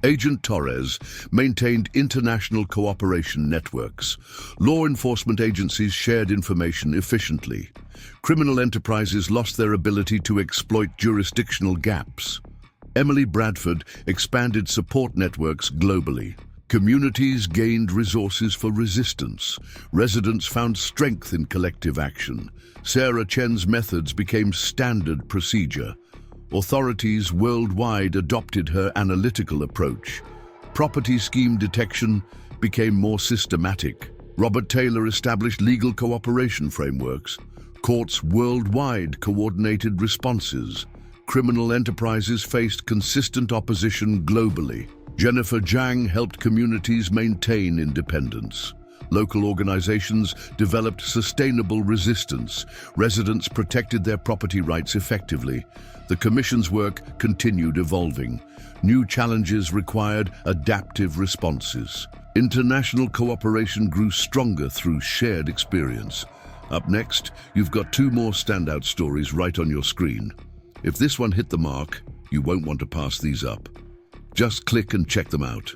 Agent Torres maintained international cooperation networks. Law enforcement agencies shared information efficiently. Criminal enterprises lost their ability to exploit jurisdictional gaps. Emily Bradford expanded support networks globally. Communities gained resources for resistance. Residents found strength in collective action. Sarah Chen's methods became standard procedure. Authorities worldwide adopted her analytical approach. Property scheme detection became more systematic. Robert Taylor established legal cooperation frameworks. Courts worldwide coordinated responses. Criminal enterprises faced consistent opposition globally. Jennifer Zhang helped communities maintain independence. Local organizations developed sustainable resistance. Residents protected their property rights effectively. The Commission's work continued evolving. New challenges required adaptive responses. International cooperation grew stronger through shared experience. Up next, you've got two more standout stories right on your screen. If this one hit the mark, you won't want to pass these up. Just click and check them out.